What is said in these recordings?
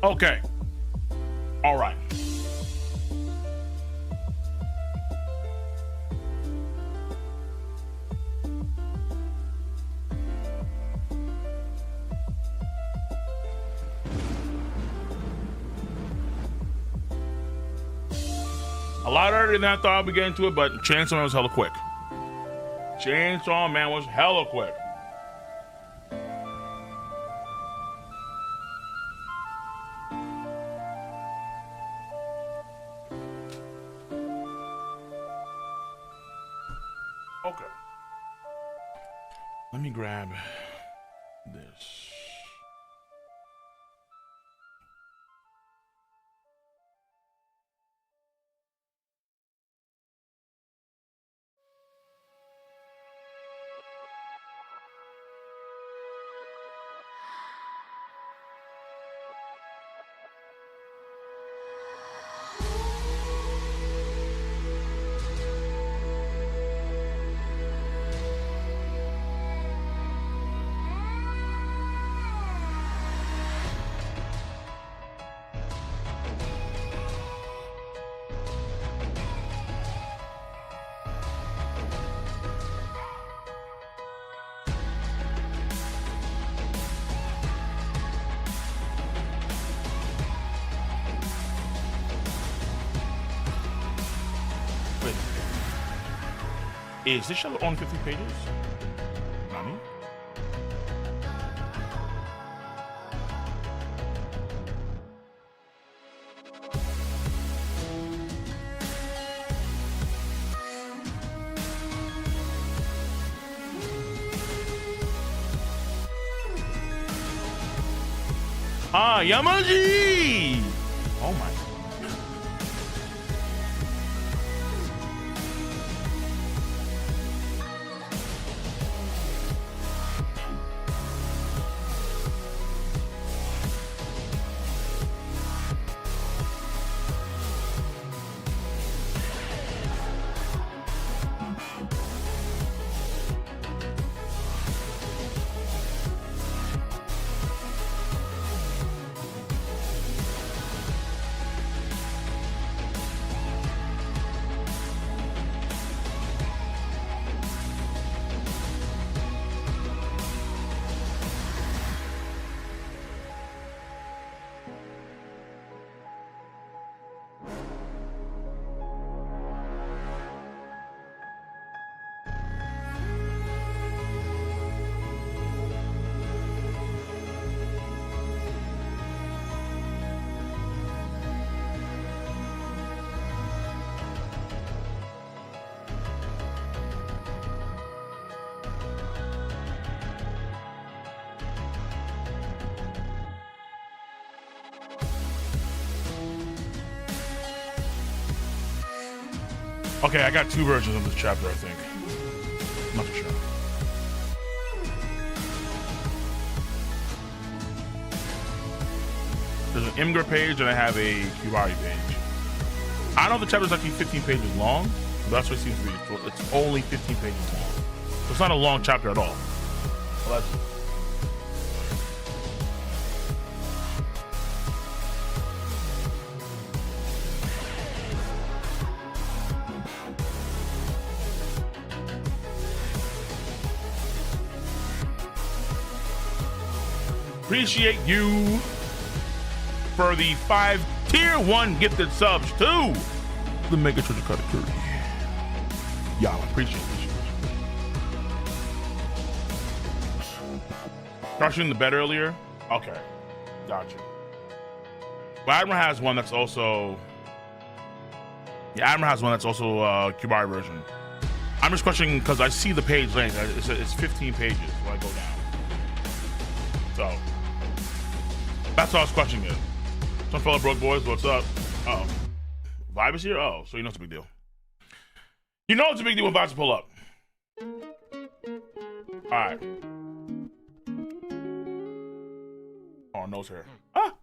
Okay. All right. A lot earlier than I thought I'd be getting to it, but Chainsaw Man was hella quick. Chainsaw Man was hella quick. Okay. Let me grab this. Is this show on 50 pages? Nani? Ah, Yamaji! Oh my. Okay, I got two versions of this chapter, I think. I'm not too sure. There's an Imgur page and I have a Kubari page. I don't know if the chapter's actually 15 pages long, but that's what it seems to be. It's only 15 pages long. So it's not a long chapter at all. Well, that's appreciate you for the 5 tier 1 gifted subs too. The Mega Treasure Katakuri. Y'all appreciate this. Crushing the bed earlier? Okay. Gotcha. But Admiral has one that's also. Yeah, Admiral has one that's also Kubari version. I'm just questioning because I see the page length. It's 15 pages when I go down. So. That's how I was questioning it. Some fellow broke boys, what's up? Uh-oh. Vibe is here? Oh, so you know it's a big deal. You know it's a big deal when vibes pull up. Alright. Oh, nose hair. Ah!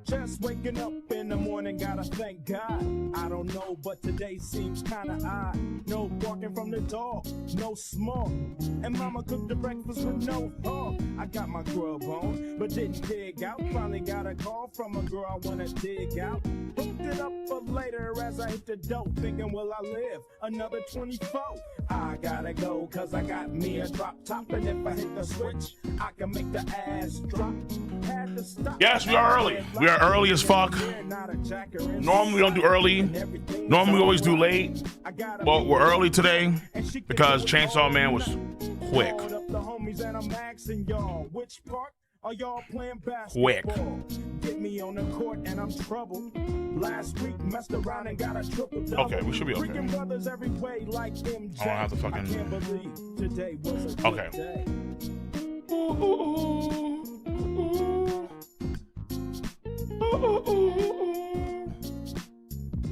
Just waking up in in the morning, gotta thank God. I don't know, but today seems kinda odd. No barking from the dog, no smoke. And mama cooked the breakfast with no hog. I got my grub on, but didn't dig out. Finally got a call from a girl I wanna dig out. Hooked it up for later as I hit the dope. Thinking, will I live another 24? I gotta go, cause I got me a drop top. And if I hit the switch, I can make the ass drop. Had to stop. Yes, we are early. We are early as fuck. Normally we don't do early. Normally we always do late. But we're early today because Chainsaw Man was quick. Quick. Get me on the court and I'm troubled. Last week messed around and got a triple double. Okay, we should be okay. Freaking brothers every way like MJ. I don't have to fucking. I can't believe today was a good Okay. day.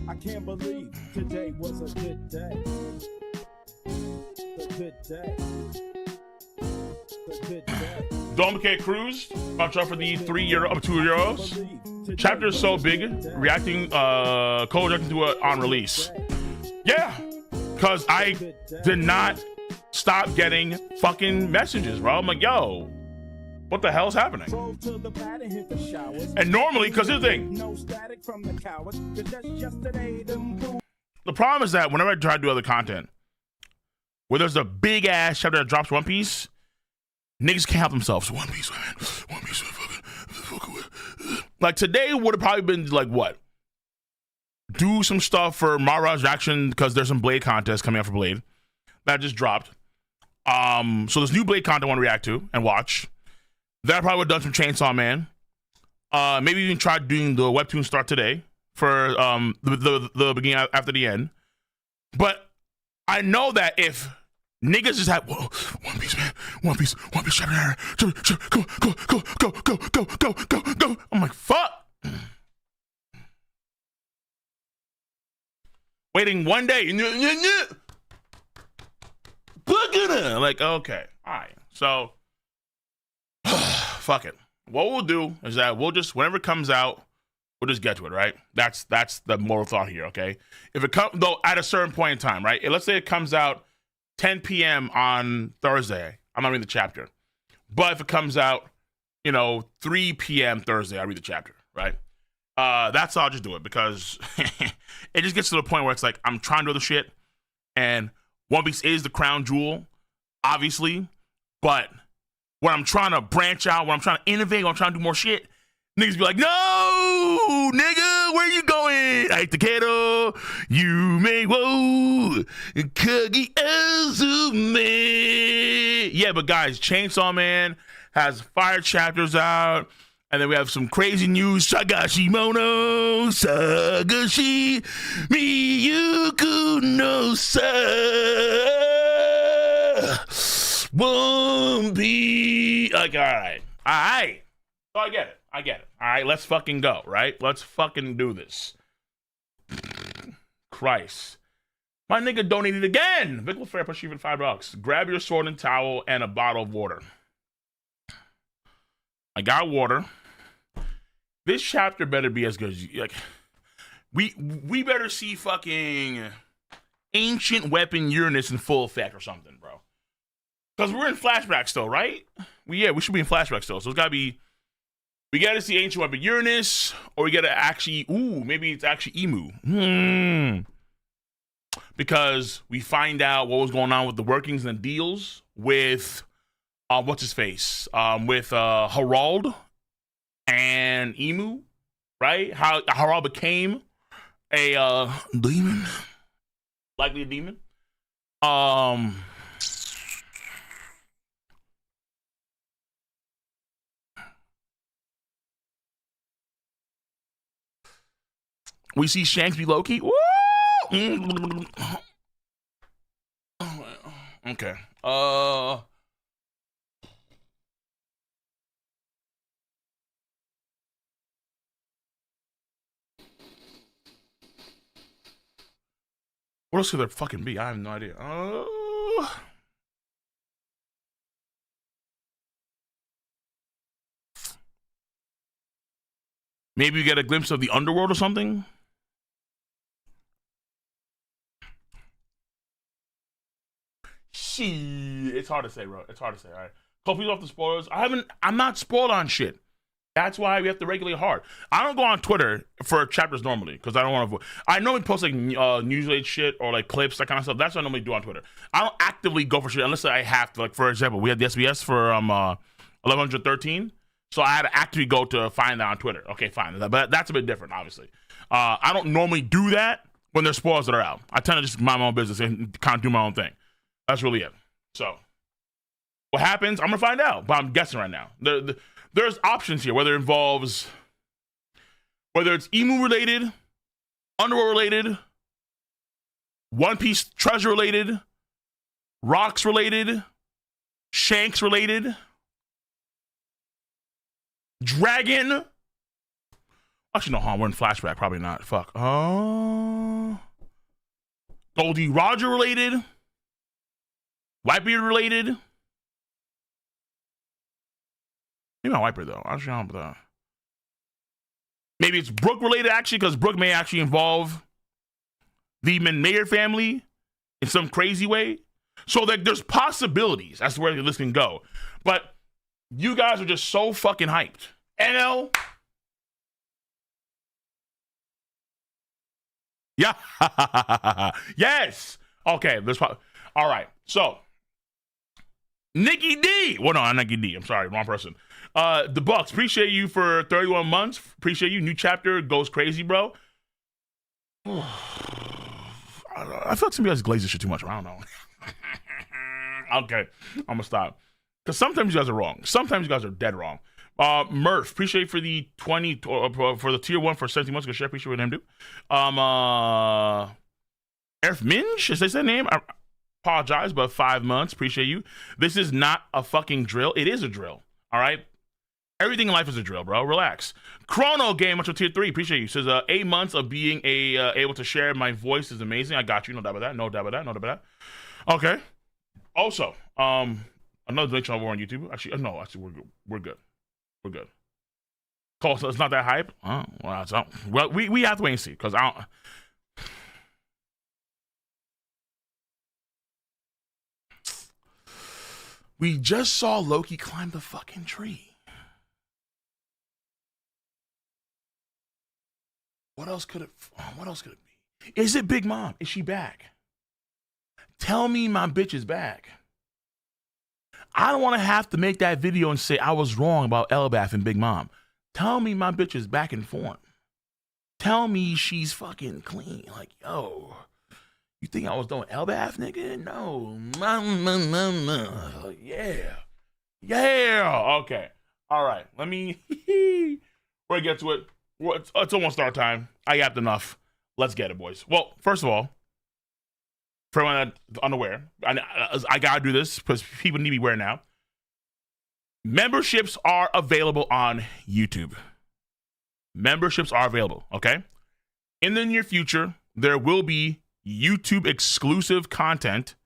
I can't believe today was a good day. A good day. A good day. Dominique Cruz, punch up for the €3 up €2. Chapter is so big, reacting, co-reacting to it on release. Yeah, because I did not stop getting fucking messages, bro. I'm like, yo, what the hell's happening? And normally, because here's the thing. The problem is that whenever I try to do other content, where there's a big ass chapter that drops One Piece, niggas can't help themselves. One Piece, man. One Piece, fucking. Like today would have probably been like what? Do some stuff for Mara's reaction because there's some Blade contest coming out for Blade that just dropped. So there's new Blade content I want to react to and watch. Then I probably would have done some Chainsaw Man. Maybe even try doing the webtoon start today for the beginning after the end. But I know that if niggas just have One Piece, man, One Piece, chapter, go. I'm like, fuck. Waiting one day, like, okay, all right. So, fuck it. What we'll do is that we'll just, whenever it comes out, we'll just get to it, right? That's the moral thought here, okay? If it comes, though, at a certain point in time, right? Let's say it comes out 10 p.m. on Thursday. I'm not reading the chapter. But if it comes out, 3 p.m. Thursday, I read the chapter, right? That's how I'll just do it because it just gets to the point where it's like I'm trying to do other shit, and One Piece is the crown jewel, obviously. But when I'm trying to branch out, when I'm trying to innovate, when I'm trying to do more shit, niggas be like, no, nigga, where you going? I Takedo, you may whoa, Kagi Azume. Yeah, but guys, Chainsaw Man has fire chapters out. And then we have some crazy news. Sagashimono, Sagashi, Miyuku no Sa. Won't be. Like, all right. So I get it. All right, let's fucking go, right? Let's fucking do this. Christ. My nigga donated again. Vic Fair push even $5. Grab your sword and towel and a bottle of water. I got water. This chapter better be as good as you, like. We better see fucking ancient weapon Uranus in full effect or something, bro. Because we're in flashback still, right? We should be in flashback still. So it's gotta be. We gotta see ancient weapon Uranus, or we gotta actually. Maybe it's actually Emu. Because we find out what was going on with the workings and deals with. What's his face? With Harald and Emu, right? How Harald became a demon, likely a demon. We see Shanks be Loki. Woo! Okay. What else could there fucking be? I have no idea. Maybe you get a glimpse of the underworld or something. It's hard to say, bro. It's hard to say. All right. Couple off the spoilers. I'm not spoiled on shit. That's why we have to regulate hard. I don't go on Twitter for chapters normally because I don't want to. I normally post like news-related shit or like clips, that kind of stuff. That's what I normally do on Twitter. I don't actively go for shit unless I have to. Like, for example, we had the SBS for 1113, so I had to actively go to find that on Twitter. Okay, fine, but that's a bit different, obviously. I don't normally do that when there's spoilers that are out. I tend to just mind my own business and kind of do my own thing. That's really it. So, what happens? I'm gonna find out, but I'm guessing right now. There's options here, whether it's emu related, underworld related, One Piece treasure related, rocks related, Shanks related, dragon. Actually, no, we're in Flashback. Probably not. Fuck. Goldie Roger related, Whitebeard related. Maybe not Whitebeard though. Actually, I don't know about that. Maybe it's Brook related actually, because Brook may actually involve the Mayer family in some crazy way. So like, there's possibilities as to where this can go. But you guys are just so fucking hyped. NL. Yeah. Yes. Okay. All right. So Nikki D. Well, no, not Nikki D. I'm sorry, wrong person. The Bucks, appreciate you for 31 months. Appreciate you. New chapter goes crazy, bro. I feel like some of you guys glaze this shit too much. I don't know. Okay, I'm gonna stop. Because sometimes you guys are wrong. Sometimes you guys are dead wrong. Murph, appreciate for the 20 for the tier 1 for 17 months. Good share. Appreciate what him do. Erf Minge, is that name? I apologize, but 5 months. Appreciate you. This is not a fucking drill. It is a drill. All right. Everything in life is a drill, bro. Relax. Chrono Game, much of tier 3. Appreciate you. Says 8 months of being able to share my voice is amazing. I got you. No doubt about that. No doubt about that. No doubt about that. Okay. Also, another donation over on YouTube. Actually, no. Actually, we're good. We're good. Cool. So it's not that hype. Well, we have to wait and see because I don't. We just saw Loki climb the fucking tree. What else could it be? Is it Big Mom? Is she back? Tell me my bitch is back. I don't want to have to make that video and say I was wrong about Elbaf and Big Mom. Tell me my bitch is back in form. Tell me she's fucking clean. Like, yo, you think I was doing Elbaf, nigga? No. Yeah. Yeah. Okay. All right. Let me, we're going to get to it. It's almost our time. I yapped enough. Let's get it, boys. Well, first of all, for anyone that's unaware, I got to do this because people need to be aware now. Memberships are available on YouTube. Memberships are available, okay? In the near future, there will be YouTube exclusive content,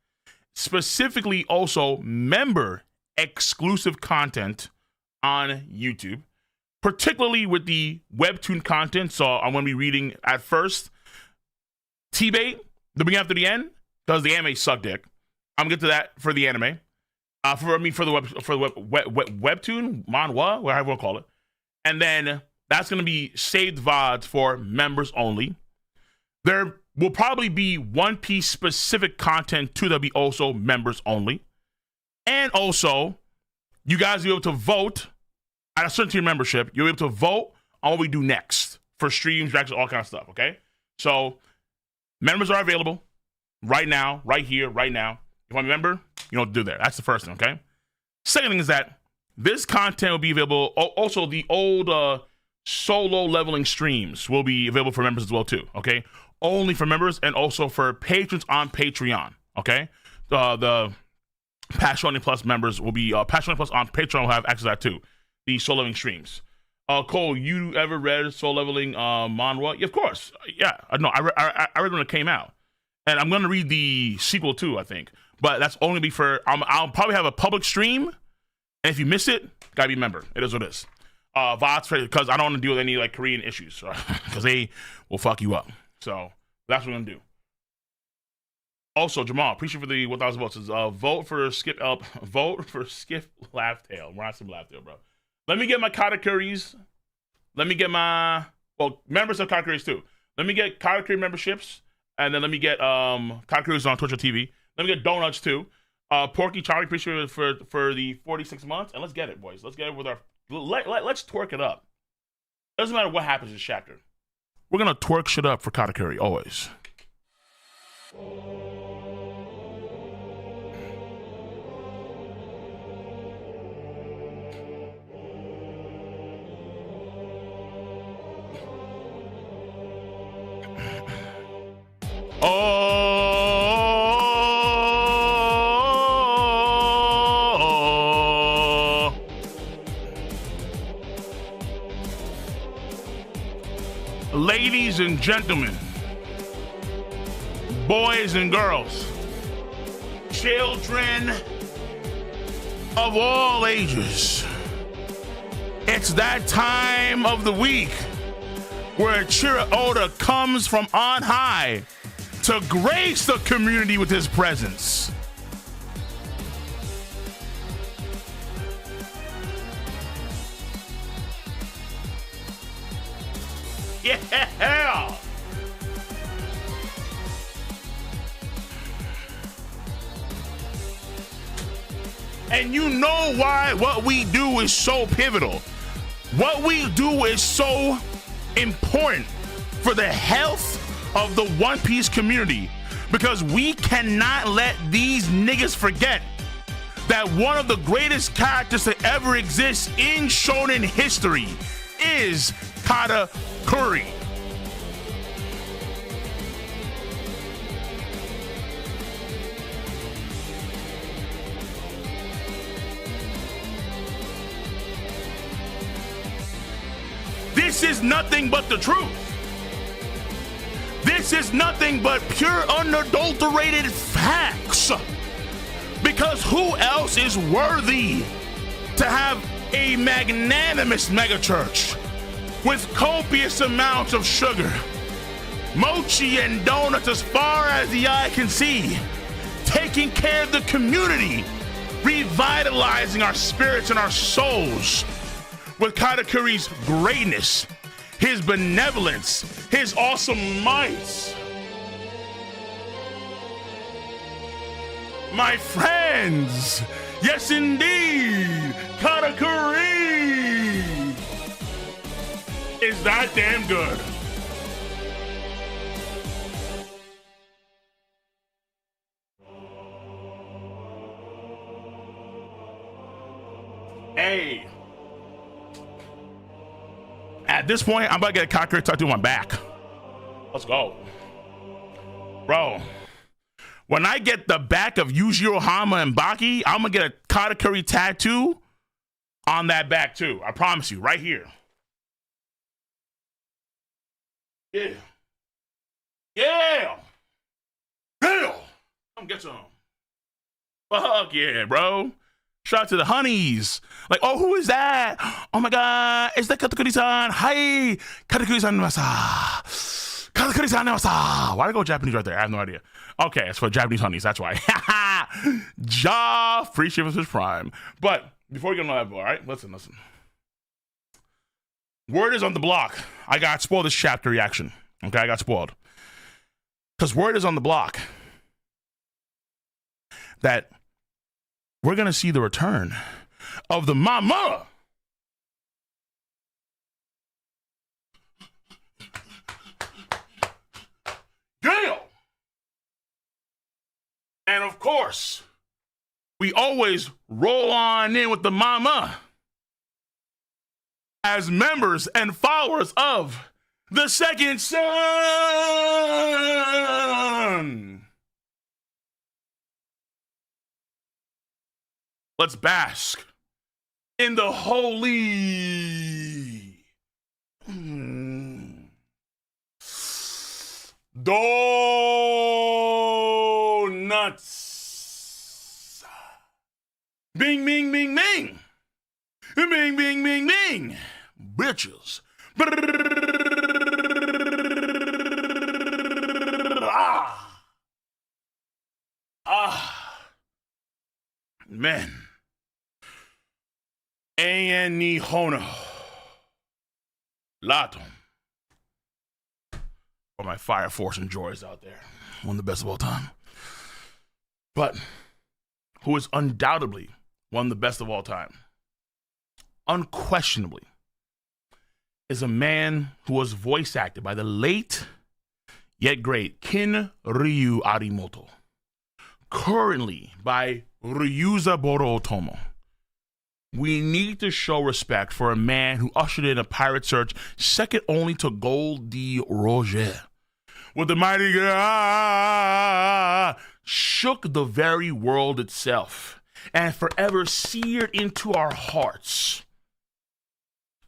specifically also member exclusive content on YouTube, particularly with the webtoon content. So I'm going to be reading at first T-Bait, the beginning after the end, because the anime suck dick. I'm going to get to that for the anime. For the webtoon, manhwa, whatever you want to call it. And then that's going to be saved VODs for members only. There will probably be One Piece specific content too that'll be also members only. And also, you guys will be able to vote at a certain tier membership. You'll be able to vote on what we do next for streams, reactions, all kind of stuff, okay? So, members are available right now, right here, right now. If I'm a member, you know what to do there. That's the first thing, okay? Second thing is that this content will be available. Also, the old solo leveling streams will be available for members as well, too, okay? Only for members and also for patrons on Patreon, okay? The Patch 20 Plus members will be, Patch 20 Plus on Patreon will have access to that, too. The soul leveling streams. Cole, you ever read soul leveling manhwa? Yeah, of course. Yeah, no, I read when it came out. And I'm going to read the sequel, too, I think. But that's only be for, I'll probably have a public stream. And if you miss it, gotta be a member. It is what it is. VODs because I don't want to deal with any like Korean issues because they will fuck you up. So that's what I'm gonna do. Also, Jamal, appreciate for the 1,000 votes. Vote for Skip Laughtail. We're not some Laughtail, bro. Let me get my Katakuris. Let me get my members of Katakuris too. Let me get Katakuri memberships, and then let me get Katakuris on Twitch or TV. Let me get donuts too. Porky Charlie, appreciate it for the 46 months, and let's get it, boys. Let's get it with our let's twerk it up. Doesn't matter what happens in this chapter. We're gonna twerk shit up for Katakuri always. Oh, ladies and gentlemen, boys and girls, children of all ages, it's that time of the week where Chira Oda comes from on high to grace the community with his presence. Yeah! And you know why what we do is so pivotal. What we do is so important for the health of the One Piece community, because we cannot let these niggas forget that one of the greatest characters to ever exist in shonen history is Katakuri. This is nothing but the truth. This is nothing but pure unadulterated facts. Because who else is worthy to have a magnanimous megachurch with copious amounts of sugar, mochi and donuts as far as the eye can see, taking care of the community, revitalizing our spirits and our souls with Katakuri's greatness, his benevolence, his awesome might. My friends, yes indeed, Katakuri is that damn good. Hey. At this point, I'm about to get a Katakuri tattooed on my back. Let's go. Bro, when I get the back of Yujiro Hama and Baki, I'm going to get a Katakuri tattoo on that back too. I promise you, right here. Yeah. Yeah. Yeah. Come get some. Fuck yeah, bro. Shout out to the honeys. Like, oh, who is that? Oh my God, it's the Katakuri-san. Hi, Katakuri-san masa. Katakuri-san masa. Why did I go Japanese right there? I have no idea. Okay, it's for Japanese honeys. That's why. Ja, free ship his prime. But before we get on that, all right, listen. Word is on the block. I got spoiled this chapter reaction. Okay, I got spoiled. Because word is on the block that we're going to see the return of the mama. Yeah. And of course, we always roll on in with the mama as members and followers of the Second Son. Let's bask in the holy donuts. Bing, bing, bing, bing. Bing, bing, bing, bing. bitches. Man. Ni Hono. Lato. For my Fire Force enjoyers out there. One of the best of all time. But who is undoubtedly one of the best of all time, unquestionably, is a man who was voice acted by the late yet great Kin Ryu Arimoto, currently by Ryuza Boro Otomo. We need to show respect for a man who ushered in a pirate search second only to Gold D. Roger. With the mighty shook the very world itself and forever seared into our hearts.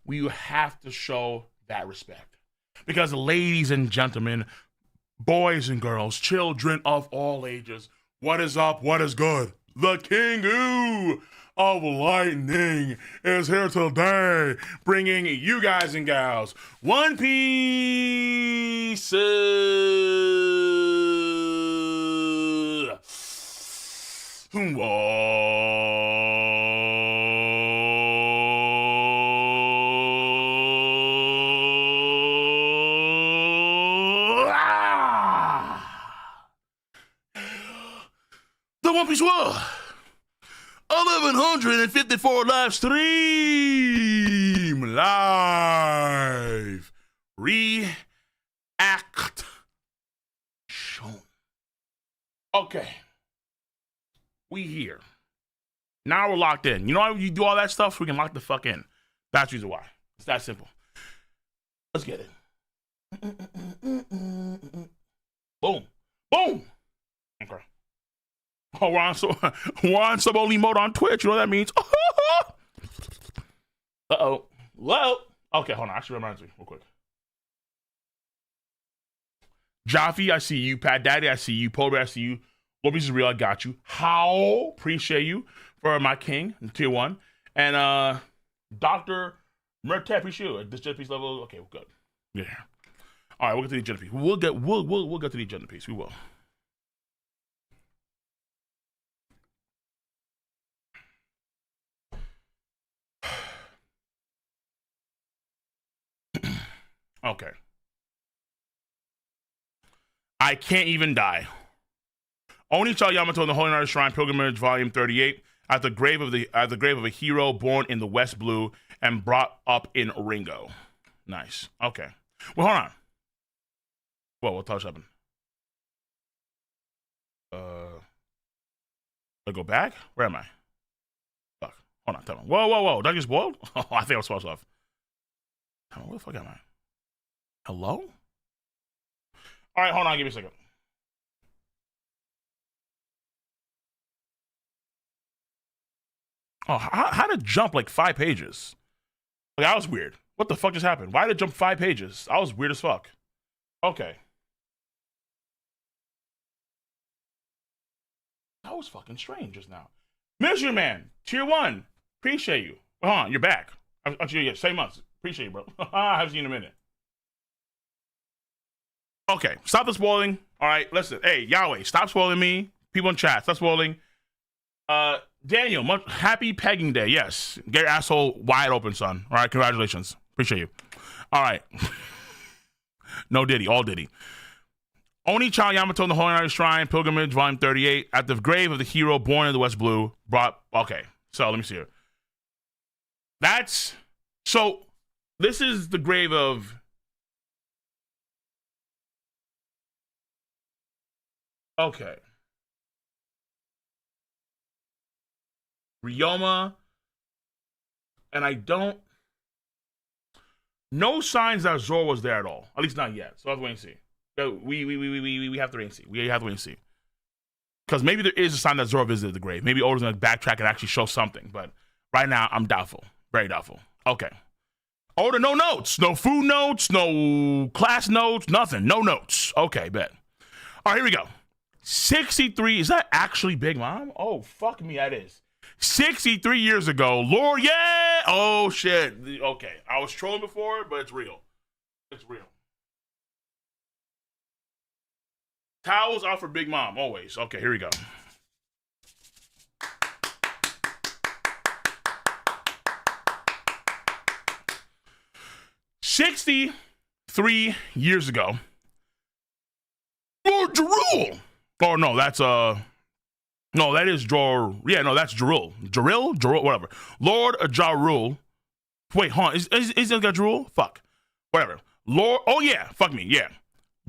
We have to show that respect. Because ladies and gentlemen, boys and girls, children of all ages, what is up? What is good? The King of Lightning is here today, bringing you guys and gals One Piece. The One Piece War. 1154 live stream. Live. React. Shown. Okay. We here. Now we're locked in. You know how you do all that stuff so we can lock the fuck in. That's the reason why. It's that simple. Let's get it. Boom. Boom. Okay. Oh, we're on sub-only mode on Twitch. You know what that means? Uh-oh. Well. Okay, hold on. Actually, reminds me real quick. Jaffe, I see you. Pat Daddy, I see you. Polar, I see you. Loki is real. I got you. How? Appreciate you for my king in tier 1. And Dr. Murtad, appreciate you. This agenda piece level. Okay, we're good. Yeah. All right, we'll get to the agenda piece. We'll get to the agenda piece. We will. Okay. I can't even die. Onichal Yamato in the Holy Night Shrine Pilgrimage Volume 38 at the grave of a hero born in the West Blue and brought up in Ringo. Nice. Okay. Well, hold on. Whoa, what touch happened? I go back? Where am I? Fuck. Hold on. Tell me. Whoa. Did I get spoiled? Oh, I think I was supposed to have. Where the fuck am I? Hello? All right, hold on. Give me a second. Oh, how did it jump like 5 pages? Like, that was weird. What the fuck just happened? Why did it jump 5 pages? That was weird as fuck. Okay. That was fucking strange just now. Mystery Man, tier 1. Appreciate you. Hold on, you're back. Actually, yeah, same months. Appreciate you, bro. I haven't seen you in a minute. Okay, stop the spoiling. All right, listen. Hey, Yahweh, stop spoiling me. People in chat, stop spoiling. Daniel, happy pegging day. Yes, get your asshole wide open, son. All right, congratulations. Appreciate you. All right. No Diddy, all Diddy. Oni-chan Yamato in the Holy Night Shrine Pilgrimage Volume 38 at the grave of the hero born in the West Blue brought. Okay, so let me see here. So this is the grave of. Okay. Ryoma. And I don't. No signs that Zoro was there at all. At least not yet. So let's wait and see. We have to wait and see. We have to wait and see. Because maybe there is a sign that Zoro visited the grave. Maybe Oda's going to backtrack and actually show something. But right now, I'm doubtful. Very doubtful. Okay. Oda, no notes. No food notes. No class notes. Nothing. No notes. Okay, bet. All right, here we go. 63. Is that actually Big Mom? Oh, fuck me, that is. 63 years ago, Lord, yeah. Oh shit. Okay, I was trolling before, but it's real. It's real. Towels out for Big Mom, always. Okay, here we go. $63 ago, Lord Jarul. Oh no, that's no, that is Jor. Yeah, no, that's Jarul. Jaril, whatever. Lord Jarul. Wait, hold on. Is that got Jarul? Fuck. Whatever. Lord. Oh yeah, fuck me. Yeah.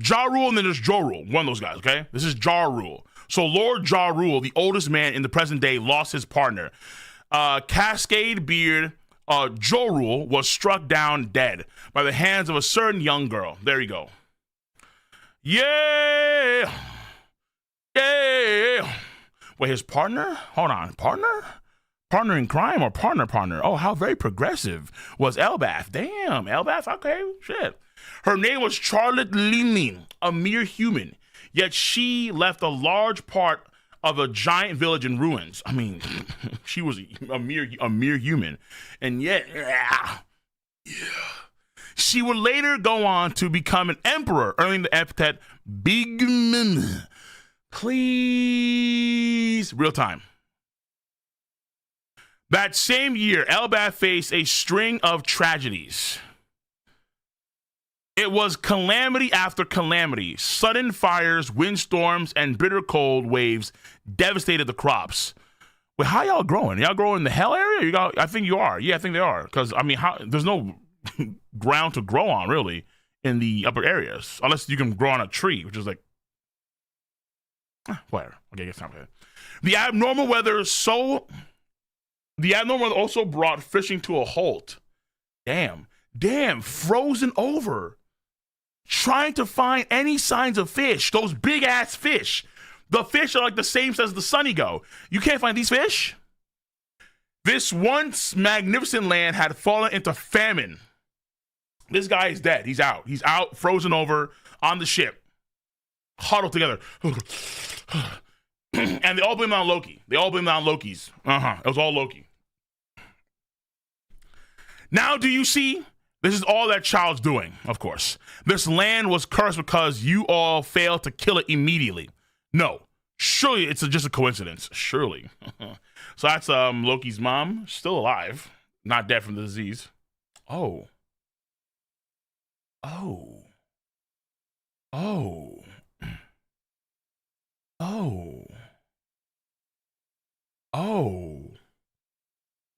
Jarul, and then there's Jorul. One of those guys. Okay, this is Jarul. So Lord Jarul, the oldest man in the present day, lost his partner. Cascade Beard Jorul was struck down dead by the hands of a certain young girl. There you go. Yeah. Yeah. Wait, his partner? Hold on. Partner? Partner in crime or partner? Oh, how very progressive was Elbaf. Damn, Elbaf? Okay, shit. Her name was Charlotte Lini, a mere human. Yet she left a large part of a giant village in ruins. I mean, she was a mere human. And yet, yeah. She would later go on to become an emperor, earning the epithet Big Man. Please. Real time. That same year, Elbaf faced a string of tragedies. It was calamity after calamity. Sudden fires, windstorms, and bitter cold waves devastated the crops. Wait, how y'all growing? Y'all growing in the hell area? I think you are. Yeah, I think they are. Because, I mean, there's no ground to grow on, really, in the upper areas. Unless you can grow on a tree, which is like, whatever. Okay, it's not bad. The abnormal weather also brought fishing to a halt. Damn, frozen over. Trying to find any signs of fish. Those big ass fish. The fish are like the same as the Sunny Go. You can't find these fish? This once magnificent land had fallen into famine. This guy is dead. He's out. He's out, frozen over on the ship. Huddled together. And they all blame it on Loki. They all blame it on Loki's. It was all Loki. Now do you see? This is all that child's doing, of course. This land was cursed because you all failed to kill it immediately. No. Surely it's just a coincidence. Surely. So that's Loki's mom. Still alive. Not dead from the disease. Oh.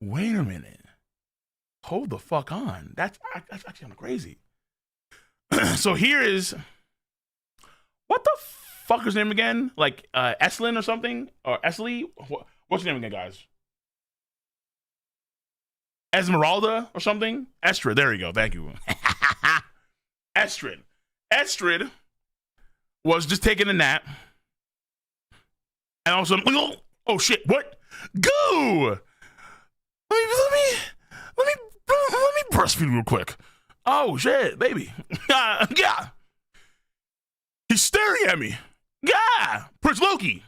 Wait a minute. Hold the fuck on. That's actually kind of crazy. So here is, what the fuck is his name again? Like Eslin or something? Or Esley? What's your name again, guys? Esmeralda or something? Estrid. There you go. Thank you. Estrid. Estrid was just taking a nap. And all of a sudden, oh shit, what? Go! Let me breastfeed real quick. Oh shit, baby. Yeah. He's staring at me. Yeah. Prince Loki.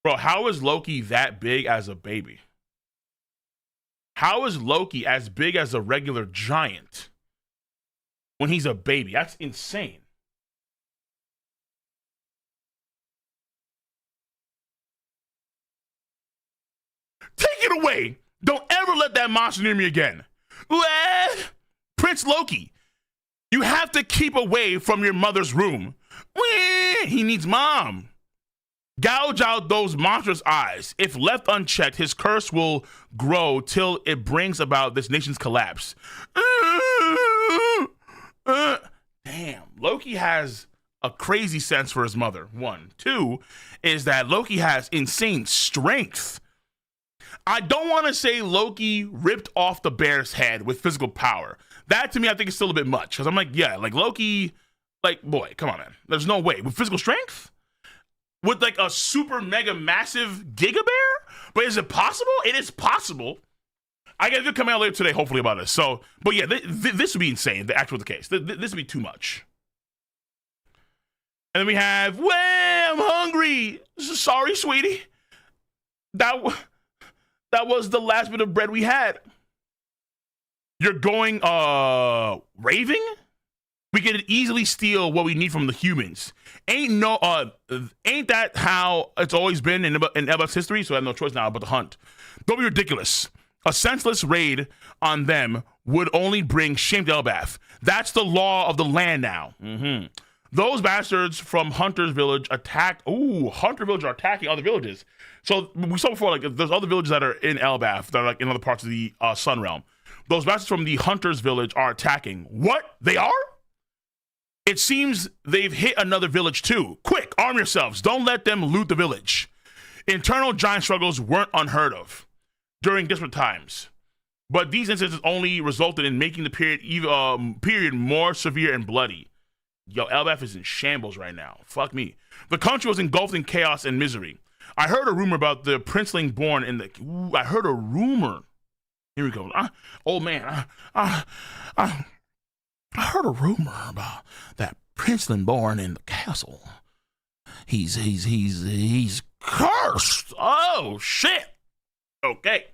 Bro, how is Loki that big as a baby? How is Loki as big as a regular giant when he's a baby? That's insane. Take it away. Don't ever let that monster near me again. Prince Loki, you have to keep away from your mother's room. He needs mom. Gouge out those monstrous eyes. If left unchecked, his curse will grow till it brings about this nation's collapse. Damn, Loki has a crazy sense for his mother. 1. 2 is that Loki has insane strength. I don't want to say Loki ripped off the bear's head with physical power. That to me, I think is still a bit much. Because I'm like, yeah, like Loki, like, boy, come on, man. There's no way. With physical strength? With like a super mega massive Giga Bear? But is it possible? It is possible. I got a good come out later today, hopefully, about this. So, but yeah, this would be insane, the actual case. This would be too much. And then we have, well, I'm hungry. Sorry, sweetie. That was the last bit of bread we had. You're going, raving? We can easily steal what we need from the humans. Ain't that how it's always been in Elbaf's history? So I have no choice now but to hunt. Don't be ridiculous. A senseless raid on them would only bring shame to Elbaf. That's the law of the land now. Mm-hmm. Those bastards from Hunter's village Hunter village are attacking other villages. So we saw before, like, there's other villages that are in Elbaf that are like in other parts of the Sun Realm. Those bastards from the Hunter's village are attacking. What? They are? It seems they've hit another village too. Quick, arm yourselves. Don't let them loot the village. Internal giant struggles weren't unheard of during desperate times, but these incidents only resulted in making the period more severe and bloody. Yo, Elbaf is in shambles right now. Fuck me. The country was engulfed in chaos and misery. I heard a rumor about the princeling born in the... I heard a rumor. Here we go. Old man. I heard a rumor about that princeling born in the castle. He's cursed. Oh, shit. Okay.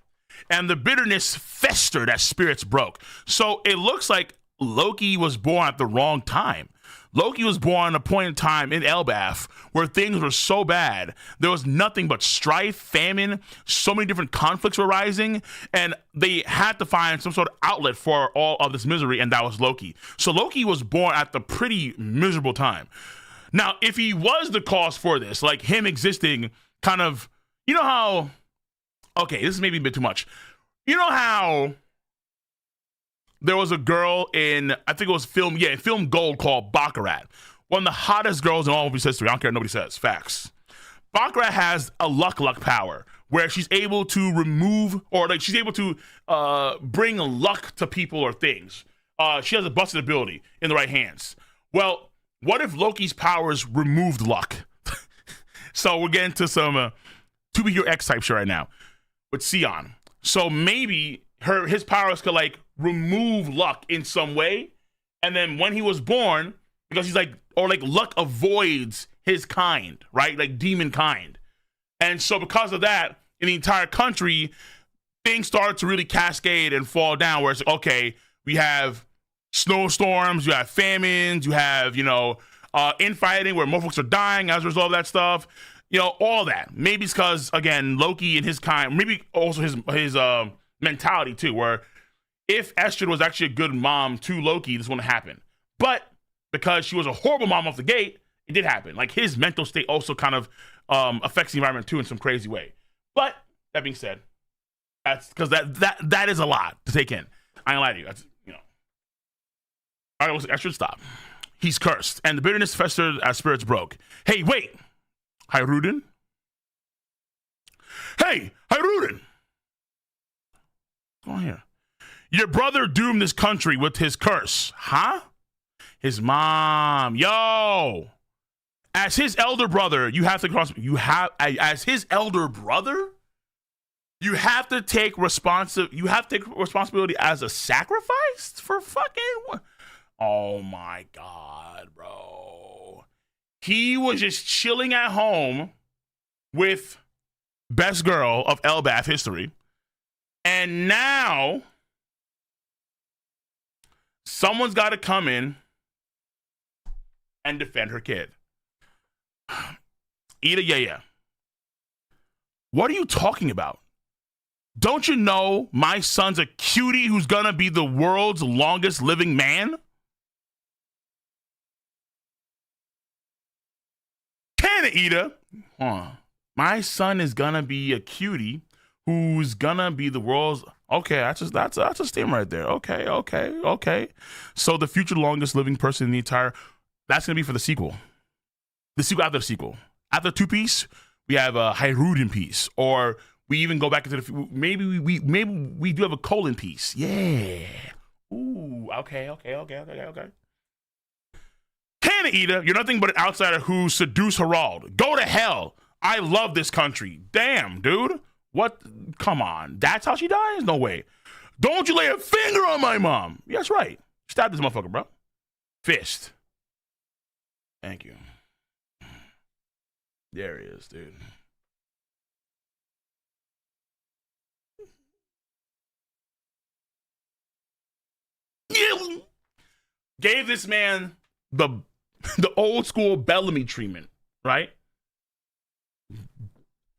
And the bitterness festered as spirits broke. So it looks like Loki was born at the wrong time. Loki was born at a point in time in Elbaf where things were so bad. There was nothing but strife, famine, so many different conflicts were rising, and they had to find some sort of outlet for all of this misery, and that was Loki. So Loki was born at the pretty miserable time. Now, if he was the cause for this, like him existing kind of, you know how, okay, this is maybe a bit too much. You know how there was a girl in, I think it was film Gold called Baccarat. One of the hottest girls in all of history. I don't care what nobody says. Facts. Baccarat has a luck power where she's able to remove, or like she's able to bring luck to people or things. She has a busted ability in the right hands. Well, what if Loki's powers removed luck? So we're getting to some To Be Your X type shit right now with Sion. So maybe his powers could like remove luck in some way, and then when he was born, because he's like, or like luck avoids his kind, right? Like demon kind. And so because of that, in the entire country, things started to really cascade and fall down, where it's like, okay, we have snowstorms, you have famines, you have, infighting where more folks are dying as a result of that stuff, all that. Maybe it's because, again, Loki and his kind, maybe also his mentality too, where if Estrid was actually a good mom to Loki, this wouldn't happen. But because she was a horrible mom off the gate, it did happen. Like his mental state also kind of affects the environment too in some crazy way. But that being said, that's because that is a lot to take in. I ain't lie to you. That's, I should stop. He's cursed, and the bitterness festered as spirits broke. Hey, wait, Hyrudin. Hey, Hyrudin. Go on here. Your brother doomed this country with his curse, huh? His mom, yo. As his elder brother, as his elder brother, you have to take responsibility as a sacrifice for fucking. Oh my God, bro. He was just chilling at home with best girl of Elbaf history, and now someone's got to come in and defend her kid. Ida Yaya, what are you talking about? Don't you know my son's a cutie who's gonna be the world's longest living man? Ida, my son is gonna be a cutie who's gonna be the world's. Okay, that's a statement right there. Okay. So the future longest living person in the entire, that's gonna be for the sequel. The sequel after the sequel. After Two Piece, we have a Hyrudin piece, or we even go back into the maybe we do have a colon piece. Yeah. Ooh. Okay. Ida, you're nothing but an outsider who seduced Harald. Go to hell. I love this country. Damn, dude. What? Come on. That's how she dies? No way. Don't you lay a finger on my mom. That's right. Stab this motherfucker, bro. Fist. Thank you. There he is, dude. Gave this man the old school Bellamy treatment, right? Do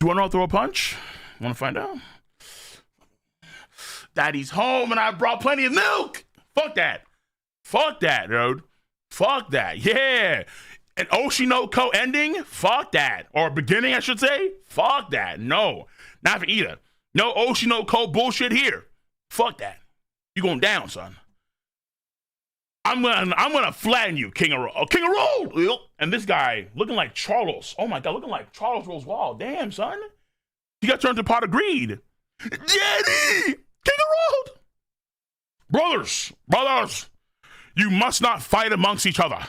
you want to throw a punch? Want to find out? Daddy's home and I brought plenty of milk. Fuck that. Fuck that, dude. Fuck that. Yeah. An Oshinoko ending? Fuck that. Or beginning, I should say? Fuck that. No. Not for either. No Oshinoko bullshit here. Fuck that. You going down, son. I'm gonna flatten you, King of Roll. And this guy looking like Charles. Oh my god, looking like Charles Rosewall. Damn, son. He got turned to pot of greed. Daddy! King of Roll! Brothers, you must not fight amongst each other.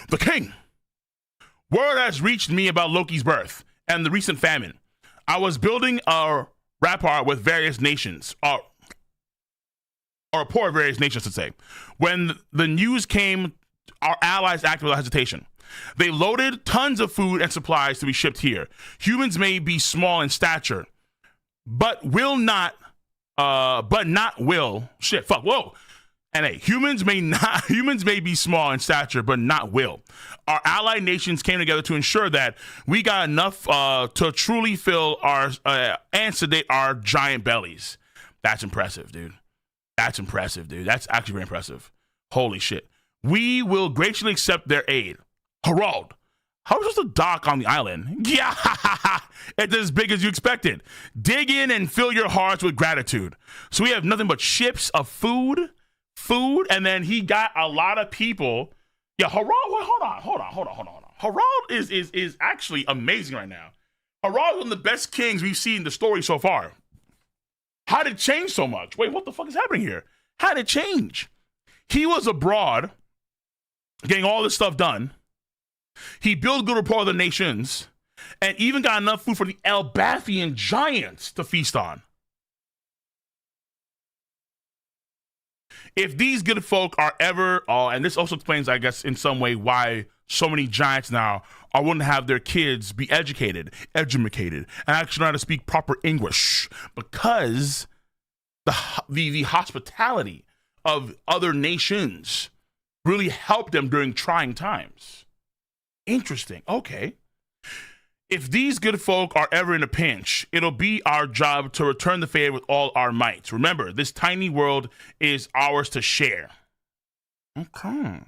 The king. Word has reached me about Loki's birth and the recent famine. I was building a rapport with various nations, or a rapport of various nations to say. When the news came, our allies acted without hesitation. They loaded tons of food and supplies to be shipped here. Humans may be small in stature, but not will. Shit, fuck, whoa. And hey, humans may be small in stature, but not will. Our allied nations came together to ensure that we got enough to truly fill our and sedate our giant bellies. That's impressive, dude. That's actually very impressive. Holy shit. We will graciously accept their aid. Harald, how was just a dock on the island? Yeah, it's as big as you expected. Dig in and fill your hearts with gratitude. So we have nothing but ships of food, and then he got a lot of people. Yeah, Harald, wait, hold on. Harald is actually amazing right now. Harald is one of the best kings we've seen in the story so far. How did it change so much? Wait, what the fuck is happening here? How did it change? He was abroad getting all this stuff done. He built good rapport with the nations and even got enough food for the Elbafian giants to feast on. If these good folk are ever, and this also explains, I guess, in some way why so many giants now are willing to have their kids be educated, and actually know how to speak proper English, because the hospitality of other nations really helped them during trying times. Interesting. Okay. If these good folk are ever in a pinch, it'll be our job to return the favor with all our might. Remember, this tiny world is ours to share. Okay.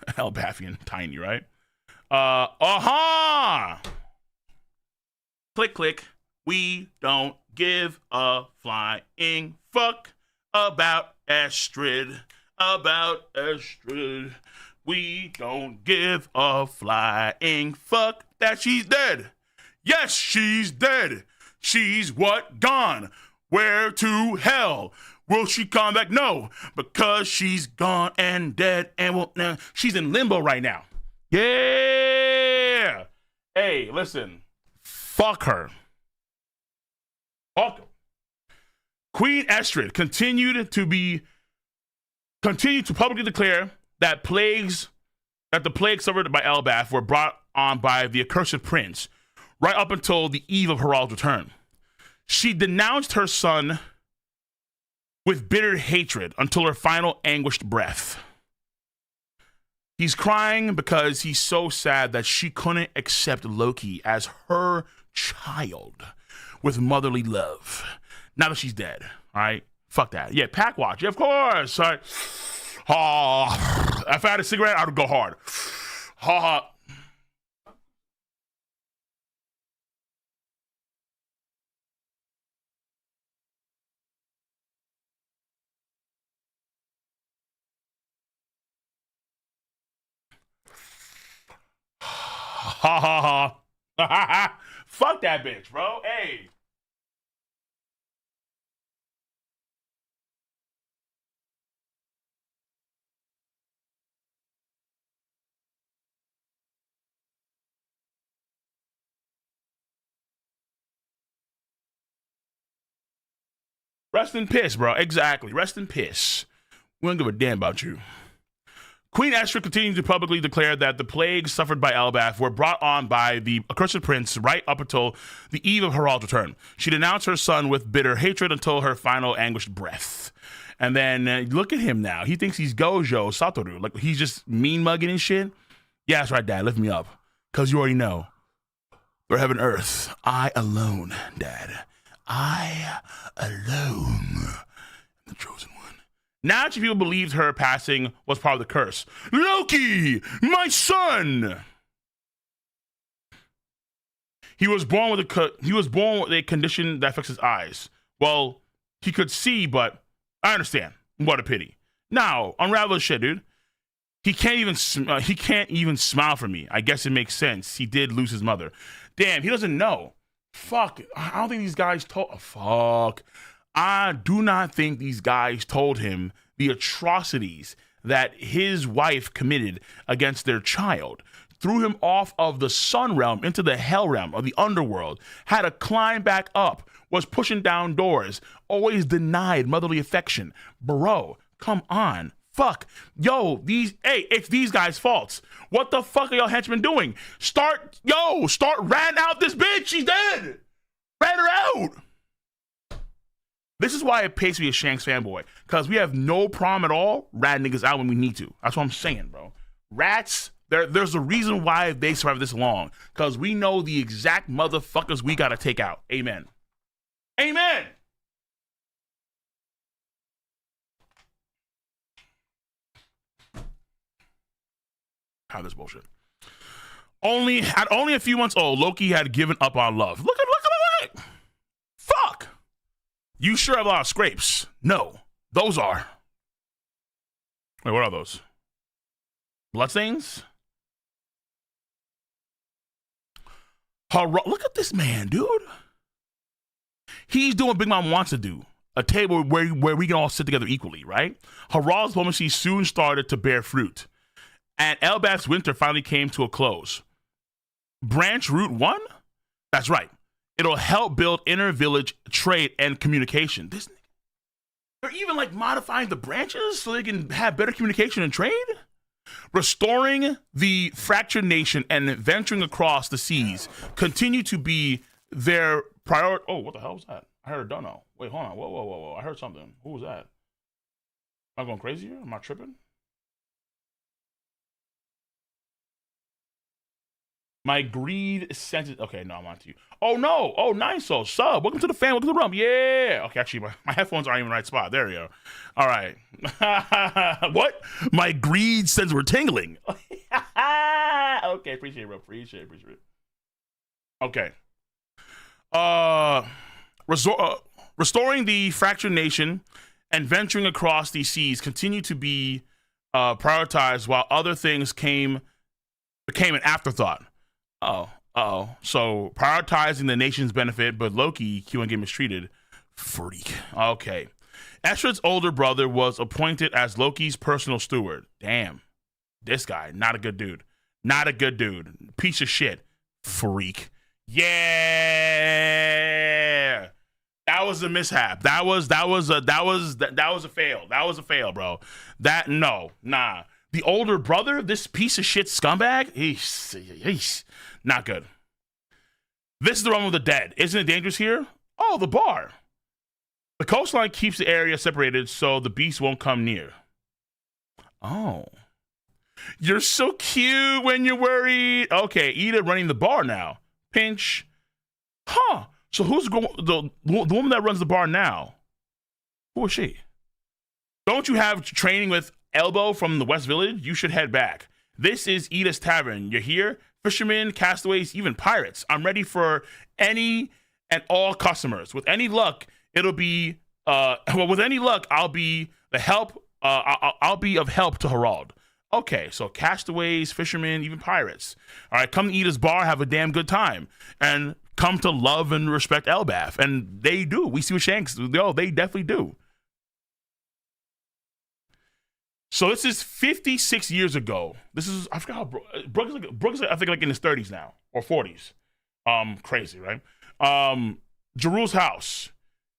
Elbafian, tiny, right? Click, click. We don't give a flying fuck about Estrid. We don't give a flying fuck that she's dead. Yes, she's dead. She's what? Gone. Where to hell? Will she come back? No, because she's gone and dead and she's in limbo right now. Yeah. Hey, listen. Fuck her. Fuck her. Queen Estrid continued to publicly declare that the plagues suffered by Elbaf were brought on by the accursed prince, right up until the eve of Harald's return. She denounced her son with bitter hatred until her final anguished breath. He's crying because he's so sad that she couldn't accept Loki as her child with motherly love. Now that she's dead, all right? Fuck that. Yeah, Pack Watch, yeah, of course. All right. If I had a cigarette, I would go hard. Ha ha ha. Fuck that bitch, bro. Hey. Rest in piss, bro. Exactly. Rest in piss. We don't give a damn about you. Queen Estrid continued to publicly declare that the plagues suffered by Elbaf were brought on by the accursed prince right up until the eve of Harald's return. She denounced her son with bitter hatred until her final anguished breath. And then look at him now. He thinks he's Gojo Satoru. Like, he's just mean mugging and shit. Yeah, that's right, Dad. Lift me up. Because you already know. For heaven and earth, I alone, Dad. I alone. The chosen one. Naturally, people believed her passing was part of the curse. Loki, my son. He was born with a condition that affects his eyes. Well, he could see, but I understand. What a pity. Now, unravel the shit, dude. He can't even smile for me. I guess it makes sense. He did lose his mother. Damn, he doesn't know. Fuck. I don't think these guys told. Oh, fuck. I do not think these guys told him the atrocities that his wife committed against their child. Threw him off of the sun realm into the hell realm of the underworld. Had to climb back up. Was pushing down doors. Always denied motherly affection. Bro, come on. Fuck. Yo, it's these guys' faults. What the fuck are y'all henchmen doing? Start ratting out this bitch. She's dead. Rat her out. This is why it pays to be a Shanks fanboy. Because we have no problem at all ratting niggas out when we need to. That's what I'm saying, bro. Rats, there's a reason why they survived this long. Because we know the exact motherfuckers we gotta take out. Amen. Amen. How this bullshit. At only a few months old, Loki had given up on love. Look at fuck. You sure have a lot of scrapes. No, those are. Wait, what are those? Bloodstains? Look at this man, dude. He's doing what Big Mom wants to do. A table where we can all sit together equally, right? Harald's diplomacy soon started to bear fruit. And Elbaf's winter finally came to a close. Branch Route 1? That's right. It'll help build inter-village trade and communication. They're even like modifying the branches so they can have better communication and trade? Restoring the fractured nation and venturing across the seas continue to be their priority. Oh, what the hell was that? I heard a dono. Wait, hold on. Whoa. I heard something. Who was that? Am I going crazy here? Am I tripping? My greed senses. Okay, no, I'm on to you. Oh, no. Oh, nice. So, sub. Welcome to the fan. Welcome to the room. Yeah. Okay, actually, my headphones aren't even in the right spot. There we go. All right. What? My greed senses were tingling. Okay, appreciate it, bro. Appreciate it. Okay. Restoring the fractured nation and venturing across these seas continue to be prioritized while other things became an afterthought. So prioritizing the nation's benefit, but Loki, Q1 get mistreated. Freak. Okay. Estrid's older brother was appointed as Loki's personal steward. Damn. This guy, not a good dude. Piece of shit. Freak. Yeah. That was a mishap. That was a fail. That was a fail, bro. Nah. The older brother, this piece of shit scumbag, he's not good. This is the realm of the dead. Isn't it dangerous here? Oh, the bar. The coastline keeps the area separated so the beast won't come near. Oh. You're so cute when you're worried. Okay, Ida running the bar now. Pinch. Huh. So who's the woman that runs the bar now? Who is she? Don't you have training with Elbow from the West Village? You should head back. This is Ida's Tavern. You're here? Fishermen, castaways, even pirates. I'm ready for any and all customers. With any luck, I'll be the help. I'll be of help to Harald. Okay, so castaways, fishermen, even pirates. All right, come to Ida's bar, have a damn good time, and come to love and respect Elbaf. And they do. We see what Shanks do. They definitely do. So this is 56 years ago. This is, I forgot how Brooke is I think like in his 30s now or 40s. Crazy, right? Jarul's house.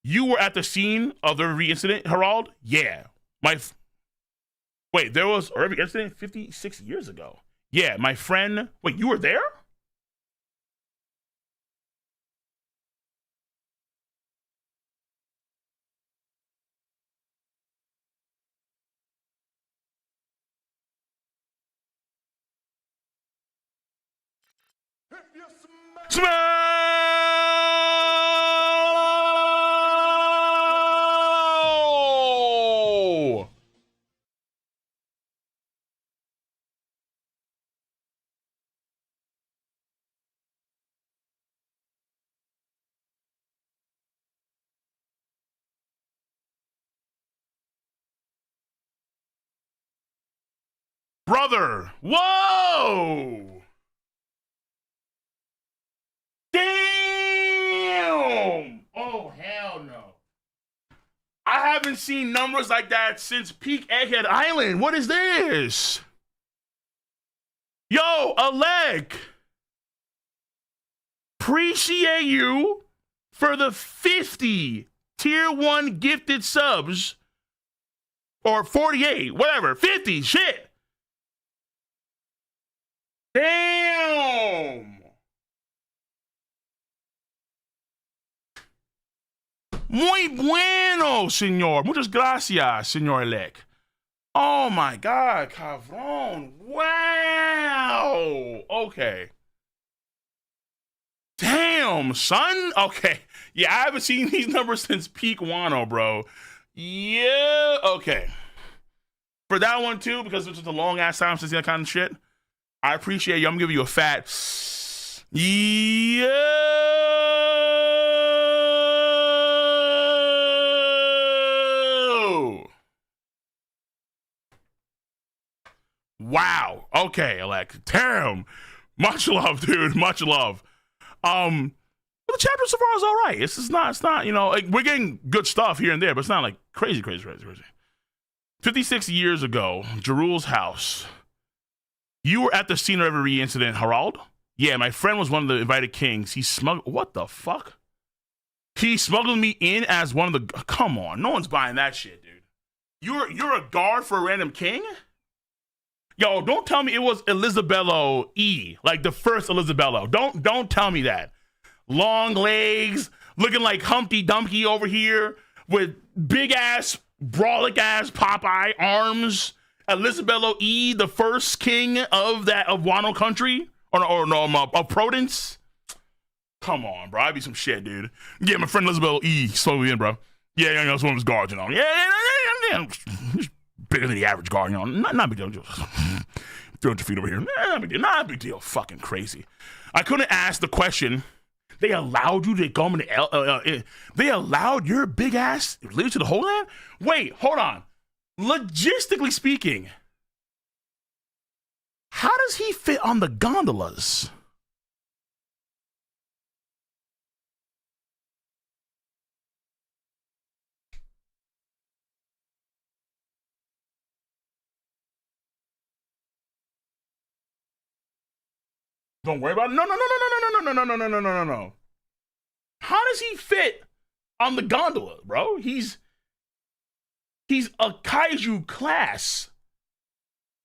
You were at the scene of the incident, Harald? Yeah. Wait, there was a horrific incident 56 years ago. Yeah, my friend. Wait, you were there? Smell! Brother! Whoa! Damn! Oh, hell no. I haven't seen numbers like that since peak Egghead Island. What is this? Yo, Alec! Appreciate you for the 50 tier 1 gifted subs. Or 48, whatever. 50, shit. Damn. Muy bueno, señor. Muchas gracias, señor Elec. Oh my God, cabrón. Wow. Okay. Damn, son. Okay. Yeah, I haven't seen these numbers since peak Wano, bro. Yeah. Okay. For that one too, because it's just a long ass time since that kind of shit. I appreciate you. I'm gonna give you a fat. Yeah. Wow. Okay, Alec. Damn. Much love, dude. Much love. The chapter so far is all right. It's not, you know, like, we're getting good stuff here and there, but it's not like crazy. 56 years ago, Jerul's house. You were at the scene of every incident, Harald? Yeah, my friend was one of the invited kings. He smuggled, what the fuck? He smuggled me in as one of the, come on, no one's buying that shit, dude. You're a guard for a random king? Yo, don't tell me it was Elizabello E, like the first Elizabello. Don't tell me that. Long legs, looking like Humpty Dumpty over here with big ass, brolic ass Popeye arms. Elizabello E, the first king of Wano country, or no, of Prudence. Come on, bro, I'd be some shit, dude. Yeah, my friend Elizabello E, slowly in, bro. Yeah, you know, it's one of his guards, you know. Yeah. He's bigger than the average guard, you know. Not big deal. 300 feet over here. Not big deal. Fucking crazy. I couldn't ask the question. They allowed you to come in. They allowed your big ass leave to the Holy Land? Wait, hold on. Logistically speaking, how does he fit on the gondolas? Don't worry about it. No. How does he fit on the gondola, bro? He's a kaiju class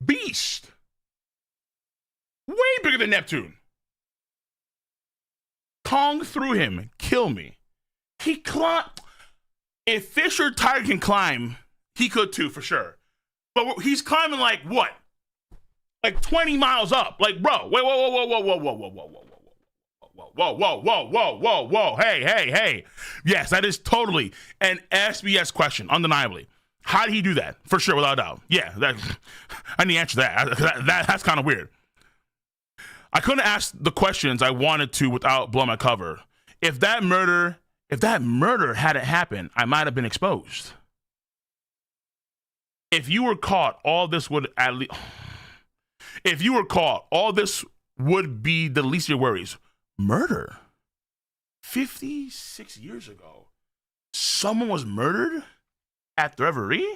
beast. Way bigger than Neptune. Kong threw him. Kill me. He climbed. If fish or tiger can climb, he could too, for sure. But he's climbing like what? Like 20 miles up. Like, bro, wait, whoa. Hey. Yes, that is totally an SBS question, undeniably. How did he do that? For sure, without a doubt. Yeah, I need to answer that. That's kind of weird. I couldn't ask the questions I wanted to without blowing my cover. If that murder hadn't happened, I might have been exposed. If you were caught, all this would at least... If you were caught, all this would be the least of your worries. Murder? 56 years ago, someone was murdered at the Reverie?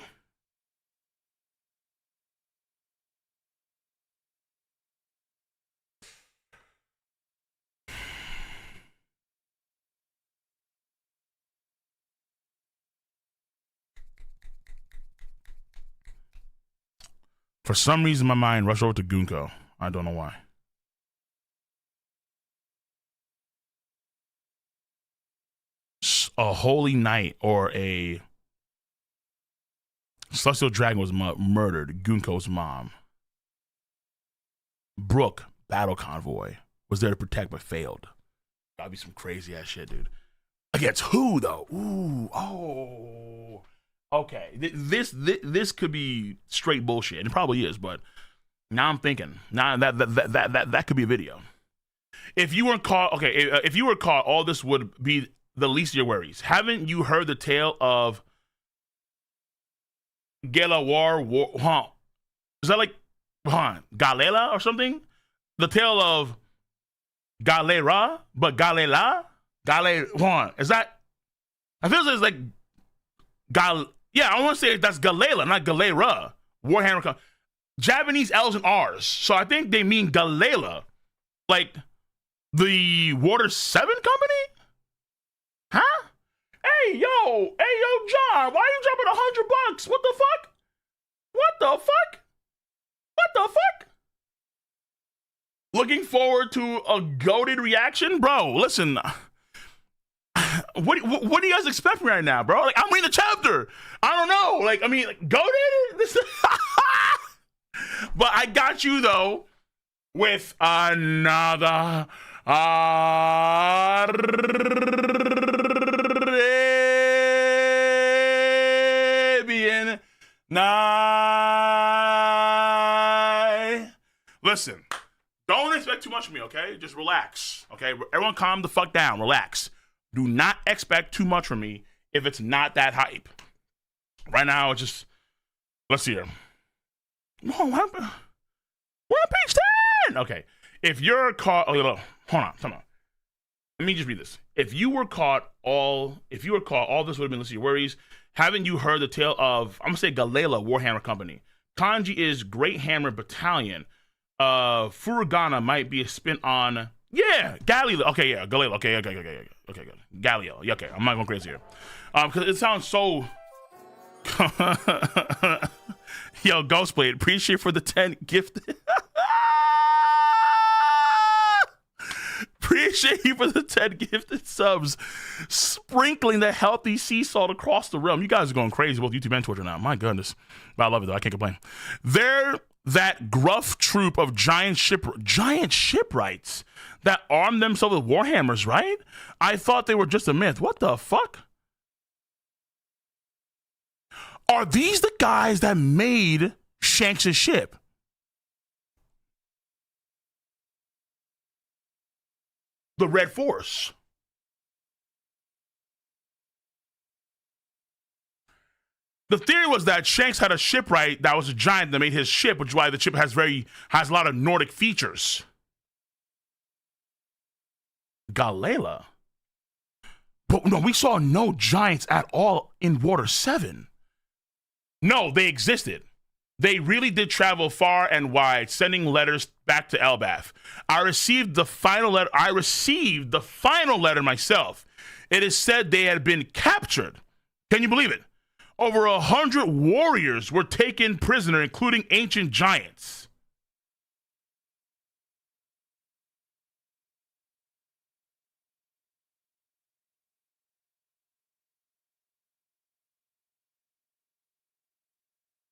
For some reason, my mind rushed over to Gunko. I don't know why. A holy knight or a celestial dragon was murdered. Gunko's mom. Brooke, battle convoy, was there to protect but failed. That'd be some crazy ass shit, dude. Against who though? Ooh, oh, okay. This could be straight bullshit, and it probably is. But now I'm thinking, now that could be a video. If you weren't caught, okay, if you were caught, all this would be the least of your worries. Haven't you heard the tale of Galley-La? Huh? Is that like, Galley-La or something? The tale of Galley-La, but Galley-La? Is that? I feel it's like yeah, I want to say that's Galley-La, not Galley-La. Warhammer. Japanese L's and R's. So I think they mean Galley-La. Like the Water 7 company? Huh? Hey, yo, John, why are you dropping $100? What the fuck? What the fuck? What the fuck? Looking forward to a goated reaction? Bro, listen. What do you guys expect me right now, bro? Like, I'm reading the chapter. I don't know. Like, I mean, like, goated? But I got you, though, with another Arabian night. Listen, don't expect too much from me, okay? Just relax, okay? Everyone calm the fuck down. Relax. Do not expect too much from me if it's not that hype. Right now, it's just, let's see here. Whoa, what happened? We're on page 10. Okay. If you're caught, hold on, come on. Let me just read this. If you were caught, all this would have been listed your worries. Haven't you heard the tale of, I'm gonna say Galley-La Warhammer Company? Kanji is Great Hammer Battalion. Furugana might be a spin on, yeah, Galley-La. Okay, yeah, Galley-La. Okay, good. Galley-La. Yeah, okay, I'm not going crazy here. Because it sounds so. Yo, Ghostblade, appreciate for the 10 gifted. Appreciate you for the 10 gifted subs. Sprinkling the healthy sea salt across the realm. You guys are going crazy, both YouTube and Twitter now. My goodness. But I love it, though. I can't complain. They're that gruff troop of giant shipwrights that armed themselves with warhammers, right? I thought they were just a myth. What the fuck? Are these the guys that made Shanks' ship? The Red Force. The theory was that Shanks had a shipwright that was a giant that made his ship, which is why the ship has a lot of Nordic features. Galley-La. But no, we saw no giants at all in Water 7. No, they existed. They really did travel far and wide, sending letters back to Elbaf. I received the final letter myself. It is said they had been captured. Can you believe it? Over 100 warriors were taken prisoner, including ancient giants.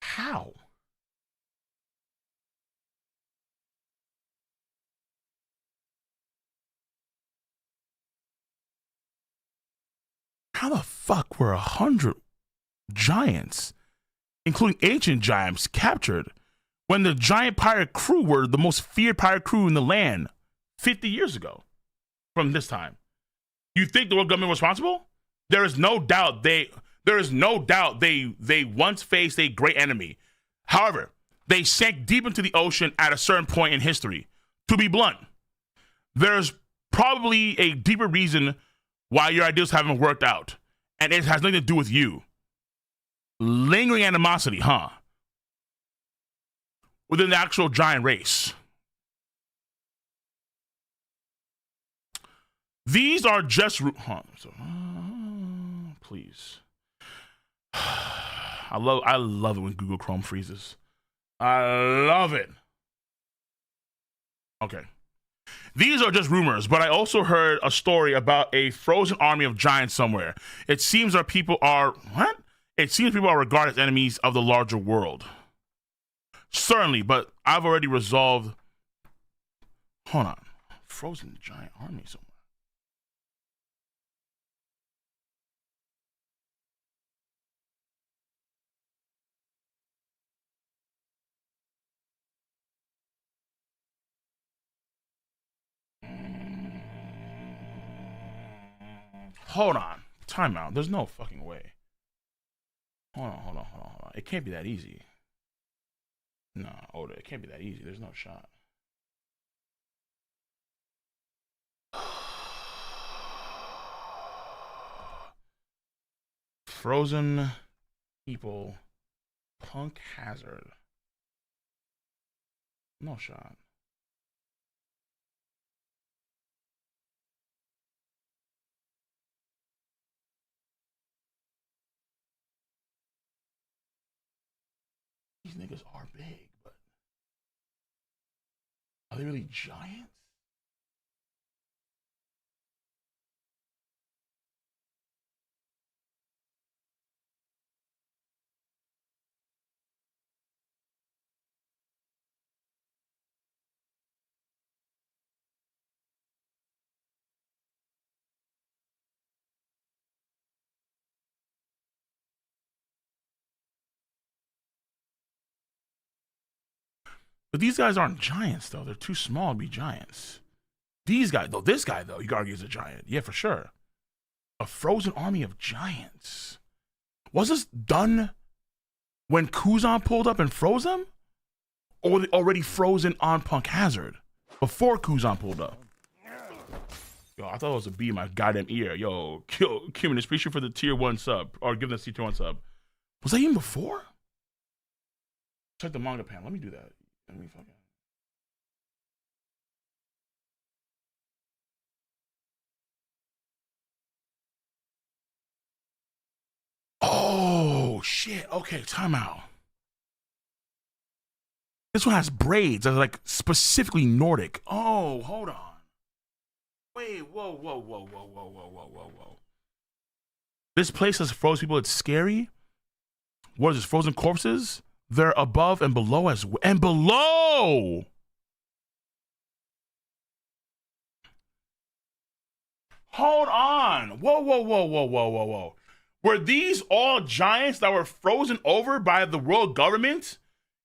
How? How the fuck were 100 giants, including ancient giants, captured when the giant pirate crew were the most feared pirate crew in the land 50 years ago from this time? You think the world government was responsible? There is no doubt they once faced a great enemy. However, they sank deep into the ocean at a certain point in history. To be blunt, there's probably a deeper reason why your ideals haven't worked out, and it has nothing to do with you. Lingering animosity, huh? Within the actual giant race. These are just please. I love it when Google Chrome freezes. I love it. Okay. These are just rumors, but I also heard a story about a frozen army of giants somewhere. It seems that people are... What? It seems people are regarded as enemies of the larger world. Certainly, but I've already resolved... Hold on. Frozen giant army somewhere. Hold on. Time out. There's no fucking way. Hold on. It can't be that easy. No, Oda, it can't be that easy. There's no shot. Frozen people. Punk Hazard. No shot. These niggas are big, but are they really giants? But these guys aren't giants, though. They're too small to be giants. These guys, though, this guy, though, you could argue is a giant. Yeah, for sure. A frozen army of giants. Was this done when Kuzan pulled up and froze them? Or were they already frozen on Punk Hazard before Kuzan pulled up? Yo, I thought it was a bee in my goddamn ear. Yo, Cumin, appreciate for the tier 1 sub. Or give us the tier 1 sub. Was that even before? Check the manga panel. Let me do that. Let me fucking... Oh, shit. Okay, time out. This one has braids that are like specifically Nordic. Oh, hold on. Wait, whoa. This place has frozen people. It's scary. What is this? Frozen corpses? They're above and below as well. And below! Hold on. Whoa. Were these all giants that were frozen over by the world government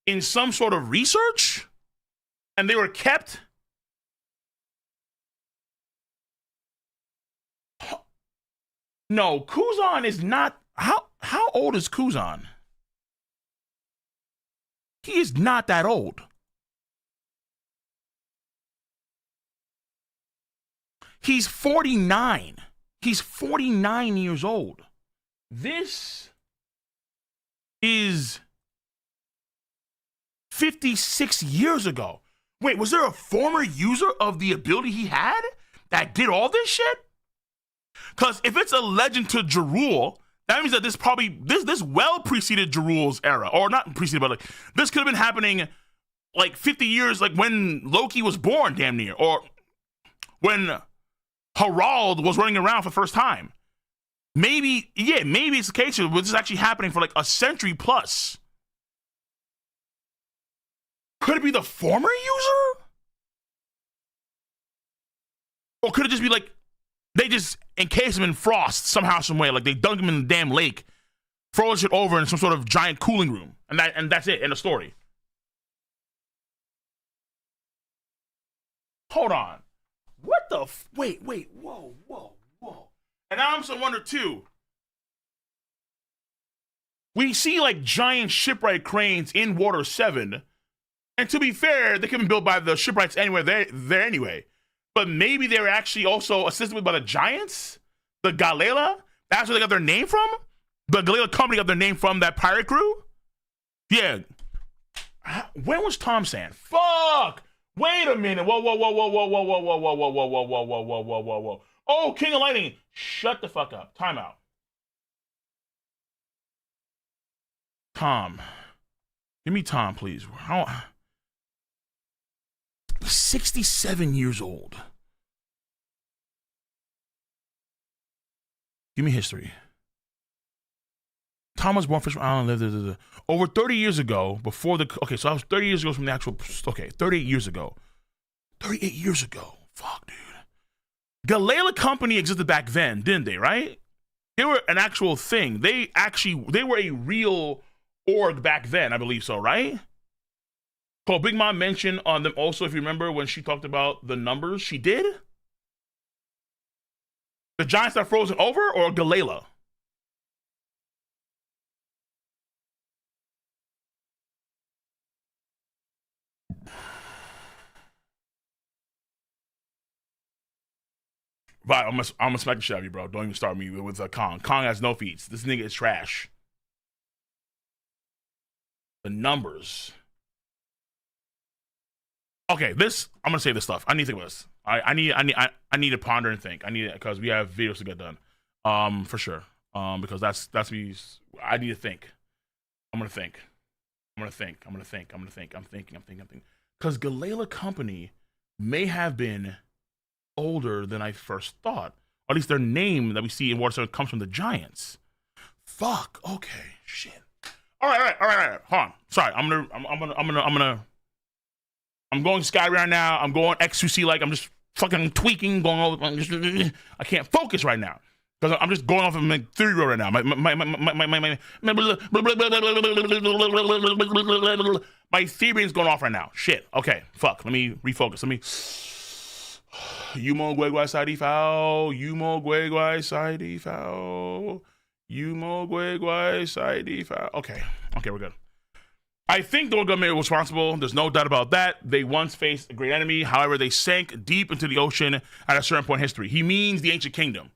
in some sort of research? And they were kept? No, Kuzan is not... How old is Kuzan? He is not that old. He's 49. He's 49 years old. This is 56 years ago. Wait, was there a former user of the ability he had that did all this shit? Because if it's a legend to Jarul, that means that this well preceded Jarul's era. Or not preceded, but like this could have been happening like 50 years, like when Loki was born, damn near. Or when Harald was running around for the first time. Maybe it's the case where this is actually happening for like a century plus. Could it be the former user? Or could it just be like, they just encased him in frost somehow, some way, like they dunked him in the damn lake, froze it over in some sort of giant cooling room, and that's it, end of story. Hold on. What the wait, whoa. And I'm also wonder too. We see like giant shipwright cranes in Water 7, and to be fair, they could be built by the shipwrights anywhere there anyway. But maybe they were actually also assisted by the giants, the Galley-La. That's where they got their name from. The Galley-La company got their name from that pirate crew. Yeah. When was Tom Sand? Fuck. Wait a minute. Whoa. Oh, King of Lightning. Shut the fuck up. Time out. Tom. Give me time, please. How? 67 years old. Give me history. Tom was born Fisher Island. Over 30 years ago, before the... Okay, so I was 30 years ago from the actual... Okay, 38 years ago. 38 years ago. Fuck, dude. Galley-La Company existed back then, didn't they, right? They were an actual thing. They were a real org back then, I believe so, right? So Big Mom mentioned on them also, if you remember, when she talked about the numbers, she did? The Giants that frozen over or Galley-La? Right, I'm gonna smack the shit out of you, bro. Don't even start me with Kong. Kong has no feats. This nigga is trash. The numbers. Okay, this I'm gonna say this stuff. I need to think about this. I need to ponder and think. I need it because we have videos to get done. For sure. Because that's me. I need to think. I'm gonna think. I'm thinking. Because Galley-La Company may have been older than I first thought. Or at least their name that we see in Water comes from the Giants. Fuck. Okay. Shit. All right. Hold on. Sorry. I'm going Sky right now. I'm going X2C like I'm just fucking tweaking, going over. I can't focus right now because I'm just going off of my theory road right now. My theory is going off right now. Shit. Okay. Fuck. Let me refocus. Let me. Yumo Gueguai Side Foul. Okay, we're good. I think the world government was responsible. There's no doubt about that. They once faced a great enemy. However, they sank deep into the ocean at a certain point in history. He means the ancient kingdom.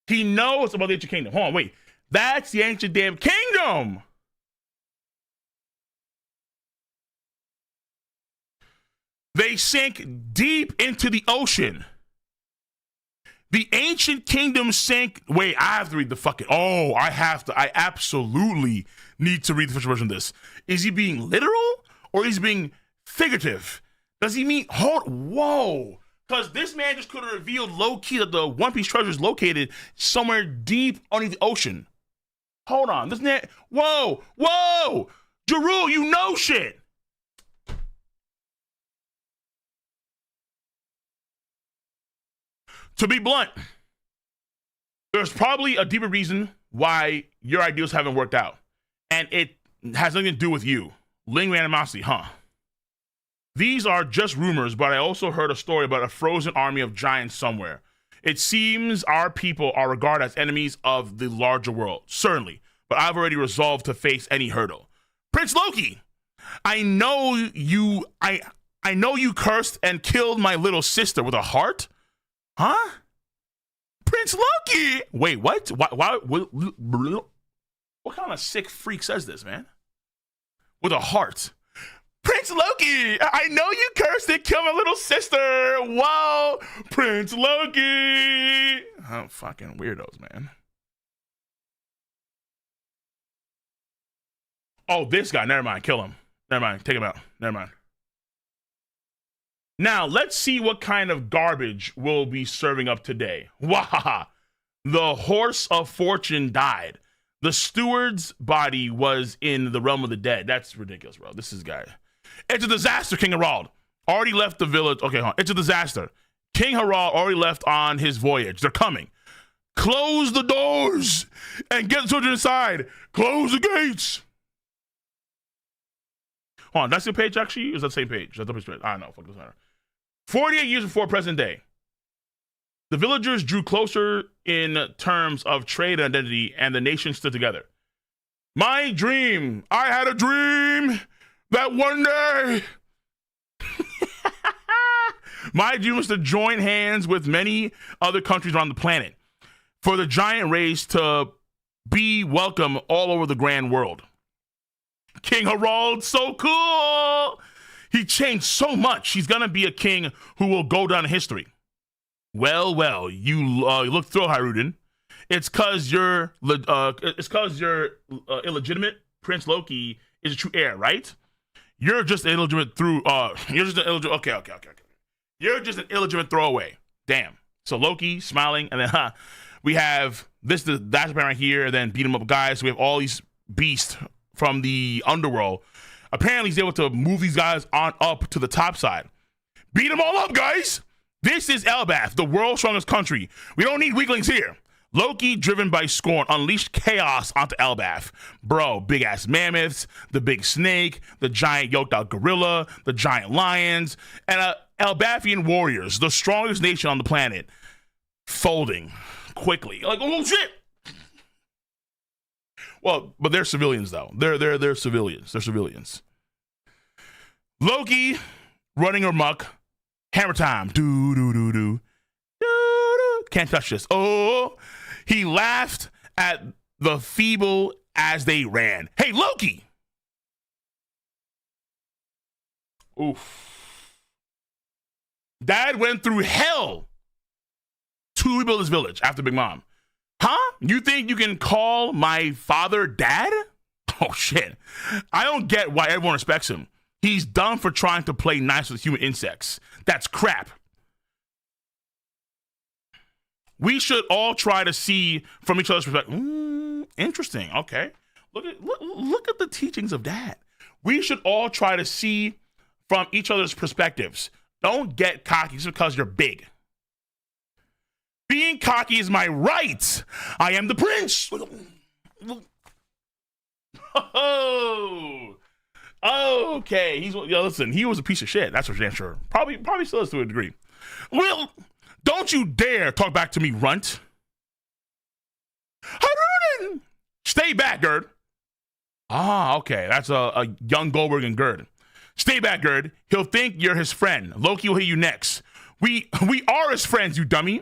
He knows about the ancient kingdom. Hold on, wait. That's the ancient damn kingdom. They sank deep into the ocean. The ancient kingdom sank. Wait, I have to read the fucking. Oh, I have to. I absolutely need to read the official version of this. Is he being literal or is he being figurative? Does he mean. Whoa. Because this man just could have revealed low key that the One Piece treasure is located somewhere deep under the ocean. Hold on. This man. Whoa. Jeru, you know shit. To be blunt, there's probably a deeper reason why your ideals haven't worked out. And it has nothing to do with you. Lingering animosity, huh? These are just rumors, but I also heard a story about a frozen army of giants somewhere. It seems our people are regarded as enemies of the larger world, certainly, but I've already resolved to face any hurdle. Prince Loki, I know you cursed and killed my little sister with a heart. Huh? Prince Loki! Wait, what? Why, what kind of sick freak says this, man? With a heart. Prince Loki! I know you cursed and killed my little sister! Whoa! Prince Loki! Oh, fucking weirdos, man. Oh, this guy. Never mind. Kill him. Never mind. Take him out. Never mind. Now, let's see what kind of garbage we'll be serving up today. Wahaha! The horse of fortune died. The steward's body was in the realm of the dead. That's ridiculous, bro. This is guy. It's a disaster, King Harald. Already left the village. Okay, hold on. It's a disaster. King Harald already left on his voyage. They're coming. Close the doors and get the children inside. Close the gates. Hold on. That's the page, actually? Or is that the same page? That's the page. I don't know. Fuck, doesn't matter. 48 years before present day, the villagers drew closer in terms of trade and identity, and the nation stood together. My dream, I had a dream that one day, my dream was to join hands with many other countries around the planet for the giant race to be welcome all over the grand world. King Harald, so cool. He changed so much. He's going to be a king who will go down in history. Well, you look through Haruden. It's because you're illegitimate. Prince Loki is a true heir, right? You're just an illegitimate you're just an illegitimate. Okay. You're just an illegitimate throwaway. Damn. So Loki smiling, and then we have that's apparent right here, and then beat him up guys. So we have all these beasts from the underworld. Apparently, he's able to move these guys on up to the top side. Beat them all up, guys. This is Elbaf, the world's strongest country. We don't need weaklings here. Loki, driven by scorn, unleashed chaos onto Elbaf. Bro, big-ass mammoths, the big snake, the giant yoked-out gorilla, the giant lions, and Elbafian warriors, the strongest nation on the planet, folding quickly. Like, oh, shit! Well, but they're civilians, though. They're civilians. They're civilians. Loki, running amok. Hammer time. Do. Can't touch this. Oh, he laughed at the feeble as they ran. Hey, Loki! Oof. Dad went through hell to rebuild his village after Big Mom. Huh? You think you can call my father dad? Oh, shit. I don't get why everyone respects him. He's done for trying to play nice with human insects. That's crap. We should all try to see from each other's perspective. Interesting. Okay. Look at the teachings of Dad. We should all try to see from each other's perspectives. Don't get cocky just because you're big. Being cocky is my right. I am the prince. Oh. Okay. Listen, he was a piece of shit. That's for damn sure. Probably still is to a degree. Well, don't you dare talk back to me, runt. Harald! Stay back, Gerd. Ah, okay. That's a young Goldberg and Gerd. Stay back, Gerd. He'll think you're his friend. Loki will hit you next. We are his friends, you dummy.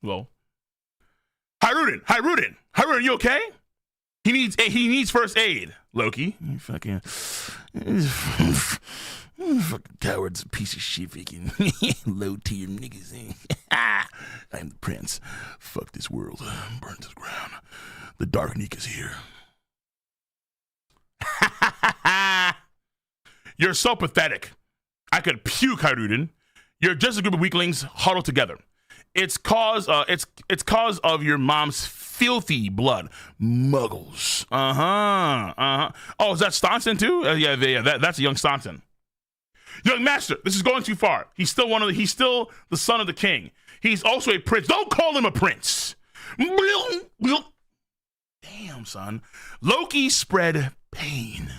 Well. Harald, you okay? He needs first aid. Loki, you fucking coward's a piece of shit, fucking low tier niggas. I'm the prince. Fuck this world. Burn to the ground. The Dark Neek is here. You're so pathetic. I could puke, Haruden. You're just a group of weaklings huddled together. It's cause of your mom's filthy blood. Muggles. Oh, is that Staunton too? Yeah. That's a young Staunton. Young master, this is going too far. He's still the son of the king. He's also a prince. Don't call him a prince. Damn, son. Loki spread pain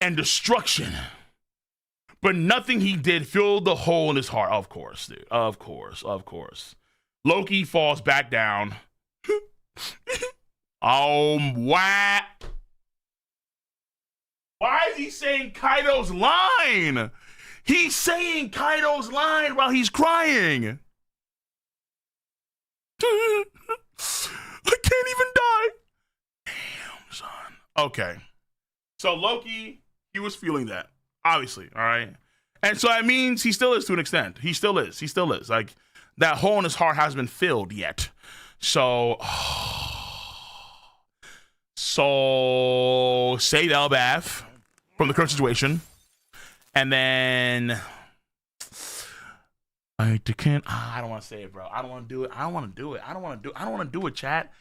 and destruction, but nothing he did filled the hole in his heart. Of course, dude. Of course. Loki falls back down. Why is he saying Kaido's line? He's saying Kaido's line while he's crying. I can't even die. Damn, son. Okay. So Loki, he was feeling that, obviously, all right? And so that means he still is to an extent. He still is. Like, that hole in his heart hasn't been filled yet. So save Elbaf from the current situation. And then I don't want to say it, bro. I don't want to do it. I don't want to do it, chat.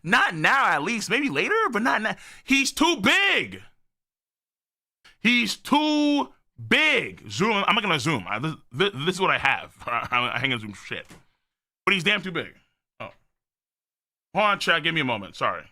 Not now, at least. Maybe later, but not now. He's too big. Zoom. I'm not going to zoom. This is what I have. I hang on zoom shit. But he's damn too big. Oh. Hold on, chat. Give me a moment. Sorry.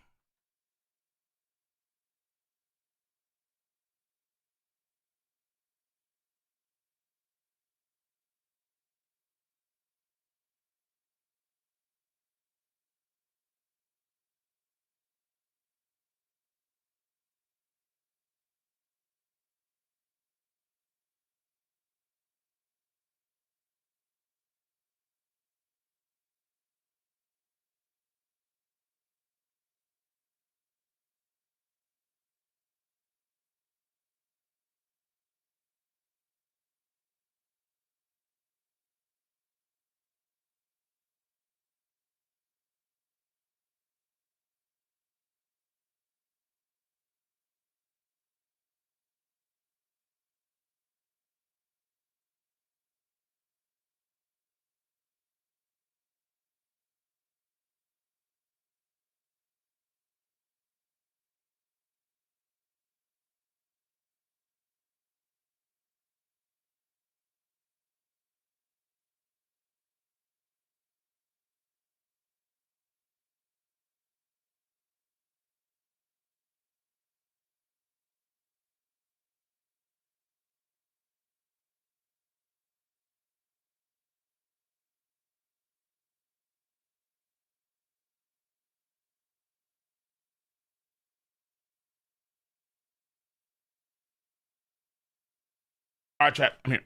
All right, chat. I'm here.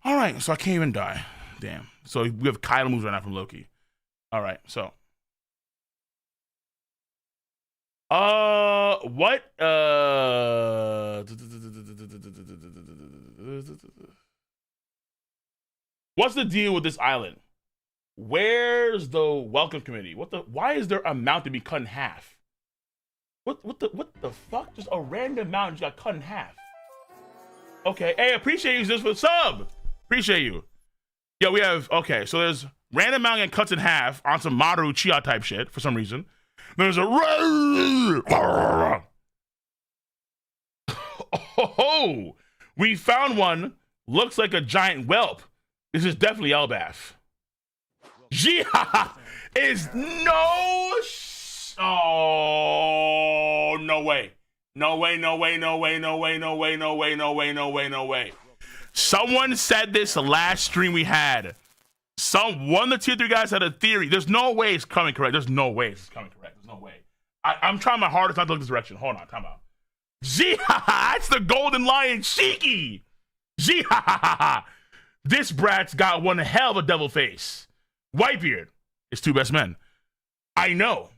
All right, so I can't even die. Damn. So we have Kylo moves right now from Loki. All right, so. What? What's the deal with this island? Where's the welcome committee? Why is there a mountain be cut in half? What the fuck? Just a random mountain just got cut in half. Okay, hey, appreciate you just for the sub. Appreciate you. Yo, we have, okay, so there's random mountain getting cut in half on some Maru Chia type shit for some reason. There's a oh, we found one. Looks like a giant whelp. This is definitely Elbaf. Jia is oh, no way. No way, no way, no way, no way, no way, no way, no way, no way, no way. Someone said this last stream we had. One of the tier 3 guys had a theory. There's no way it's coming correct. There's no way it's coming correct. There's no way. I'm trying my hardest not to look this direction. Hold on, time out. Jia, that's the golden lion Shiki. Jia, this brat's got one hell of a devil face. Whitebeard is 2 best men. I know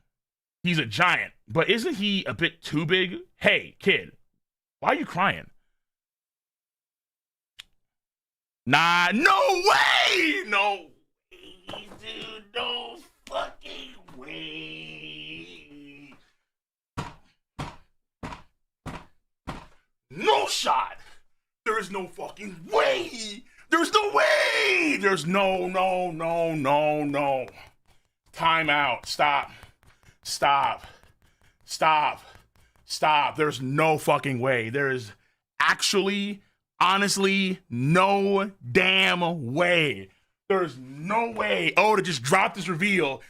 he's a giant, but isn't he a bit too big? Hey, kid, why are you crying? Nah, no way! No way, dude, no fucking way. No shot. There is no fucking way. There's no way. There's no. Time out. Stop. There's no fucking way. There is actually, honestly, no damn way. There's no way. Oh, to just drop this reveal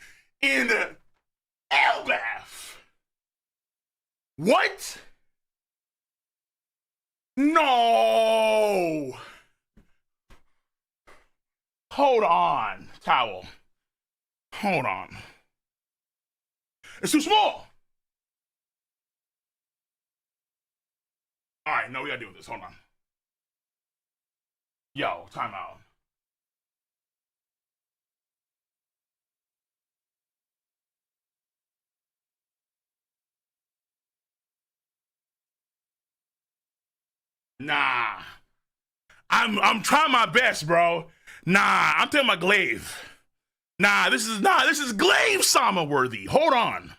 in Elbaf. What? No. Hold on, towel. Hold on. It's too small. All right, no, we gotta deal with this. Hold on. Yo, time out. Nah. I'm trying my best, bro. Nah, I'm telling my glaive. Nah, this is glaive Sama worthy. Hold on.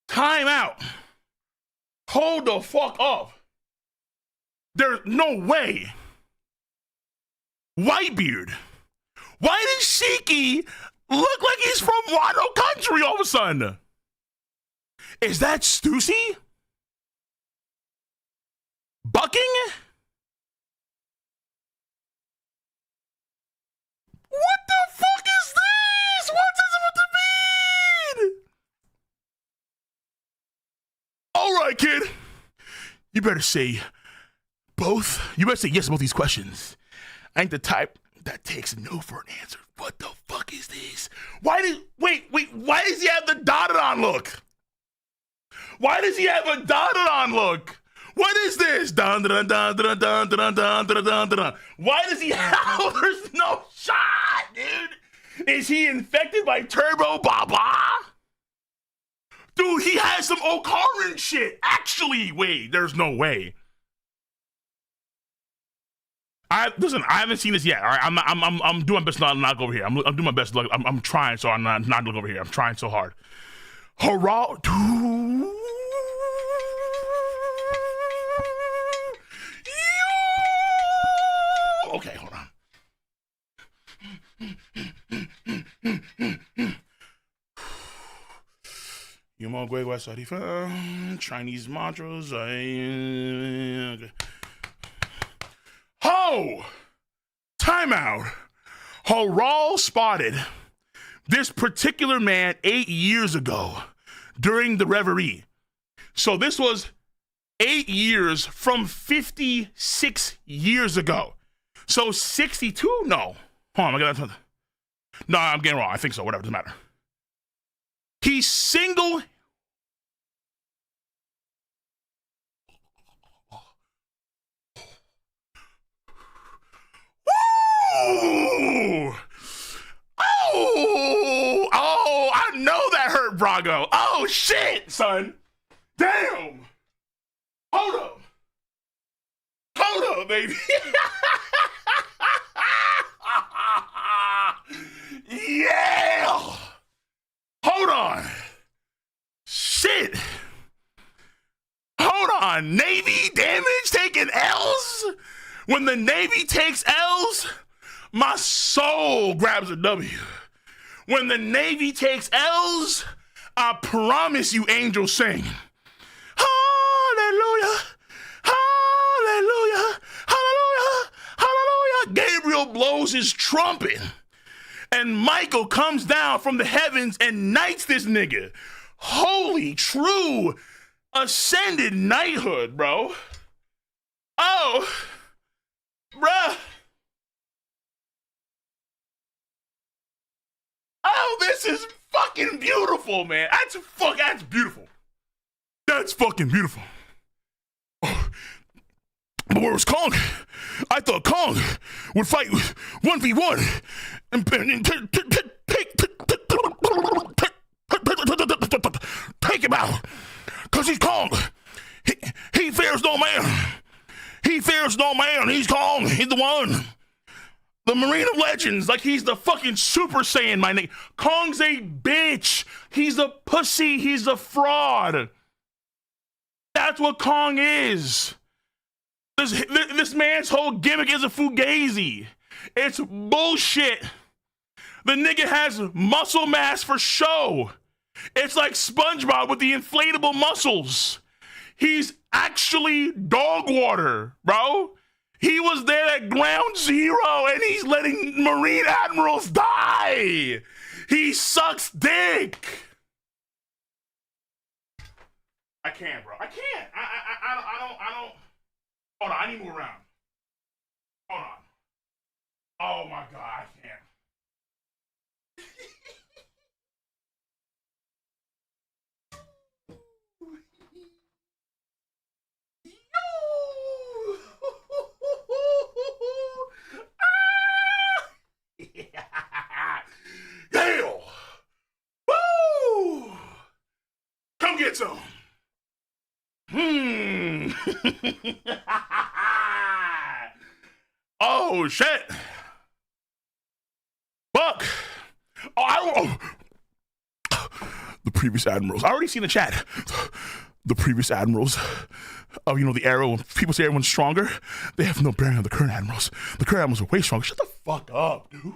Time out. Hold the fuck up. There's no way. Whitebeard. Why does Shiki look like he's from Wano country all of a sudden? Is that Stussy? Bucking? What the fuck is this? What's this supposed to mean? All right, kid. You better say both. You better say yes to both these questions. I ain't the type that takes no for an answer. What the fuck is this? Why does he have the dotted on look? Why does he have a dotted on look? What is this? Dun, dun, dun, dun, dun, dun, dun, dun, dun, dun. Why does he have? There's no shot, dude. Is he infected by Turbo Baba? Dude, he has some Okarin shit. Actually, wait, there's no way. Listen, I haven't seen this yet. All right, I'm doing my best not to look over here. I'm doing my best. I'm trying so I'm not to look over here. I'm trying so hard. Harald. Okay, hold on. Chinese mantras. Okay. Oh! Timeout. Harald spotted this particular man 8 years ago during the reverie. So this was 8 years from 56 years ago. So 62? No. Hold on, I got that. No, I'm getting wrong. I think so. Whatever, doesn't matter. He Oh! Oh! Oh! I know that hurt, Brago. Oh, shit, son. Damn. Hold up. Hold up, baby. Yeah. Hold on. Shit. Hold on. Navy damage taking L's? When the Navy takes L's, my soul grabs a W. When the Navy takes L's, I promise you angels sing. Hallelujah. Hallelujah. Hallelujah. Hallelujah. Gabriel blows his trumpet. And Michael comes down from the heavens and knights this nigga. Holy, true, ascended knighthood, bro. Oh, bruh. Oh, this is fucking beautiful, man. That's beautiful. That's fucking beautiful. Oh. But where was Kong? I thought Kong would fight 1v1 and take him out. Because he's Kong. He fears no man. He fears no man. He's Kong. He's the one. The Marine of Legends. Like he's the fucking Super Saiyan, my nigga. Kong's a bitch. He's a pussy. He's a fraud. That's what Kong is. This man's whole gimmick is a fugazi. It's bullshit. The nigga has muscle mass for show. It's like SpongeBob with the inflatable muscles. He's actually dog water, bro. He was there at ground zero and he's letting Marine admirals die. He sucks dick. I can't, bro. I can't. I don't. Hold on, I need to move around. Hold on. Oh my God, I can't. Hell! Woo! Come get some. Oh shit! Fuck! The previous admirals. I already seen the chat. The previous admirals of the Arrow. When people say everyone's stronger, they have no bearing on the current admirals. The current admirals are way stronger. Shut the fuck up, dude.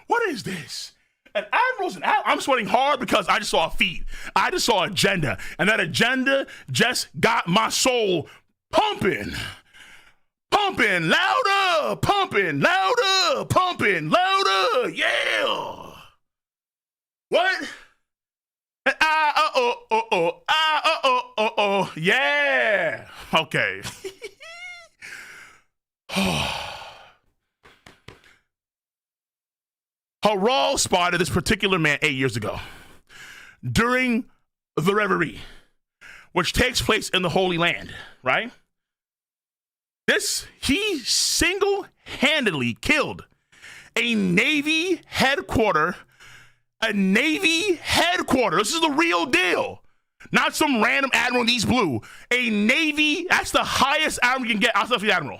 What is this? And admirals and I'm sweating hard because I just saw a feat. I just saw agenda, and that agenda just got my soul pumping. Pumping louder, pumping louder, pumping louder, yeah. What? Yeah. Okay. Harald spotted this particular man 8 years ago during the Reverie, which takes place in the Holy Land, right? He single-handedly killed a Navy headquarters. A Navy headquarters. This is the real deal. Not some random admiral in East Blue. A Navy, that's the highest admiral you can get outside of the admiral.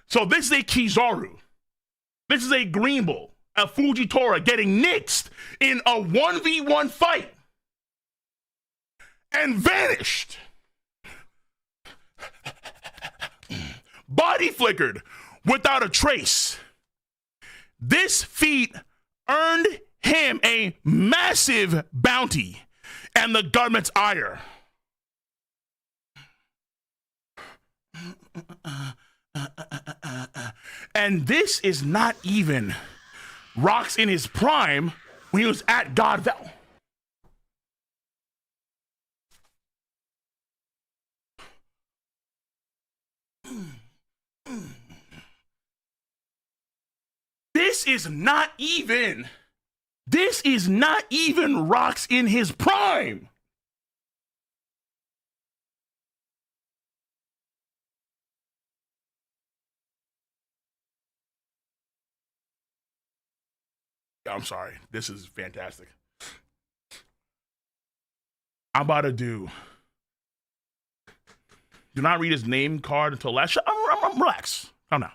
So this is a Kizaru. This is a Green Bull, a Fujitora getting nixed in a 1v1 fight and vanished. Body flickered without a trace. This feat earned him a massive bounty and the government's ire. And this is not even Rocks in his prime when he was at God Val. This is not even Rocks in his prime. I'm sorry. This is fantastic. I'm about to do not read his name card until last shot. I'm relax. Calm down.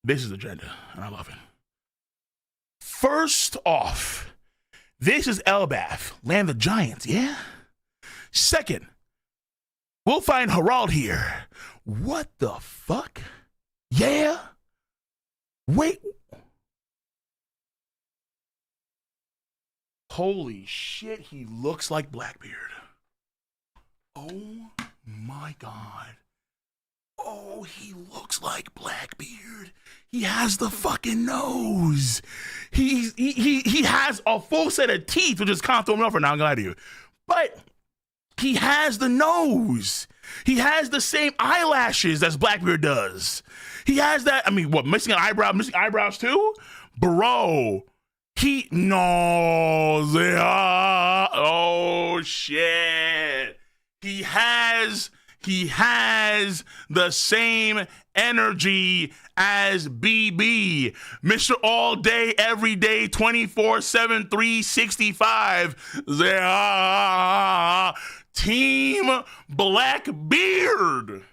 This is agenda, and I love it. First off, this is Elbaf, Land of the Giants, yeah? Second, we'll find Harald here. What the fuck? Yeah? Wait. Holy shit, he looks like Blackbeard. Oh my God. Oh, he looks like Blackbeard. He has the fucking nose. He has a full set of teeth, which is kind of throwing me off right now, I'm gonna lie to you. But he has the nose. He has the same eyelashes as Blackbeard does. He has that, I mean, what, missing eyebrows too? Bro, oh shit. He has the same energy as BB. Mr. All Day, Every Day, 24/7, 365. Team Blackbeard.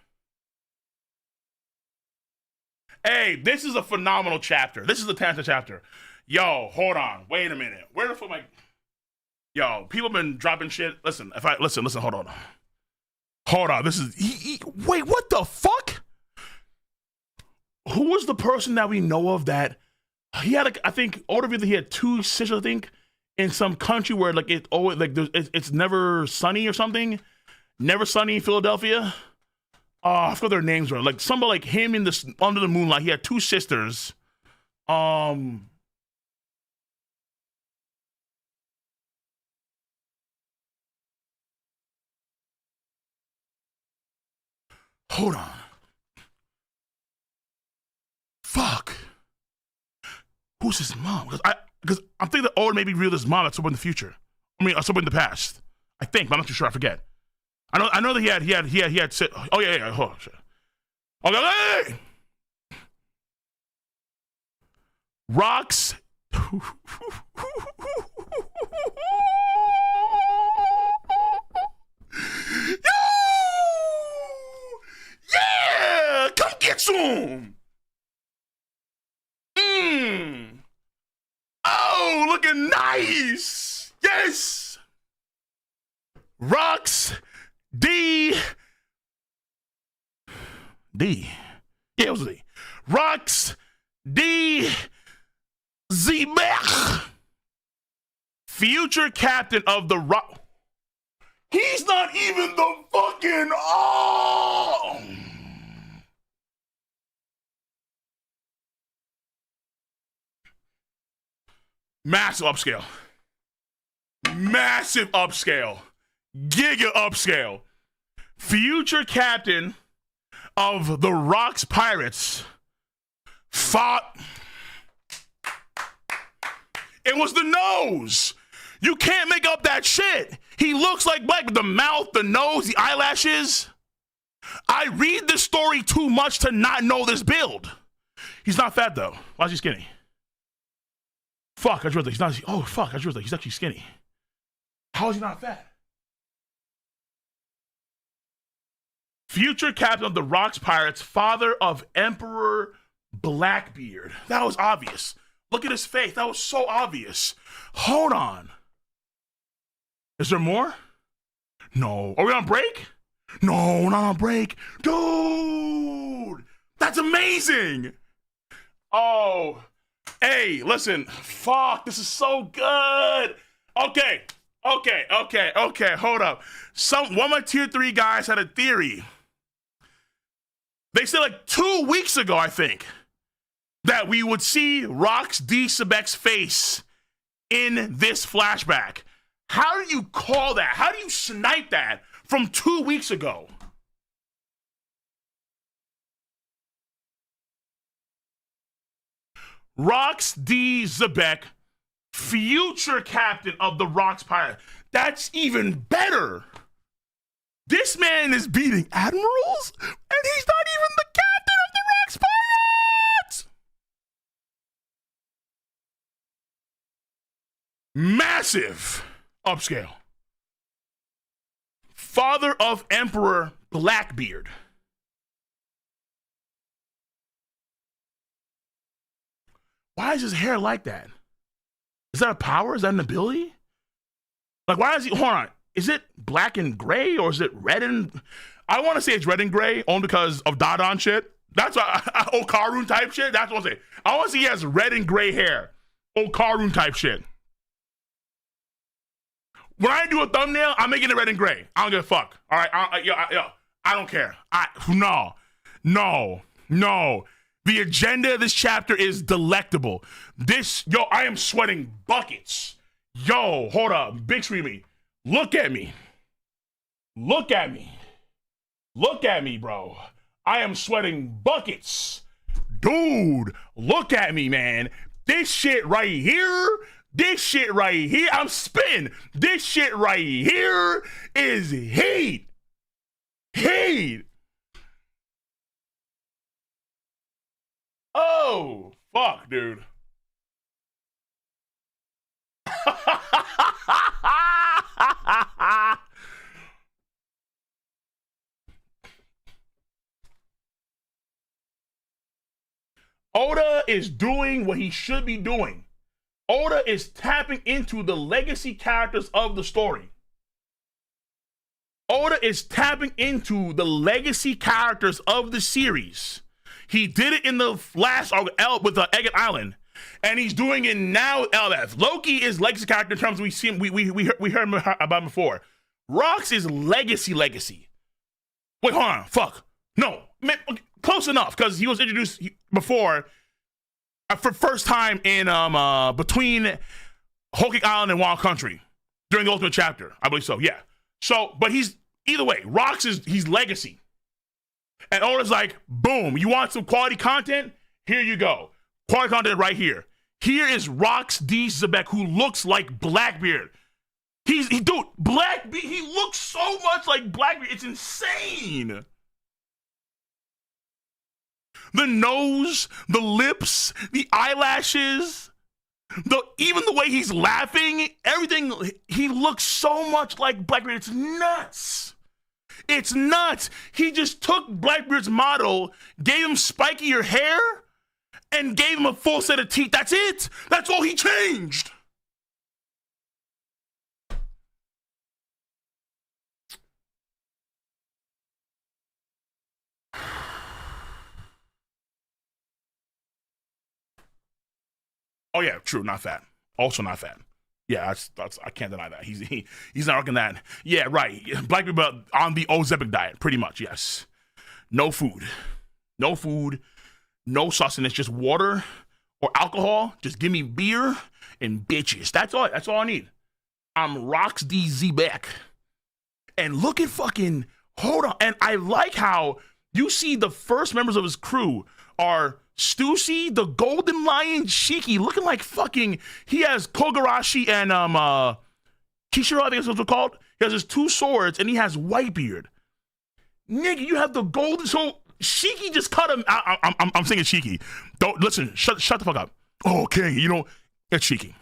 Hey, this is a phenomenal chapter. This is the 10th chapter. Yo, hold on. Wait a minute. Where the fuck am I? Yo, people have been dropping shit. Listen, listen, hold on. Hold on. This is wait, what the fuck? Who was the person that we know of that he had? I think older people. He had 2 sisters. I think in some country where like it's never sunny or something. Never Sunny in Philadelphia. I forgot their names were. Like somebody like him in this Under the Moonlight. He had 2 sisters. Hold on. Fuck. Who's his mom? Because I'm thinking that Owen may be real his mom at some point in the future. I mean, at some point in the past. I think, but I'm not too sure. I forget. I know that he had. Oh yeah. Oh shit. Okay. Rocks. Yeah! Come get some! Oh, looking nice! Yes! Rocks D. Yeah, it was D. Rocks D. Xebec. Future captain of the Rock. He's not even the fucking Massive upscale. Massive upscale. Giga upscale. Future captain of the Rocks Pirates fought. It was the nose. You can't make up that shit. He looks like Black with the mouth, the nose, the eyelashes. I read this story too much to not know this build. He's not fat though. Why is he skinny? Fuck, I drew that. He's not. Oh fuck, I drew that. He's actually skinny. How is he not fat? Future captain of the Rocks Pirates, father of Emperor Blackbeard. That was obvious. Look at his face. That was so obvious. Hold on. Is there more? No. Are we on break? No, we're not on break. Dude, that's amazing. Oh, hey, listen. Fuck, this is so good. Okay. Hold up. One of my tier 3 guys had a theory. They said like 2 weeks ago, I think, that we would see Rocks D. Xebec's face in this flashback. How do you call that? How do you snipe that from 2 weeks ago? Rocks D. Xebec, future captain of the Rocks Pirate. That's even better. This man is beating admirals, and he's not even the captain of the Rocks Pirates. Massive upscale. Father of Emperor Blackbeard. Why is his hair like that? Is that a power? Is that an ability? Like, why is he, hold on, is it black and gray or is it red and, I want to say it's red and gray only because of Dada shit. That's Okarun type shit. That's what I'm saying. I want to see he has red and gray hair. Okarun type shit. When I do a thumbnail, I'm making it red and gray. I don't give a fuck. All right, I don't care. No. The agenda of this chapter is delectable. I am sweating buckets. Yo, hold up, big screen me. Look at me, bro. I am sweating buckets. Dude, look at me, man. This shit right here, I'm spitting. This shit right here is heat. Oh, fuck, dude. Oda is doing what he should be doing. Oda is tapping into the legacy characters of the story. Oda is tapping into the legacy characters of the series. He did it in the last arc with Egget Island, and he's doing it now with Elbaf. Loki is legacy character in terms of we heard about him before. Rox is legacy. Wait, hold on, fuck. No, man, close enough, because he was introduced before for first time in between Whole Cake Island and Wild Country during the Ultimate Chapter, I believe so. Yeah. So, but he's either way. He's legacy. And Oda's like, boom, you want some quality content? Here you go. Quality content right here. Here is Rox D. Xebec, who looks like Blackbeard. Dude, Blackbeard, he looks so much like Blackbeard. It's insane. The nose, the lips, the eyelashes, even the way he's laughing, everything, he looks so much like Blackbeard. It's nuts. It's nuts. He just took Blackbeard's model, gave him spikier hair, and gave him a full set of teeth. That's it. That's all he changed. Oh yeah, true, not fat. Also not fat. Yeah, that's I can't deny that. He's not rocking that. Yeah, right. Black people on the Xebec diet, pretty much, yes. No food, no sustenance, just water or alcohol. Just give me beer and bitches. That's all I need. I'm Rox D. Xebec. And look at fucking, hold on. And I like how you see the first members of his crew are Stussy, the Golden Lion, Shiki, looking like fucking, he has Kogarashi and Kishiro, I think that's what it's called. He has his two swords and he has Whitebeard. Nigga, you have the golden, so Shiki just cut him. I'm saying Shiki. Don't listen, shut the fuck up. Okay, it's Shiki.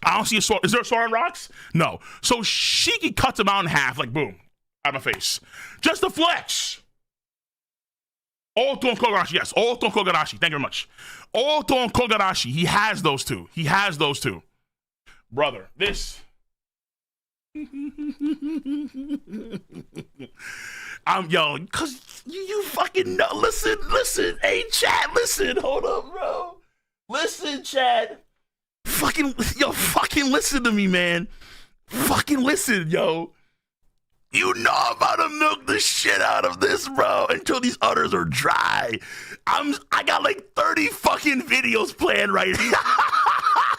I don't see a sword. Is there a sword on Rox? No. So Shiki cuts him out in half, like boom, out of my face. Just a flex. Oton Kogarashi, yes. Oton Kogarashi, thank you very much. Oton Kogarashi, he has those two. Brother, this. Cause you fucking know. Listen. Hey, chat, listen. Hold up, bro. Listen, chat. Fucking listen to me, man. Fucking listen, yo. You know I'm about to milk the shit out of this, bro, until these udders are dry. I got like 30 fucking videos planned right now.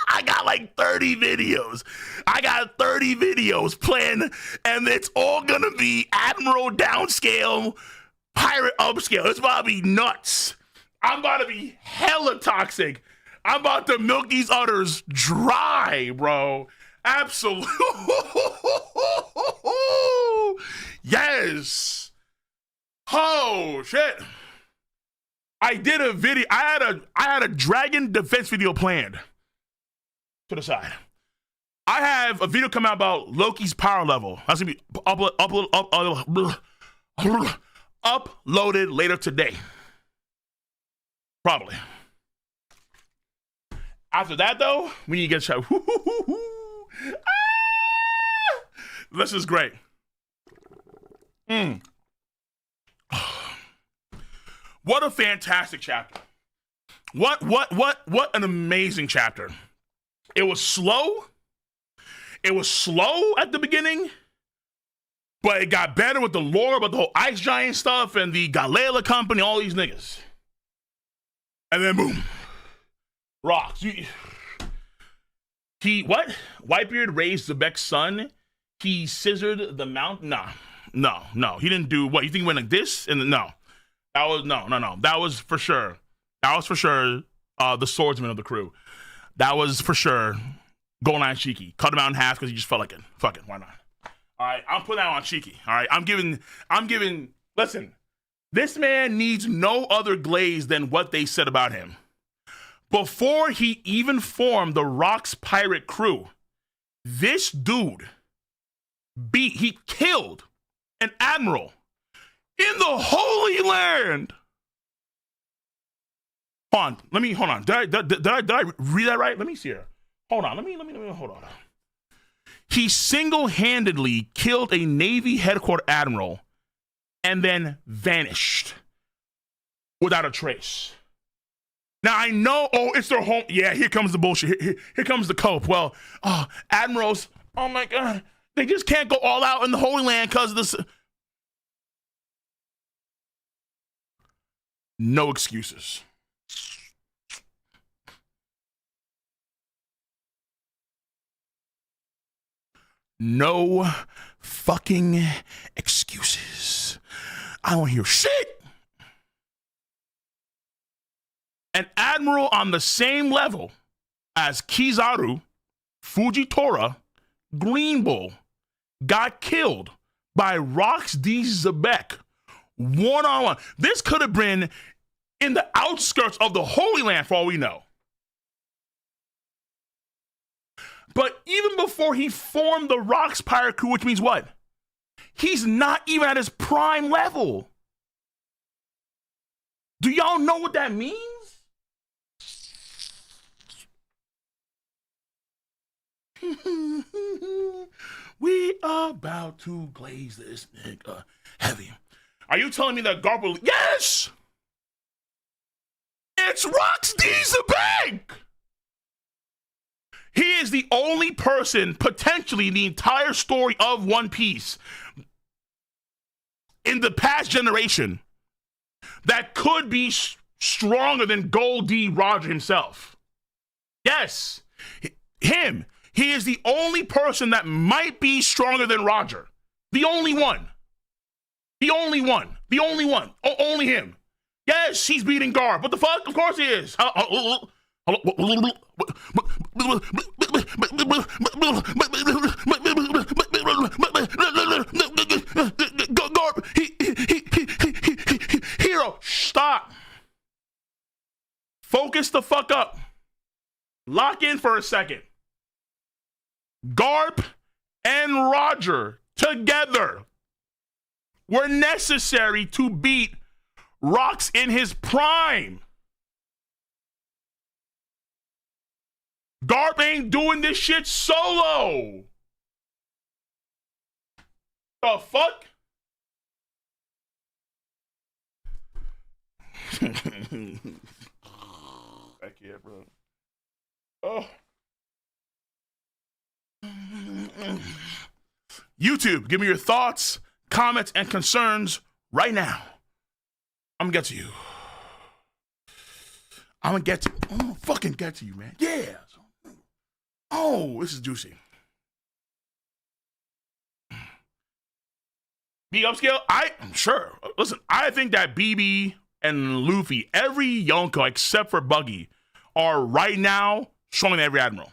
I got like 30 videos. Planned, and it's all gonna be Admiral downscale, Pirate upscale. It's about to be nuts. I'm about to be hella toxic. I'm about to milk these udders dry, bro. Absolutely. Yes. Oh shit. I did a video. I had a dragon defense video planned. To the side. I have a video come out about Loki's power level. That's gonna be uploaded later today. Probably. After that, though, we need to get a shot. This is great. What a fantastic chapter. What an amazing chapter. It was slow. It was slow at the beginning, but it got better with the lore about the whole ice giant stuff and the Galley-La company, all these niggas. And then boom. Rocks. What? Whitebeard raised Xebec's son. He scissored the mount. No. He didn't do what? You think he went like this? And no. That was no. That was for sure. The swordsman of the crew. That was for sure Golden Eye Shiki. Cut him out in half because he just felt like it. Fuck it, why not? All right, I'm putting that on Shiki. All right, I'm giving, listen, this man needs no other glaze than what they said about him. Before he even formed the Rock's pirate crew, this dude he killed an admiral in the Holy Land. Hold on. Did I read that right? Let me see here. Hold on. Let me hold on. He single-handedly killed a Navy headquarters admiral and then vanished without a trace. Now I know, it's their home. Yeah, here comes the bullshit. Here comes the cope. Well, admirals, oh my God, they just can't go all out in the Holy Land because of this. No excuses. No fucking excuses. I don't hear shit. An admiral on the same level as Kizaru, Fujitora, Green Bull got killed by Rox D. Xebec one-on-one. This could have been in the outskirts of the Holy Land for all we know. But even before he formed the Rox pirate crew, which means what? He's not even at his prime level. Do y'all know what that means? We are about to glaze this nigga heavy. Are you telling me that Garp will... Yes! It's Rox D. Xebec! He is the only person, potentially in the entire story of One Piece, in the past generation, that could be stronger than Gold D. Roger himself. Yes, him. He is the only person that might be stronger than Roger. The only one. The only one. The only one. Only him. Yes, he's beating Garp. What the fuck? Of course he is. Hero, stop. Focus the fuck up. Lock in for a second. Garp and Roger together were necessary to beat Rox in his prime. Garp ain't doing this shit solo. The fuck? Back here, bro. Oh. YouTube, give me your thoughts, comments, and concerns right now. I'm gonna get to you. I'm gonna fucking get to you, man. Yeah. Oh, this is juicy. B upscale? I'm sure. Listen, I think that BB and Luffy, every Yonko except for Buggy, are right now stronger than every Admiral.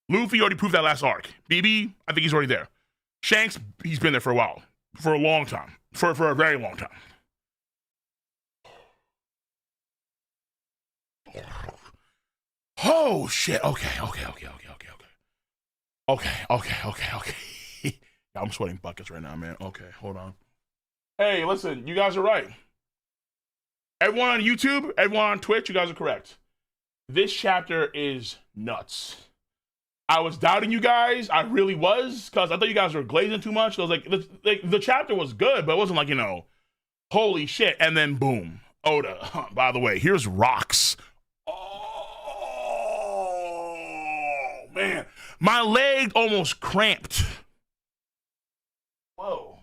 Luffy already proved that last arc. BB, I think he's already there. Shanks, he's been there for a while. For a long time. For a very long time. Oh, shit. Okay. Okay. I'm sweating buckets right now, man. Okay, hold on. Hey, listen, you guys are right. Everyone on YouTube, everyone on Twitch, you guys are correct. This chapter is nuts. I was doubting you guys. I really was, because I thought you guys were glazing too much. I was like, the chapter was good, but it wasn't like, holy shit. And then boom, Oda. By the way, here's rocks. Oh, man. My leg almost cramped. Whoa.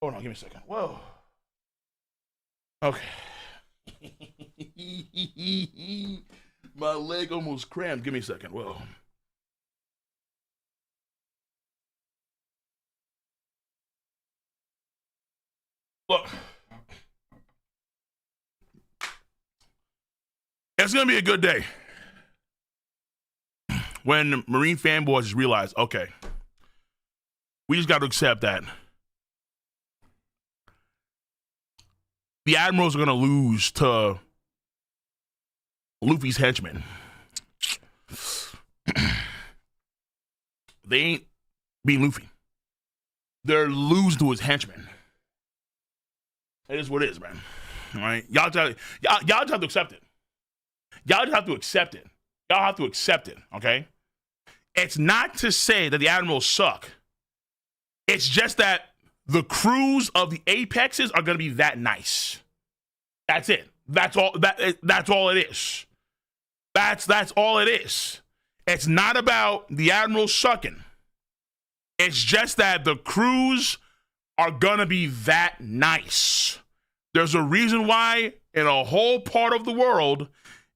Hold on, give me a second. Whoa. Okay. My leg almost cramped. Give me a second. Whoa. Look. It's going to be a good day. When Marine fanboys realize, okay, we just got to accept that the Admirals are going to lose to Luffy's henchmen. They ain't being Luffy. They're losing to his henchmen. It is what it is, man. All right? Y'all just have to accept it. Y'all just have to accept it. Y'all have to accept it, okay? It's not to say that the Admirals suck. It's just that the crews of the Apexes are going to be that nice. That's it. That's all. That's all it is. That's all it is. It's not about the Admirals sucking. It's just that the crews are going to be that nice. There's a reason why in a whole part of the world,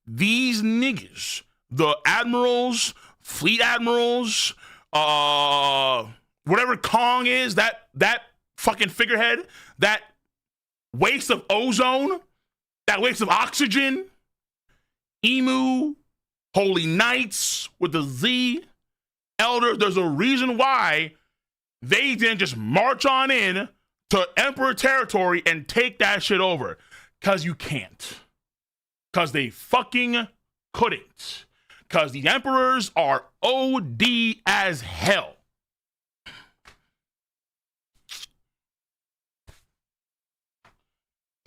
these niggas, the Admirals, Fleet Admirals, whatever Kong is, that fucking figurehead, that waste of ozone, that waste of oxygen, Emu, Holy Knights with the Z, Elders, there's a reason why they didn't just march on in to Emperor territory and take that shit over. Because you can't. Because they fucking couldn't. Because the Emperors are OD as hell.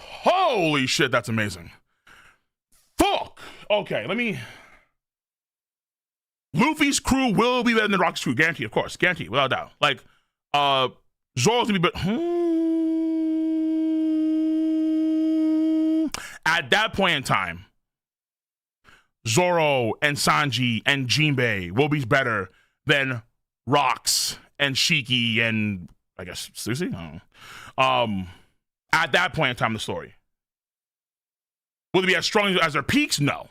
Holy shit, that's amazing. Fuck. Okay, Luffy's crew will be better than Rock's crew. Guaranteed, of course. Guaranteed, without a doubt. Like, Zoro's gonna be better. At that point in time, Zoro and Sanji and Jinbei will be better than Rocks and Shiki and, I guess, Susie? I don't know. At that point in time in the story. Will they be as strong as their peaks? No.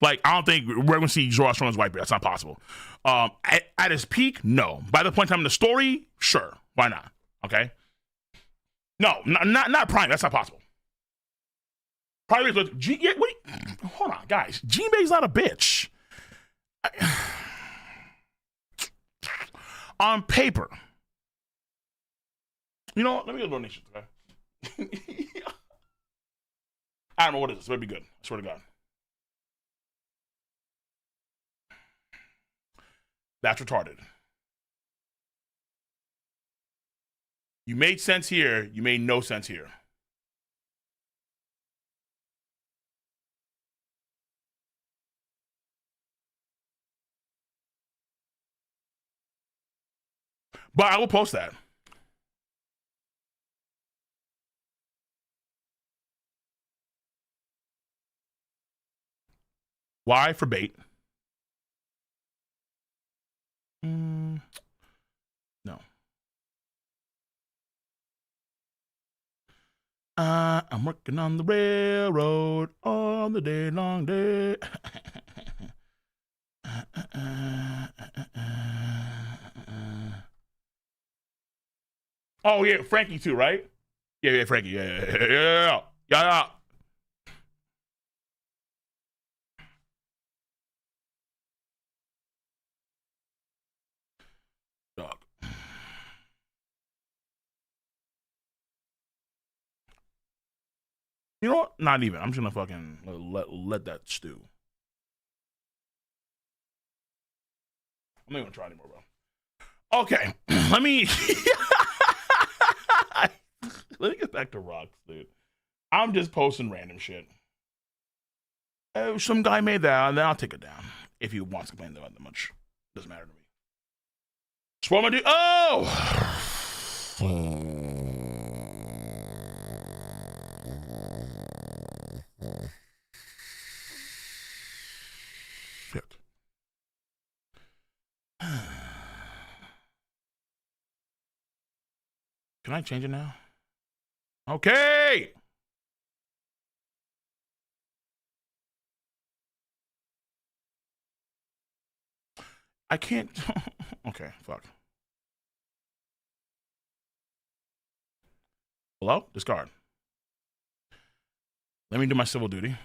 Like, I don't think we're going to see Zoro as strong as Whitebeard. That's not possible. At his peak, no. By the point in time in the story, sure. Why not? Okay? No, not Prime. That's not possible. Prime is hold on, guys. Jinbei's not a bitch. On paper. You know what? Let me get a donation, okay? I don't know what it is. It better be good. I swear to God. That's retarded. You made sense here. You made no sense here. But I will post that. Why? For bait. No. I'm working on the railroad on the day long day. Oh yeah, Frankie too, right? Yeah, Frankie. Yeah. Dog. You know what? Not even. I'm just gonna fucking let that stew. I'm not even gonna try anymore, bro. Okay, let me let me get back to rocks, dude. I'm just posting random shit. Some guy made that, and then I'll take it down if he wants to complain about that much. Doesn't matter to me. Swallow, dude. Oh. Shit. Can I change it now? Okay. I can't. Okay, fuck. Hello? Discard. Let me do my civil duty.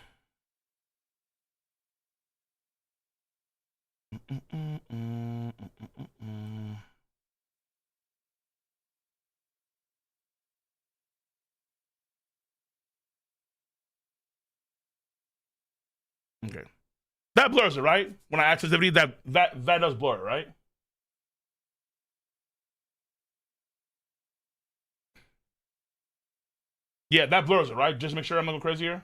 Okay. That blurs it, right? When I add sensitivity, that does blur it, right? Yeah, that blurs it, right? Just make sure I'm not going crazy here.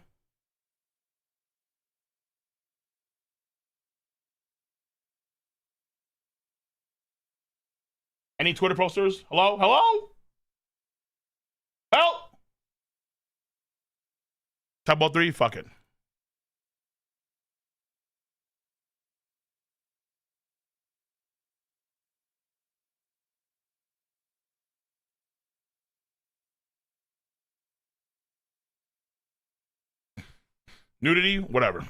Any Twitter posters? Hello? Hello? Help! Top ball 3? Fuck it. Nudity? Whatever.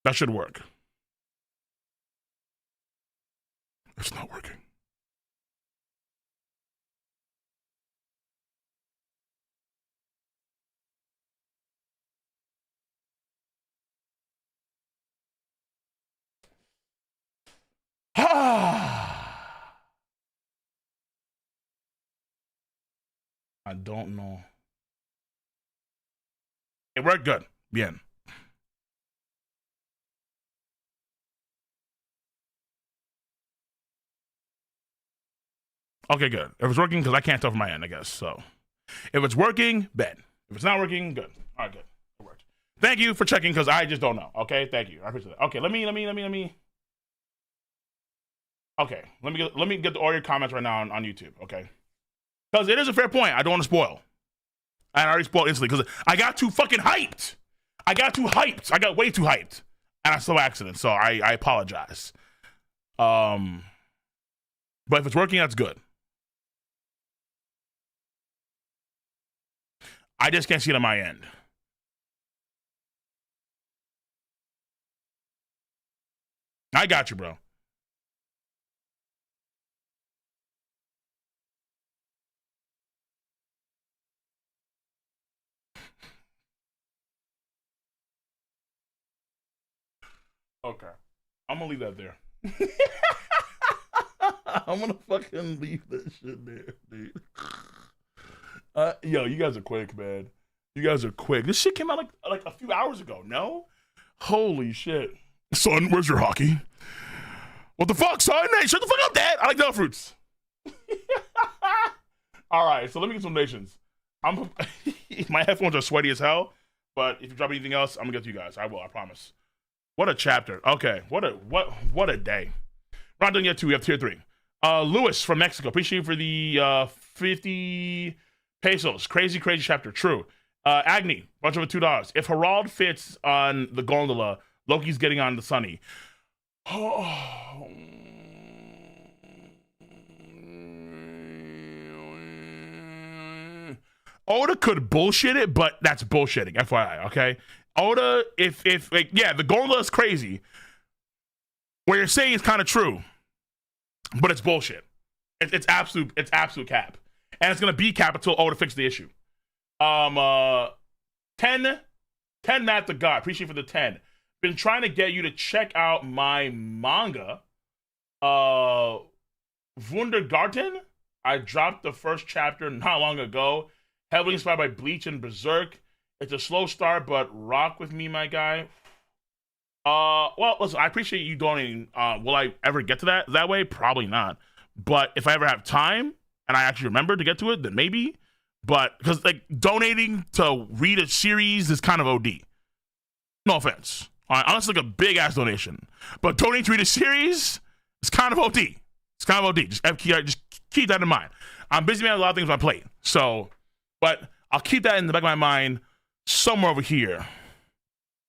That should work. It's not working. I don't know. It worked good. Bien. Okay, good. If it's working, because I can't tell from my end, I guess. So, if it's working, bad. If it's not working, good. All right, good. It worked. Thank you for checking, because I just don't know. Okay, thank you. I appreciate that. Okay, let me. Okay, let me get all your comments right now on YouTube. Okay, because it is a fair point. I don't want to spoil. I already spoiled instantly because I got too fucking hyped. I got way too hyped, and I saw accident. So I apologize. But if it's working, that's good. I just can't see it on my end. I got you, bro. Okay. I'm gonna leave that there. I'm gonna fucking leave that shit there, dude. Yo, you guys are quick, man. You guys are quick. This shit came out like a few hours ago, no? Holy shit. Son, where's your hockey? What the fuck, son? Hey, shut the fuck up, Dad. I like dog fruits. All right, so let me get some donations. My headphones are sweaty as hell, but if you drop anything else, I'm gonna get to you guys. I will, I promise. What a chapter. Okay, what a day. We're not done yet, too. We have tier 3. Lewis from Mexico. Appreciate you for the 50 pesos. Crazy chapter. True. Agni, bunch of it $2. If Harald fits on the gondola, Loki's getting on the Sunny. Oda could bullshit it, but that's bullshitting. FYI, okay? Oda, if like, yeah, the gondola is crazy. What you're saying is kind of true, but it's bullshit. It's absolute cap, and it's gonna be cap until Oda fixes the issue. 10 Matt the God, appreciate for the 10. Been trying to get you to check out my manga, Wundergarten. I dropped the first chapter not long ago. Heavily inspired by Bleach and Berserk. It's a slow start, but rock with me, my guy. Well, listen, I appreciate you donating. Will I ever get to that way? Probably not. But if I ever have time and I actually remember to get to it, then maybe. But because like donating to read a series is kind of OD. No offense. All right, unless it's like a big ass donation. But donating to read a series is kind of OD. It's kind of OD. Just keep that in mind. I'm busy making a lot of things on my plate. So, but I'll keep that in the back of my mind somewhere over here.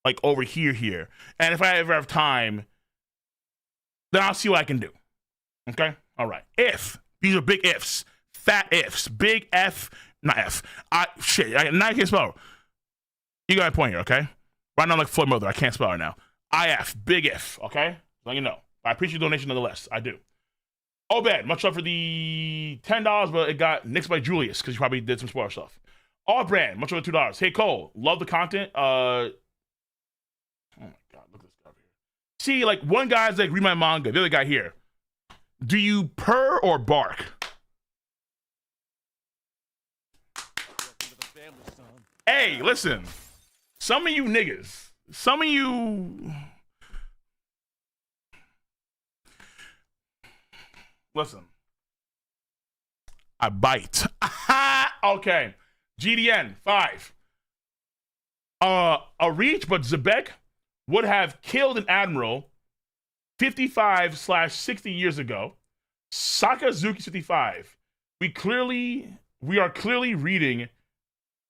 Like over here. And if I ever have time, then I'll see what I can do. Okay? All right. If. These are big ifs. Fat ifs. Big F. Not F. Now I can't spell. You got a point here, okay? Right now I'm like Floyd Mother. I can't spell it now. IF. Big if. Okay? Let you know. I appreciate your donation nonetheless. I do. Oh, bad. Much love for the $10, but it got nixed by Julius because you probably did some spoiler stuff. All brand. Much love for $2. Hey, Cole. Love the content. Oh my God. Look at this guy over here. See, like one guy's like, read my manga. The other guy here. Do you purr or bark? Hey, listen. Some of you niggas. Some of you. Listen. I bite. Okay. GDN 5. A reach, but Xebec would have killed an admiral 55/60 years ago. Sakazuki 55. We are clearly reading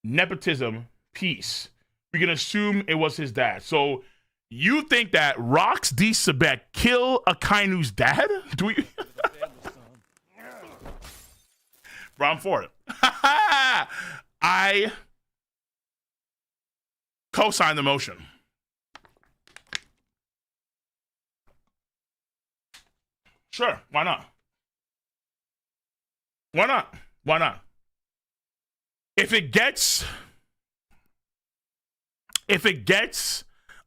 nepotism piece. We can assume it was his dad. So you think that Rocks D. Xebec kill Akainu's dad? Do we? Bro, I'm for it. I co-sign the motion. Sure, why not? Why not? Why not? If it gets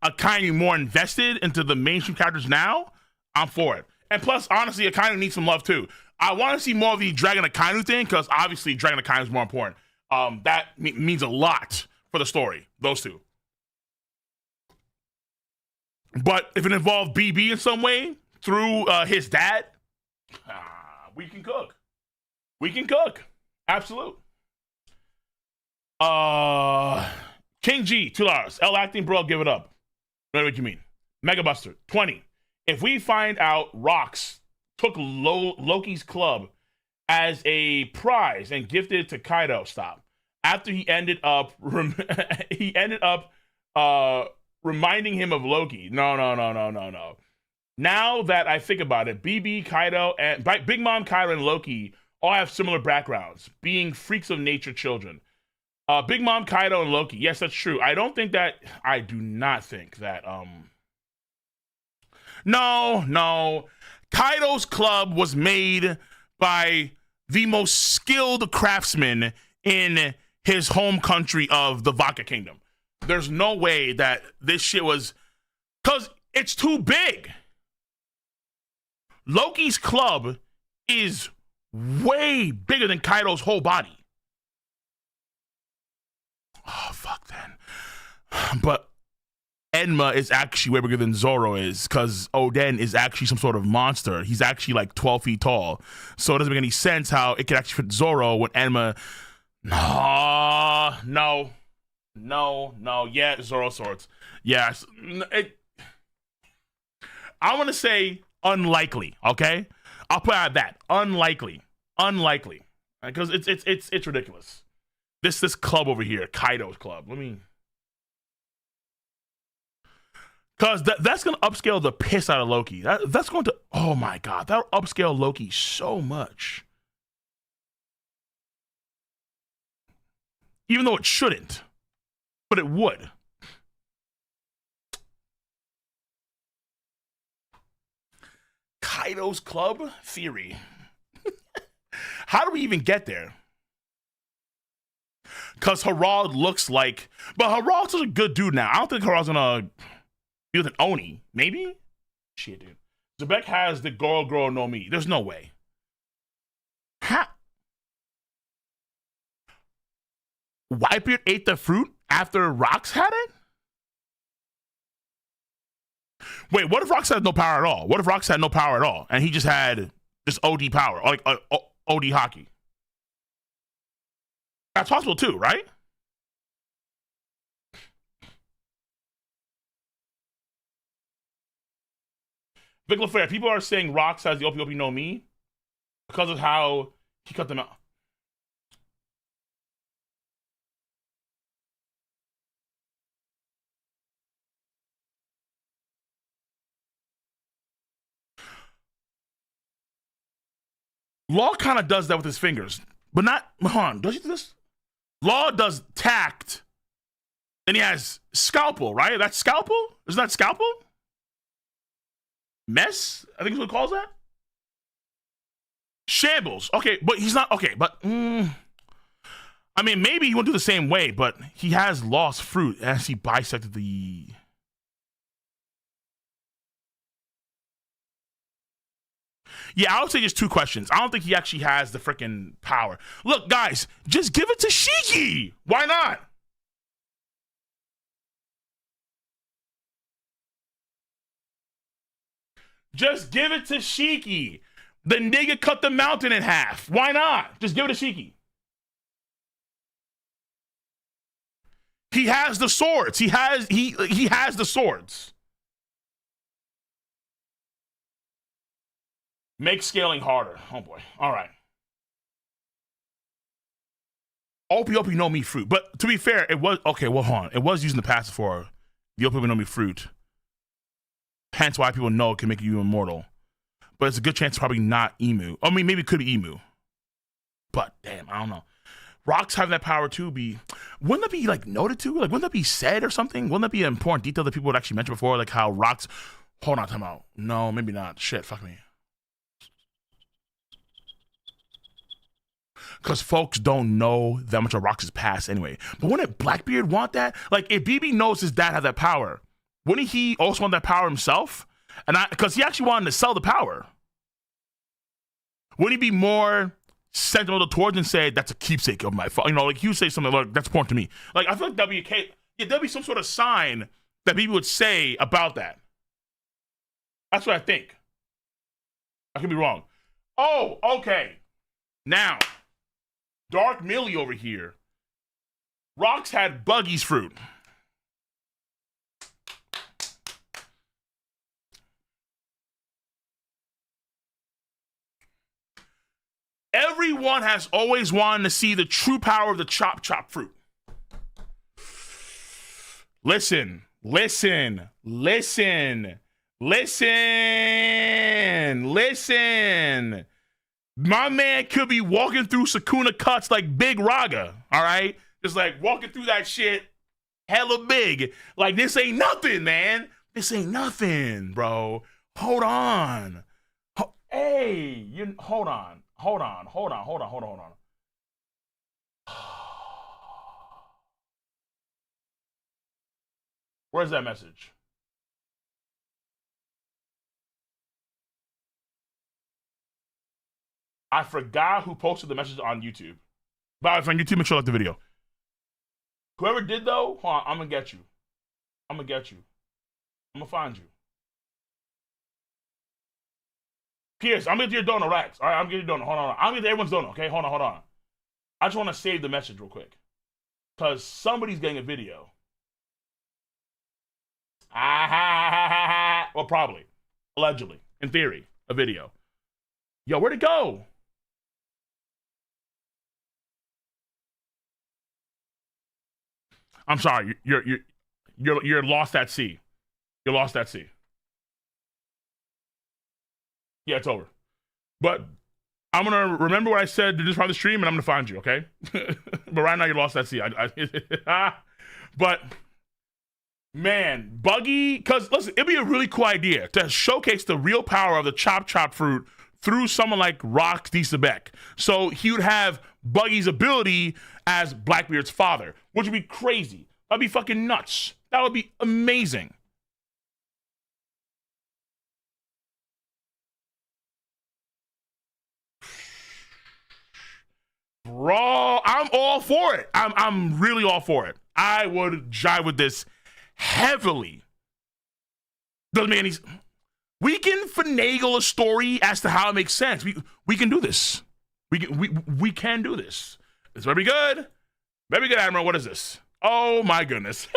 Akainu more invested into the mainstream characters now, I'm for it. And plus, honestly, Akainu needs some love too. I want to see more of the Dragon Akainu thing because obviously Dragon Akainu is more important. That means a lot for the story, those two. But if it involved BB in some way through his dad, we can cook. We can cook. Absolute. King G, $2. L acting, bro, give it up. Know what you mean. Mega Buster, 20. If we find out Rocks took Loki's club as a prize and gifted it to Kaido, stop. After he ended up reminding him of Loki. No. Now that I think about it, BB, Kaido, and Big Mom, Kaido, and Loki all have similar backgrounds, being freaks of nature children. Big Mom, Kaido, and Loki. Yes, that's true. I do not think that, No. Kaido's club was made by the most skilled craftsmen in his home country of the Vaca Kingdom. There's no way that this shit was, because it's too big. Loki's club is way bigger than Kaido's whole body. Oh, fuck then. But Enma is actually way bigger than Zoro is because Oden is actually some sort of monster. He's actually like 12 feet tall. So it doesn't make any sense how it could actually fit Zoro when Enma. No. Yeah, Zoro swords. Yes. I want to say unlikely, okay? I'll put out that. Unlikely. Because it's ridiculous. This club over here, Kaido's club. Because that's going to upscale the piss out of Loki. That's going to, oh my God, that'll upscale Loki so much. Even though it shouldn't, but it would. Kaido's club theory. How do we even get there? Because Harald looks like, but Harald's such a good dude now. I don't think Harald's gonna be with an Oni. Maybe? Shit, dude. Xebec has the Goro no Mi. There's no way. Whitebeard ate the fruit after Rox had it? Wait, what if Rox had no power at all? What if Rox had no power at all and he just had just OD power, like OD hockey? That's possible too, right? Vic LaFair, people are saying Rox has the OP no me because of how he cut them out. Law kind of does that with his fingers, but not Mahan. Does he do this? Law does tact. Then he has scalpel, right? That's scalpel? Isn't that scalpel? Mess? I think is what he calls that. Shambles. Okay, but he's not. Okay, but I mean, maybe he won't do the same way, but he has lost fruit as he bisected the. Yeah, I would say just two questions. I don't think he actually has the freaking power. Look, guys, just give it to Shiki. Why not? Just give it to Shiki. The nigga cut the mountain in half. Why not? Just give it to Shiki. He has the swords. He has the swords. Make scaling harder. Oh boy. All right. OP no me fruit. But to be fair, it was okay, well hold on. It was using the passive for the OP no me fruit. Hence why people know it can make you immortal. But it's a good chance it's probably not Emu. I mean, maybe it could be Emu. But damn, I don't know. Rocks having that power too wouldn't that be like noted too? Like wouldn't that be said or something? Wouldn't that be an important detail that people would actually mention before? Like how rocks hold on, time out. No, maybe not. Shit, fuck me. Because folks don't know that much of Rox's past anyway. But wouldn't Blackbeard want that? Like, if BB knows his dad had that power, wouldn't he also want that power himself? And because he actually wanted to sell the power. Wouldn't he be more sentimental towards and say, that's a keepsake of my father? You know, like, he would say something like, that's important to me. Like, I feel like there'd be some sort of sign that people would say about that. That's what I think. I could be wrong. Oh, okay. Now, Dark Millie over here. Rox had Buggy's fruit. Everyone has always wanted to see the true power of the chop fruit. Listen. My man could be walking through Sakuna cuts like Big Raga, all right? Just like walking through that shit hella big. Like, this ain't nothing, man. This ain't nothing, bro. Hold on. Hey, hold on. Where's that message? I forgot who posted the message on YouTube. But if on YouTube, make sure you like the video. Whoever did though, hold on, I'm gonna get you. I'm gonna find you. Pierce, I'm gonna get your donut, Rax. All right, I'm gonna get your donut. Hold on. I'm gonna get everyone's donut, okay? Hold on. I just want to save the message real quick. Because somebody's getting a video. Well, probably. Allegedly. In theory. A video. Yo, where'd it go? I'm sorry. You're lost at sea. You're lost at sea. Yeah, it's over. But I'm gonna remember what I said to this part of the stream, and I'm gonna find you, okay? But right now you're lost at sea. But man, Buggy, because listen, it'd be a really cool idea to showcase the real power of the chop fruit through someone like Rox Xebec. So he would have Buggy's ability as Blackbeard's father, which would be crazy. That'd be fucking nuts. That would be amazing. Bro, I I'm all for it. I'm really all for it. I would jive with this heavily. Doesn't make any. We can finagle a story as to how it makes sense. We can do this. We can do this. It's very good. Very good, Admiral. What is this? Oh my goodness.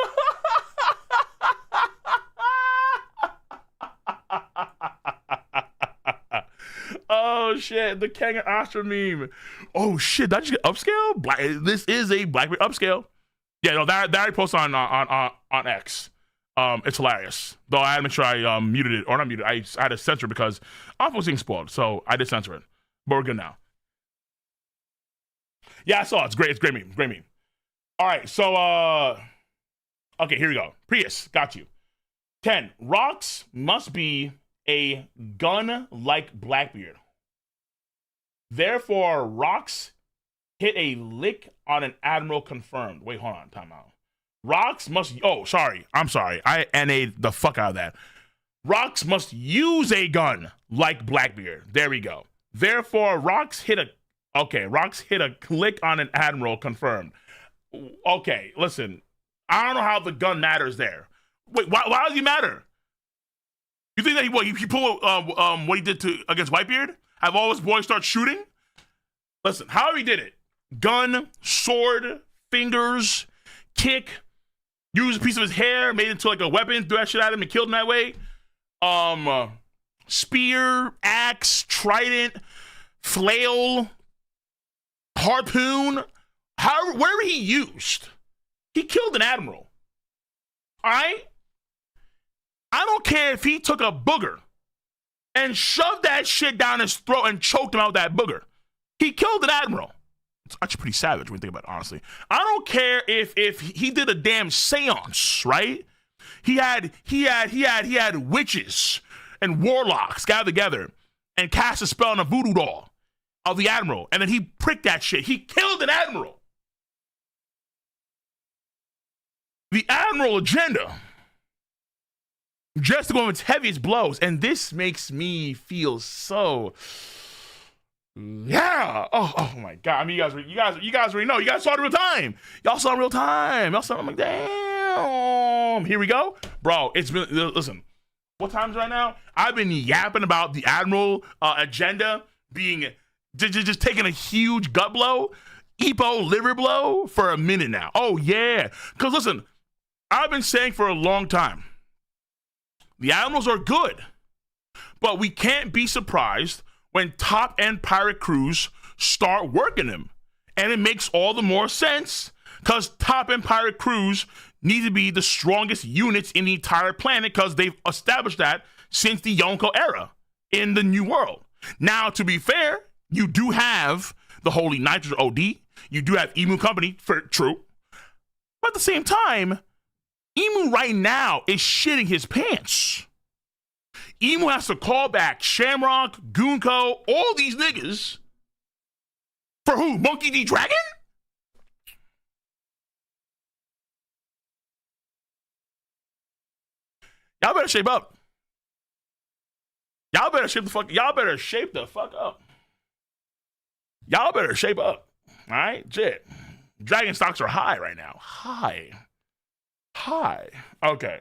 Oh shit, the Kang and Astra meme. Oh shit, did I just get upscale? This is a Blackbeard upscale. Yeah, no, that I posted on X. It's hilarious. Though I had to make sure I muted it, or not muted. I had to censor it because I was being spoiled, so I did censor it. But we're good now. Yeah, I saw it. It's great. It's great meme. Great meme. All right, so okay, here we go. Prius, got you. 10. Rocks must be a gun like Blackbeard. Therefore, Rocks hit a lick on an admiral confirmed. Wait, hold on. Time out. Rocks must. Oh, sorry. I'm sorry. I NA'd the fuck out of that. Rocks must use a gun like Blackbeard. There we go. Therefore, Rocks hit a. Okay, Rocks hit a click on an admiral confirmed. Okay, listen. I don't know how the gun matters there. Wait, why does he matter? You think that he pulled what he did against Whitebeard? Have all his boys start shooting? Listen, however he did it. Gun, sword, fingers, kick, used a piece of his hair, made it into like a weapon, threw that shit at him and killed him that way. Spear, axe, trident, flail, harpoon, wherever he used, he killed an admiral. All right? I don't care if he took a booger and shoved that shit down his throat and choked him out with that booger. He killed an admiral. It's actually pretty savage when you think about it, honestly. I don't care if he did a damn seance, right? He had witches and warlocks gather together and cast a spell on a voodoo doll of the admiral, and then he pricked that shit. He killed an admiral. The admiral agenda just to go with its heaviest blows, and this makes me feel so. Yeah. Oh my God. I mean, you guys already know. You guys saw it in real time. Y'all saw it in real time. Y'all saw it. I'm like, damn. Here we go, bro. It's been. Listen. What time is it right now? I've been yapping about the admiral agenda being just taking a huge gut blow, Epo liver blow for a minute now. Oh yeah. Because listen, I've been saying for a long time, the admirals are good, but we can't be surprised when top-end pirate crews start working them. And it makes all the more sense because top-end pirate crews need to be the strongest units in the entire planet because they've established that since the Yonko era in the New World. Now, to be fair, you do have the Holy Knights OD. You do have Emu Company, for true. But at the same time, Emu right now is shitting his pants. Emu has to call back Shamrock, Gunko, all these niggas. For who? Monkey D. Dragon? Y'all better shape up. Y'all better shape the fuck up. Y'all better shape up. All right? Shit. Dragon stocks are high right now. High. Okay.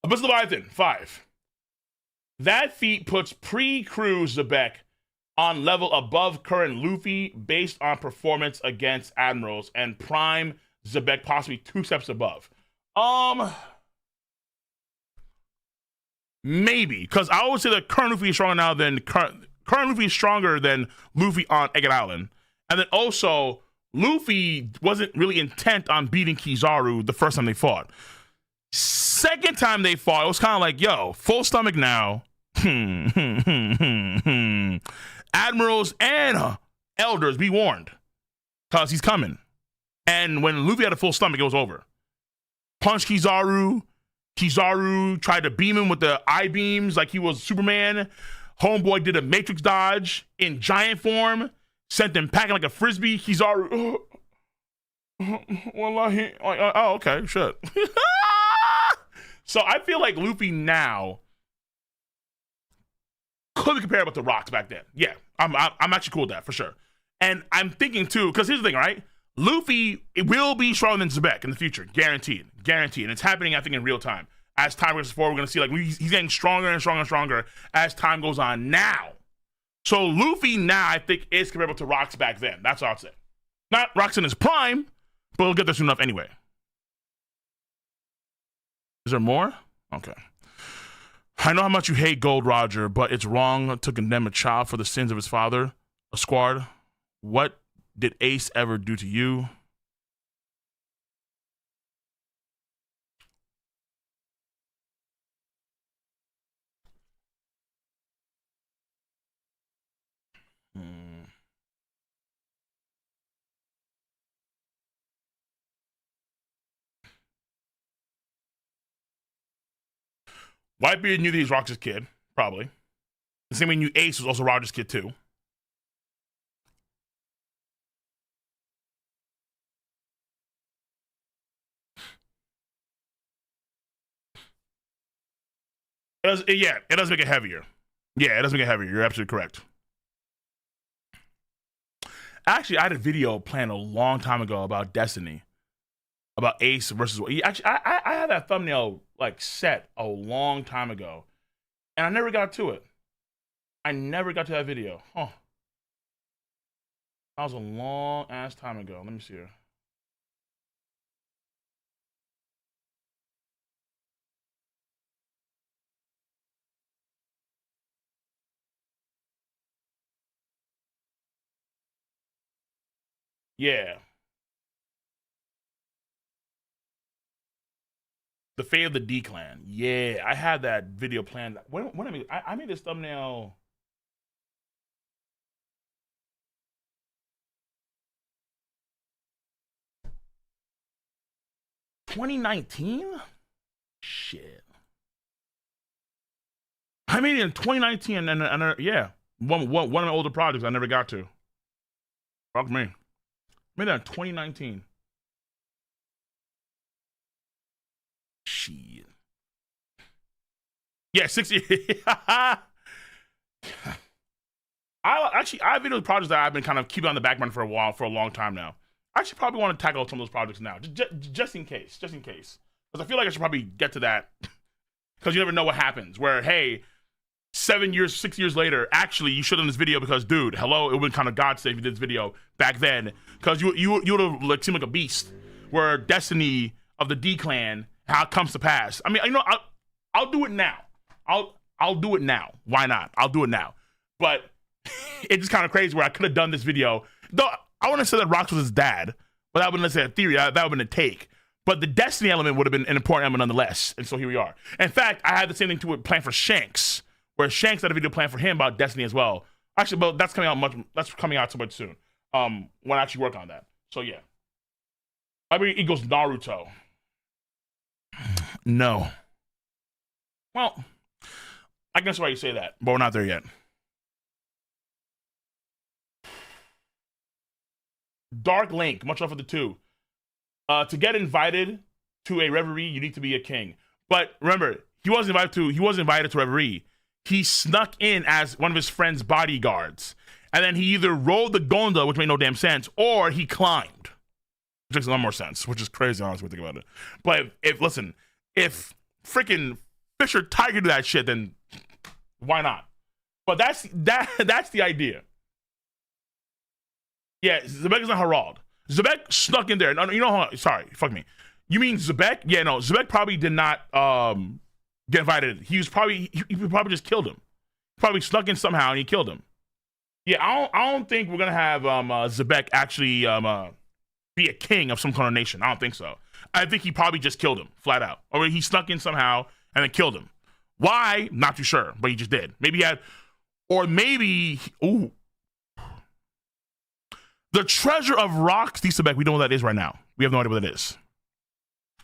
Abyss Leviathan, 5. That feat puts pre-crew Xebec on level above current Luffy based on performance against admirals, and prime Xebec possibly 2 steps above. Maybe, because I always say that current Luffy is stronger now than current Luffy is stronger than Luffy on Egget Island, and then also Luffy wasn't really intent on beating Kizaru the first time they fought. Second time they fought, it was kind of like, yo, full stomach now. Admirals and elders, be warned, because he's coming. And when Luffy had a full stomach, it was over. Punched Kizaru. Kizaru tried to beam him with the eye beams like he was Superman. Homeboy did a matrix dodge in giant form, sent him packing like a frisbee. Kizaru, wallahi, oh, okay, shit. So I feel like Luffy now could be compared with the Rocks back then. Yeah, I'm actually cool with that for sure. And I'm thinking too, because here's the thing, right? Luffy will be stronger than Xebec in the future, guaranteed, guaranteed. And it's happening, I think, in real time. As time goes forward, we're gonna see like he's getting stronger and stronger and stronger as time goes on now. So Luffy now, I think, is comparable to Rocks back then. That's all I'd say. Not Rocks in his prime, but we'll get there soon enough anyway. Is there more? Okay. I know how much you hate Gold Roger, but it's wrong to condemn a child for the sins of his father. A squad. What did Ace ever do to you? Whitebeard knew that he was Roger's kid, probably. The same way he knew Ace was also Roger's kid, too. It does make it heavier. Yeah, it does make it heavier. You're absolutely correct. Actually, I had a video planned a long time ago about Destiny. About Ace versus... Actually, I had that thumbnail like set a long time ago. And I never got to it. I never got to that video. Huh. That was a long ass time ago. Let me see here. Yeah. The Fate of the D Clan. Yeah, I had that video planned. When I made this thumbnail. $2019? Shit. I made it in 2019, and yeah, one of my older projects I never got to. Fuck me. I made that in 2019. Shit. Yeah, 6 years. I have video projects that I've been kind of keeping on the back burner for a long time now. I should probably want to tackle some of those projects now, just in case, because I feel like I should probably get to that, because you never know what happens. Where, hey, 6 years later, actually you should have done this video because, dude, hello, it would have been kind of God save if you did this video back then, because you would have like seemed like a beast. Where Destiny of the D Clan, how it comes to pass. I mean, you know, I'll do it now. I'll do it now. Why not? I'll do it now. But it's just kind of crazy where I could have done this video. Though I wouldn't say that Rox was his dad, but that wouldn't say a theory. That would have been a take. But the Destiny element would have been an important element nonetheless. And so here we are. In fact, I had the same thing to plan for Shanks, where Shanks had a video planned for him about Destiny as well. Actually, but that's coming out so much soon. When I actually work on that. So yeah. I mean, it goes Naruto. No. Well, I guess why you say that, but we're not there yet. Dark Link, much love for the two. To get invited to a reverie, you need to be a king. But remember, he wasn't invited to reverie. He snuck in as one of his friend's bodyguards. And then he either rode the gondola, which made no damn sense, or he climbed. Which makes a lot more sense, which is crazy, honestly, when you think about it. But if freaking Fisher Tiger do that shit, then why not? But that's the idea. Yeah, Xebec is not Harald. Xebec snuck in there. No, you know, sorry, fuck me. You mean Xebec? Yeah, no, Xebec probably did not get invited. He probably just killed him. Probably snuck in somehow and he killed him. Yeah, I don't think we're gonna have Xebec actually be a king of some kind of nation. I don't think so. I think he probably just killed him, flat out. Or he snuck in somehow and then killed him. Why? Not too sure, but he just did. Maybe he had, or maybe, ooh. The treasure of Rox Xebec, we don't know what that is right now. We have no idea what it is.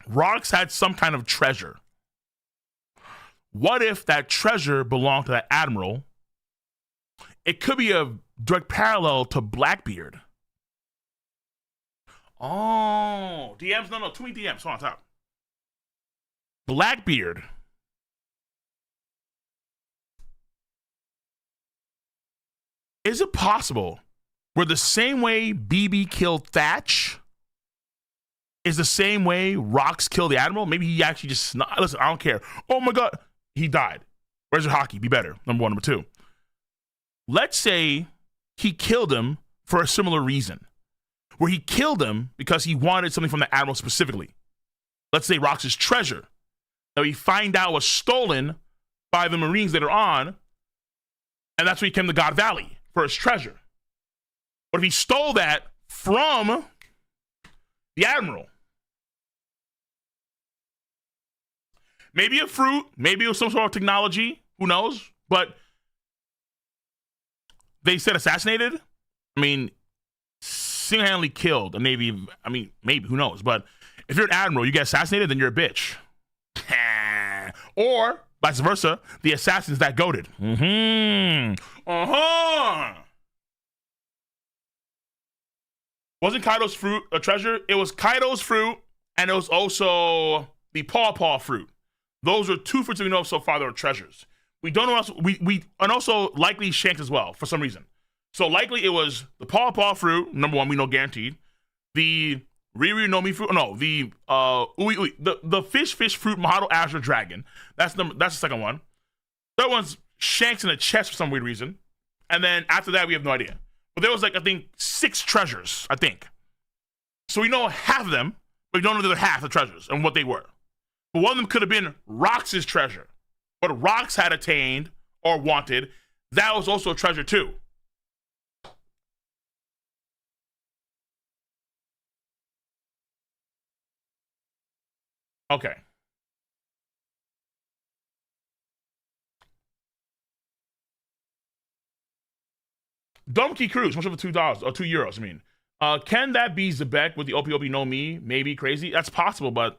Rox had some kind of treasure. What if that treasure belonged to that admiral? It could be a direct parallel to Blackbeard. Oh, DMs? No, too many DMs. Hold on top. Blackbeard. Is it possible where the same way BB killed Thatch is the same way Rocks killed the Admiral. Maybe he actually just, listen, I don't care. Oh my God, he died. Where's your hockey? Be better. Number one. Number two. Let's say he killed him for a similar reason, where he killed him because he wanted something from the Admiral specifically. Let's say Rocks' treasure that we find out was stolen by the Marines later on, and that's where he came to God Valley for his treasure. But if he stole that from the Admiral, maybe a fruit, maybe it was some sort of technology, who knows? But they said assassinated. I mean, single-handedly killed a Navy. I mean, maybe, who knows? But if you're an Admiral, you get assassinated, then you're a bitch. Or vice versa, the assassin's that goated. Wasn't Kaido's fruit a treasure? It was Kaido's fruit, and it was also the Paw fruit. Those are two fruits that we know of so far that are treasures. We don't know else. And also likely Shanks as well for some reason. So likely it was the Paw fruit. Number one, we know guaranteed. The Riri no Mi fruit. No, the the fish fruit Mahado Azure Dragon. That's the second one. Third one's Shanks in the chest for some weird reason. And then after that, we have no idea. But there was like, I think, 6 treasures, I think. So we know half of them, but we don't know the other half of the treasures and what they were. But one of them could have been Rox's treasure. What Rox had attained or wanted, that was also a treasure too. Okay. Donkey Cruise, much over $2 or €2. I mean, can that be Xebec with the OP no Mi? Maybe crazy. That's possible, but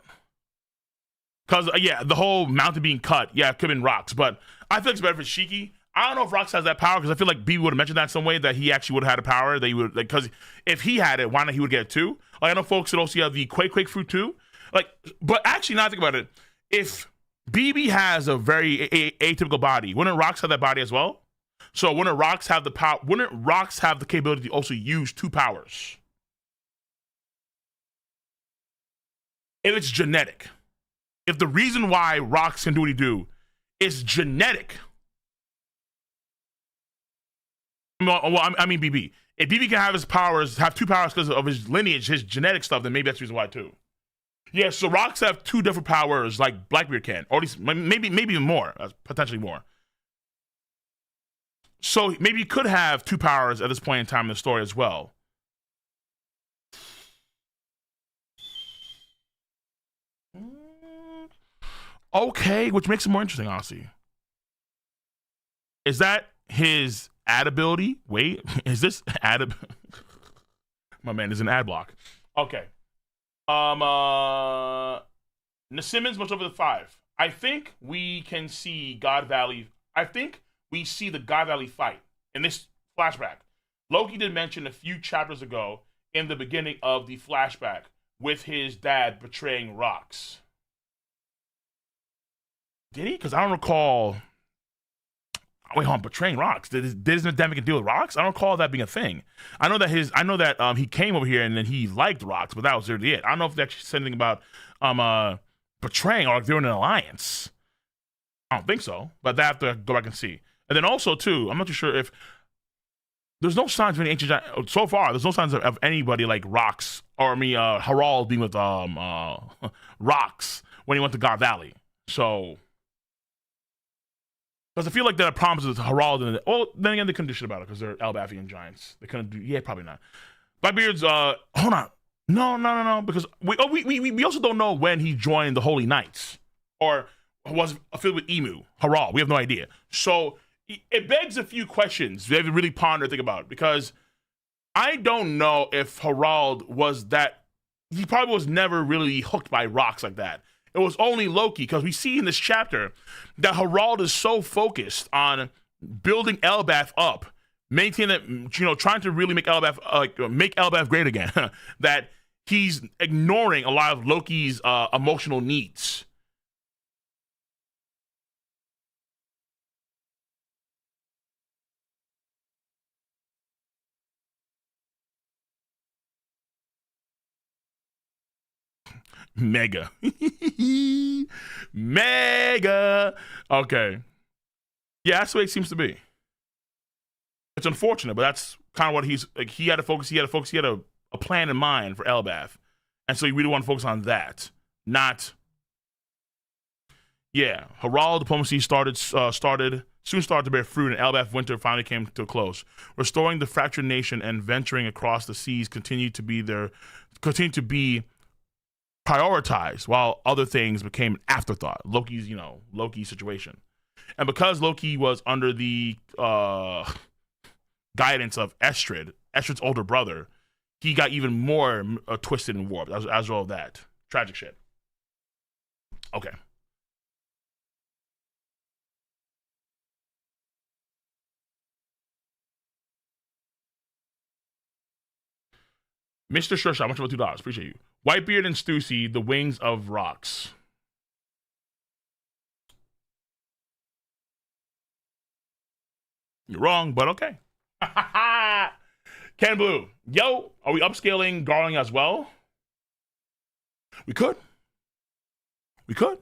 because yeah, the whole mountain being cut, yeah, it could have been Rox. But I feel it's better for Shiki. I don't know if Rox has that power because I feel like B would have mentioned that in some way that he actually would have had a power that he would like. Because if he had it, why not he would get it too? Like I know folks would also have the Quake fruit too. Like, but actually, now I think about it, if BB has a very atypical body, wouldn't Rox have that body as well? So wouldn't Rox have the power? Wouldn't Rox have the capability to also use 2 powers? If it's genetic, if the reason why Rox can do what he do is genetic, I mean BB. If BB can have his powers, have 2 powers because of his lineage, his genetic stuff, then maybe that's the reason why too. Yeah, so Rox have 2 different powers like Blackbeard can, or at least maybe even more, potentially more. So maybe you could have 2 powers at this point in time in the story as well. Okay, which makes it more interesting, honestly. Is that his ad ability? Wait, is this ad? My man is an ad block. Okay. Simmons much over the 5. I think we can see God Valley. I think we see the God Valley fight in this flashback. Loki did mention a few chapters ago in the beginning of the flashback with his dad betraying Rox. Did he? Because I don't recall. Wait, hold on, betraying Rox. Did his dad deal with Rox? I don't recall that being a thing. I know that he came over here and then he liked Rox, but that was really it. I don't know if they actually said anything about betraying or if they're in an alliance. I don't think so, but I have to go back and see. And then also too, I'm not too sure if there's no signs of any ancient so far. There's no signs of anybody like Rox or Harald being with Rox when he went to God Valley. So. Because I feel like there are problems with Harald and then again they couldn't do shit about it because they're Elbafian giants. They couldn't do probably not. Blackbeard's hold on. No, because we also don't know when he joined the Holy Knights or was affiliated with Emu, Harald. We have no idea. So it begs a few questions we have to really ponder and think about because I don't know if Harald was that he probably was never really hooked by Rox like that. It was only Loki, because we see in this chapter that Harald is so focused on building Elbaf up, maintaining that, trying to really make Elbaf great again, that he's ignoring a lot of Loki's emotional needs. Mega. Mega. Okay. Yeah, that's the way it seems to be. It's unfortunate, but that's kind of what he's like. He had to focus. He had a plan in mind for Elbaf, and so he really want to focus on that, not. Yeah, Harald diplomacy soon started to bear fruit, and Elbaf winter finally came to a close. Restoring the fractured nation and venturing across the seas continued to be prioritized, while other things became an afterthought. Loki's situation, and because Loki was under the guidance of Estrid's older brother, he got even more twisted and warped as a result of that. Tragic shit. Okay. Mr. Shurshaw, much about $2. Appreciate you. Whitebeard and Stussy, the wings of rocks. You're wrong, but okay. Ken Blue, yo, are we upscaling Garling as well? We could. We could,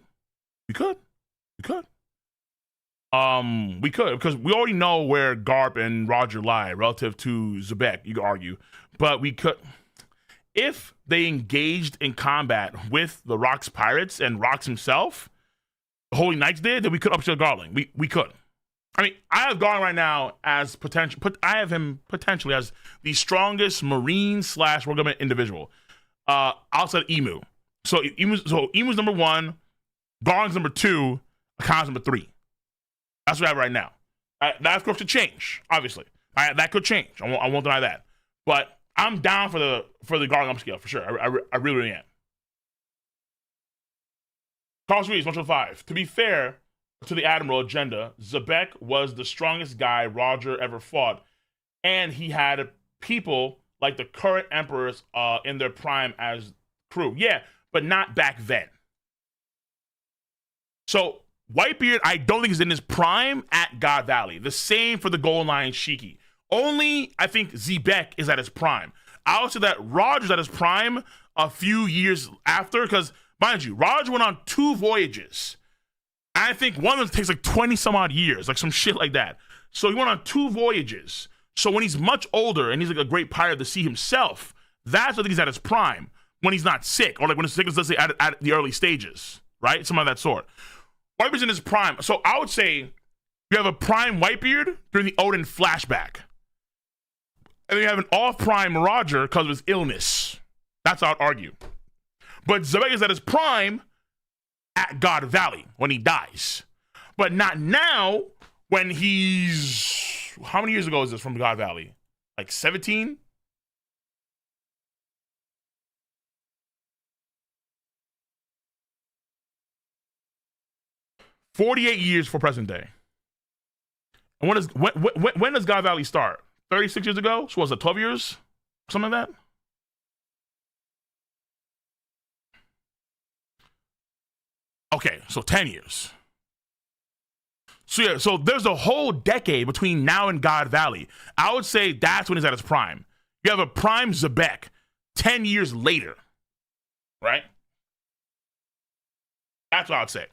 because we already know where Garp and Roger lie relative to Xebec, you could argue. But we could, if they engaged in combat with the Rock's pirates and Rox himself, the Holy Knights did, then we could upscale Garling. We could. I mean, I have Garling right now as potential. I have him potentially as the strongest Marine / World Government individual outside of Emu. So Emu's number 1, Garling's number 2, Akan's number 3. That's what I have right now. That of course could change, obviously. That could change. I won't deny that. But I'm down for the Garling upscale for sure. I really am. Carlos Reeves, 105. To be fair to the Admiral agenda, Xebec was the strongest guy Roger ever fought, and he had people like the current emperors in their prime as crew. Yeah, but not back then. So Whitebeard, I don't think is in his prime at God Valley. The same for the Golden Lion Shiki. Only, I think, Xebec is at his prime. I would say that Roger's at his prime a few years after, because, mind you, Roger went on 2 voyages. I think one of them takes like 20 some odd years, like some shit like that. So he went on 2 voyages. So when he's much older and he's like a great pirate of the sea himself, that's when I think he's at his prime. When he's not sick, or like when his sickness, let's say, at the early stages, right? Something of that sort. Whitebeard's in his prime. So I would say you have a prime Whitebeard during the Odin flashback. And then you have an off-prime Roger because of his illness. That's how I'd argue. But Xebec is at his prime at God Valley when he dies. But not now when he's... How many years ago is this from God Valley? Like 17? $48 years for present day. And when does God Valley start? 36 years ago? So was it 12 years? Something like that? Okay, so 10 years. So yeah, so there's a whole decade between now and God Valley. I would say that's when he's at his prime. You have a prime Xebec 10 years later, right? That's what I would say.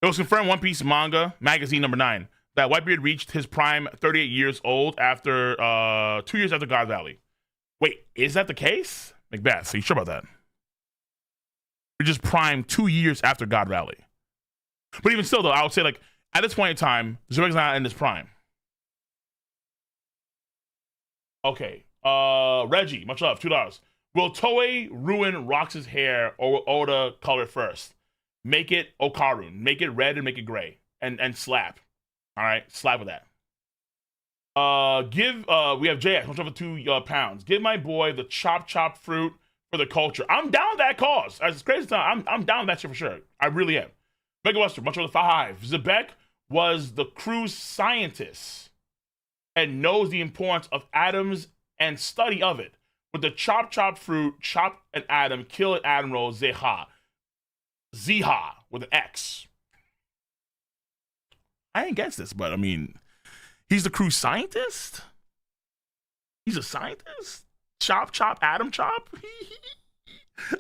It was confirmed One Piece manga magazine number 9 that Whitebeard reached his prime 38 years old after 2 years after God Valley. Wait, is that the case? Macbeth, are you sure about that? You're just prime 2 years after God Valley. But even still, though, I would say, like, at this point in time, Xebec's not in his prime. Okay. Reggie, much love, $2. Will Toei ruin Rox's hair, or will Oda color it first? Make it Okarun. Make it red and make it gray. And slap. All right? Slap with that. We have JX, much love for £2. Give my boy the chop fruit for the culture. I'm down with that cause. As crazy as I'm down with that shit for sure. I really am. Mega Western, much love for 5. Xebec was the crew's scientist and knows the importance of atoms and study of it. With the chop fruit, chop an atom, kill an admiral, Zeha with an X. I ain't guess this, but I mean, he's the crew scientist? He's a scientist? Chop, atom chop?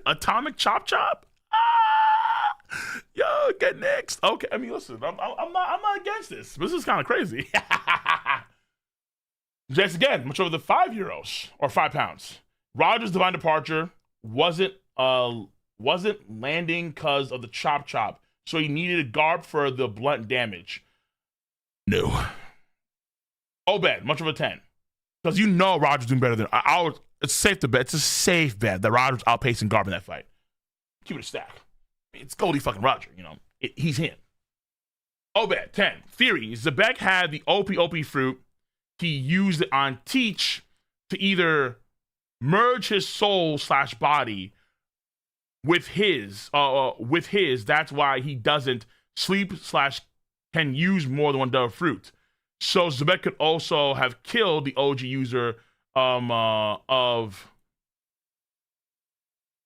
Atomic Chop Chop. Ah! Yo, get next. Okay, I mean, listen, I'm not against this. This is kind of crazy. Just again, much over the 5 euros or 5 pounds. Roger's divine departure wasn't landing because of the chop chop, so he needed a garb for the blunt damage. No. Obed, much of a 10, because you know Roger's doing better than it's safe to bet. It's a safe bet that Roger's outpacing Garb in that fight. Keep it a stack. It's Goldie fucking Roger, you know. He's him. Obed, 10. Theory, Xebec had the OP fruit. He used it on Teach to either merge his soul / body with his. That's why he doesn't sleep / can use more than one dove fruit. So Xebec could also have killed the OG user of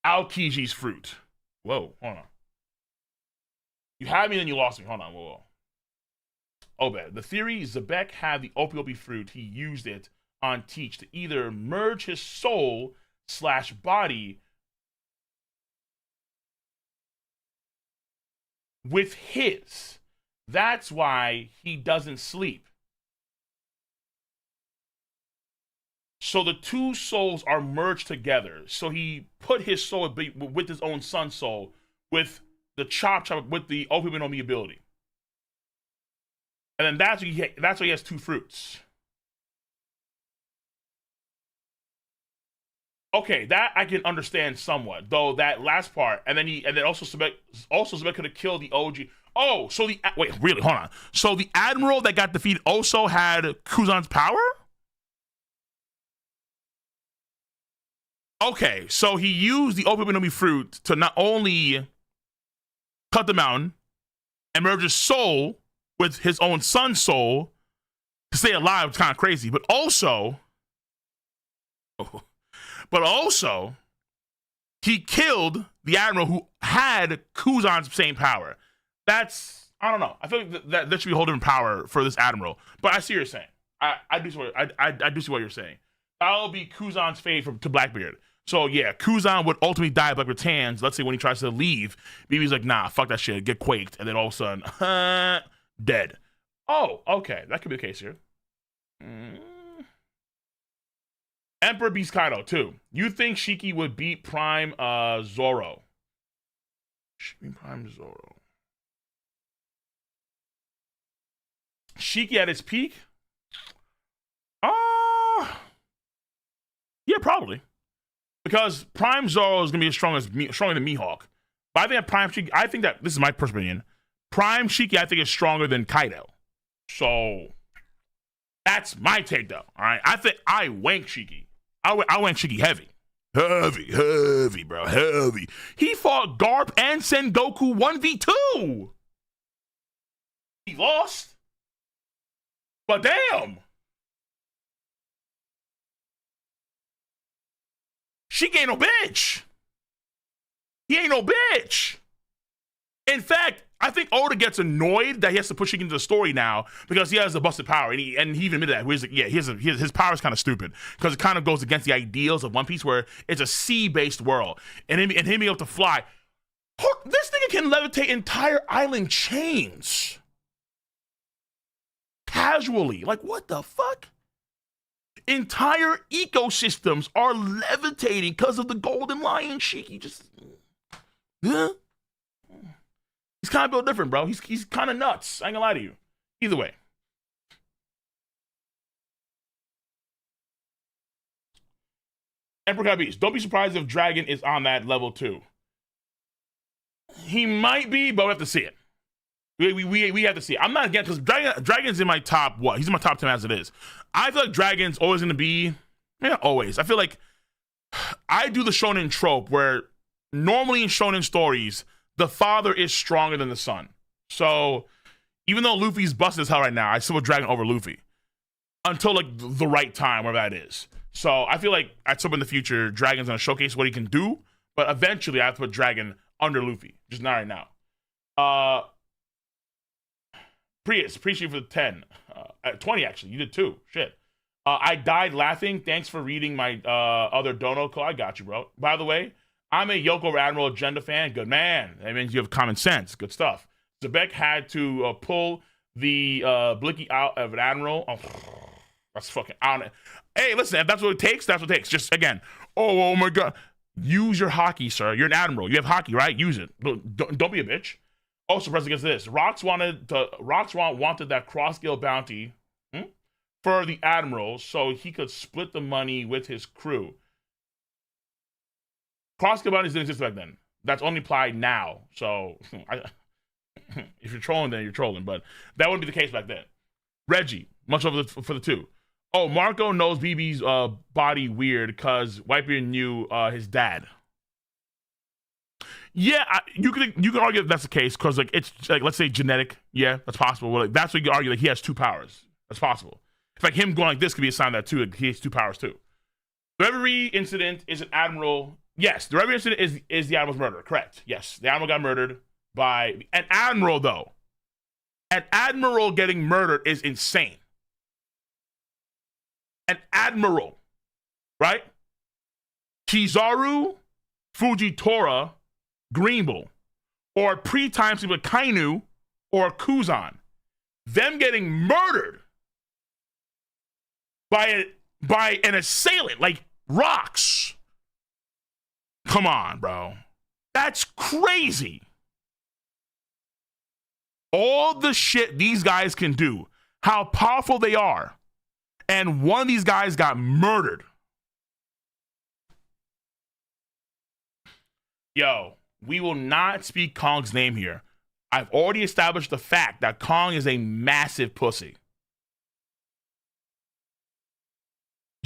Aokiji's fruit. Whoa, hold on. You had me, then you lost me. Hold on, whoa. Obed. The theory, Xebec had the OP fruit. He used it on Teach to either merge his soul / body with his. That's why he doesn't sleep. So the two souls are merged together. So he put his soul with his own son's soul, with the chop with the OP no Mi ability. And then that's why he has 2 fruits. Okay, that I can understand somewhat, though that last part, and then Xebec could have killed the OG. Oh, so wait, really, hold on. So the admiral that got defeated also had Kuzan's power? Okay, so he used the OP no Mi fruit to not only cut the mountain and merge his soul with his own son's soul to stay alive. It's kind of crazy, but also he killed the admiral who had Kuzan's same power. That's, I don't know. I feel like that should be a whole different power for this admiral. But I see what you're saying. I do see what you're saying. That'll be Kuzan's fade to Blackbeard. So yeah, Kuzan would ultimately die at Blackbeard's hands. Let's say when he tries to leave, BB's like, nah, fuck that shit, get quaked, and then all of a sudden, dead. Oh, okay, that could be the case here. Emperor beats Kaido too. You think Shiki would beat Prime Zoro? Prime Zoro. Shiki at its peak? Yeah, probably. Because Prime Zoro is gonna be stronger than Mihawk. But I think that Prime Shiki, I think that this is my personal opinion. Prime Shiki, I think, is stronger than Kaido. So that's my take, though. All right, I think I wank Shiki. I wank Shiki heavy, bro, heavy. He fought Garp and Sengoku 1v2. He lost, but damn. Shiki ain't no bitch. He ain't no bitch. In fact, I think Oda gets annoyed that he has to push Shiki into the story now because he has the busted power, and he even admitted that. He's like, yeah, his power is kind of stupid because it kind of goes against the ideals of One Piece, where it's a sea-based world, and him being able to fly. This nigga can levitate entire island chains casually. Like, what the fuck? Entire ecosystems are levitating because of the Golden Lion Shiki. Just, huh? He's kind of built different, bro. He's kind of nuts. I ain't gonna lie to you. Either way. Emperor Beast. Don't be surprised if Dragon is on that level too. He might be, but we have to see it. We have to see it. I'm not against, because Dragon's in my top, what? He's in my top 10 as it is. I feel like Dragon's always going to be, yeah, always. I feel like I do the shonen trope where normally in shonen stories, the father is stronger than the son. So even though Luffy's busted as hell right now, I still put Dragon over Luffy until like the right time, where that is. So I feel like at some point in the future, Dragon's going to showcase what he can do, but eventually I have to put Dragon under Luffy, just not right now. Prius, appreciate you for the 10. 20 actually, you did too. Shit. I died laughing. Thanks for reading my other dono call. I got you, bro. By the way, I'm a Yoko Admiral agenda fan. Good man. That means you have common sense. Good stuff. Xebec had to pull the Blicky out of an Admiral. Oh, that's fucking out. Hey, listen, if that's what it takes, that's what it takes. Just, again, oh my God. Use your hockey, sir. You're an Admiral. You have hockey, right? Use it. Don't be a bitch. Also, press against this. Rox wanted that cross-scale bounty for the Admiral so he could split the money with his crew. Cross-scale bounties didn't exist back then. That's only applied now. So, if you're trolling, then you're trolling. But that wouldn't be the case back then. Reggie, much over for the two. Oh, Marco knows BB's body weird because Whitebeard knew his dad. Yeah, you can argue that that's the case because like it's like, let's say genetic. Yeah, that's possible. Well, like, that's what you can argue. Like he has 2 powers. That's possible. In fact, him going like this could be a sign that too. Like, he has 2 powers too. The Reverie incident is an Admiral. Yes, the Reverie incident is the Admiral's murder. Correct. Yes, the Admiral got murdered by an Admiral though. An Admiral getting murdered is insane. An Admiral, right? Kizaru, Fujitora, Greenbull, or pre-time sleep with Kainu or Kuzan. Them getting murdered by an assailant like Rox. Come on, bro. That's crazy. All the shit these guys can do, how powerful they are. And one of these guys got murdered. Yo, we will not speak Kong's name here. I've already established the fact that Kong is a massive pussy.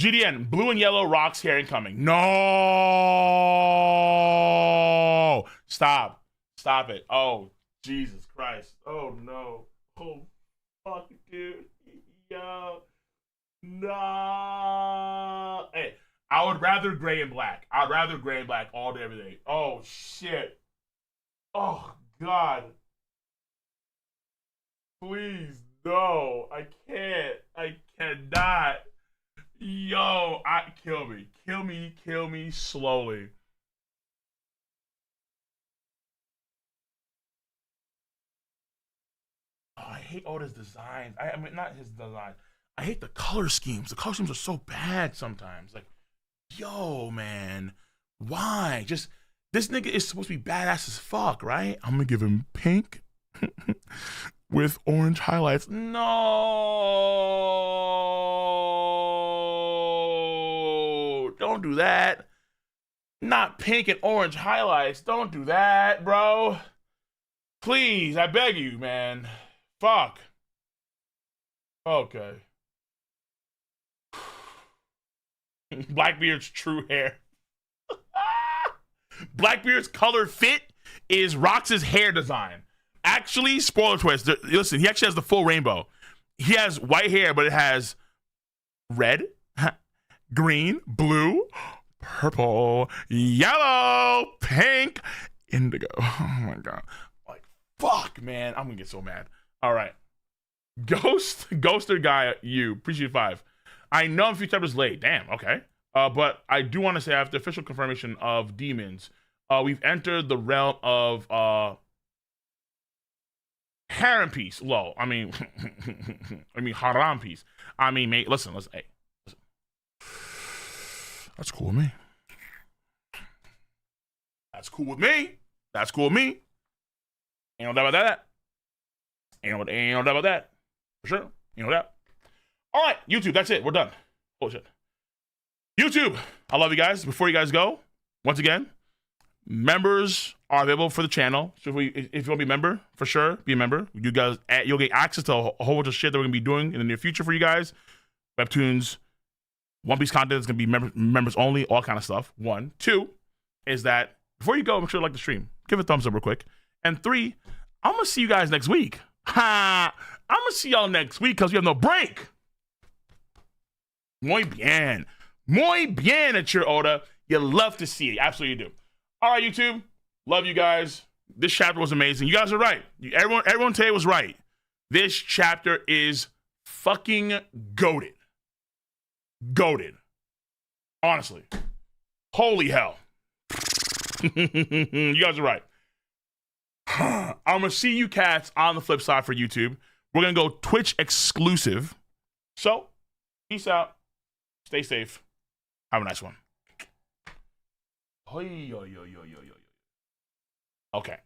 GDN, blue and yellow Rox hair incoming. No! Stop. Stop it. Oh, Jesus Christ. Oh, no. Oh, fuck, dude. Yo. No. Hey, I would rather gray and black. I'd rather gray and black all day, every day. Oh, shit. Oh, God. Please, no. I can't. I cannot. Yo, kill me. Kill me. Kill me slowly. Oh, I hate all his designs. I mean, not his design. I hate the color schemes. The color schemes are so bad sometimes. Like, yo, man, why? Just, this nigga is supposed to be badass as fuck, right? I'm gonna give him pink with orange highlights. No, don't do that. Not pink and orange highlights. Don't do that, bro. Please, I beg you, man. Fuck. Okay. Blackbeard's true hair. Blackbeard's color fit is Rox's hair design. Actually, spoiler twist. Listen, he actually has the full rainbow. He has white hair, but it has red, green, blue, purple, yellow, pink, indigo. Oh my God. Like, fuck, man. I'm gonna get so mad. All right. Ghoster guy, you. Appreciate 5. I know I'm a few chapters late. Damn, okay. But I do want to say after official confirmation of demons, we've entered the realm of harem piece. Lol. I mean, haram piece. I mean, mate, listen. Hey, listen. That's cool with me. That's cool with me. That's cool with me. Ain't no doubt about that. Ain't no doubt about that. For sure. You know that. All right, YouTube, that's it. We're done. Oh, shit. YouTube, I love you guys. Before you guys go, once again, members are available for the channel. So if you want to be a member, for sure, be a member. You guys, you'll get access to a whole bunch of shit that we're going to be doing in the near future for you guys. Webtoons, One Piece content is going to be members only, all kind of stuff. 1. 2 is that before you go, make sure to like the stream. Give it a thumbs up real quick. And 3, I'm going to see you guys next week. I'm going to see y'all next week because we have no break. Muy bien. Muy bien at your Oda. You love to see it. Absolutely do. All right, YouTube. Love you guys. This chapter was amazing. You guys are right. Everyone today was right. This chapter is fucking goated. Goated. Honestly. Holy hell. You guys are right. I'm gonna see you cats on the flip side for YouTube. We're gonna go Twitch exclusive. So, peace out. Stay safe. Have a nice one. Okay.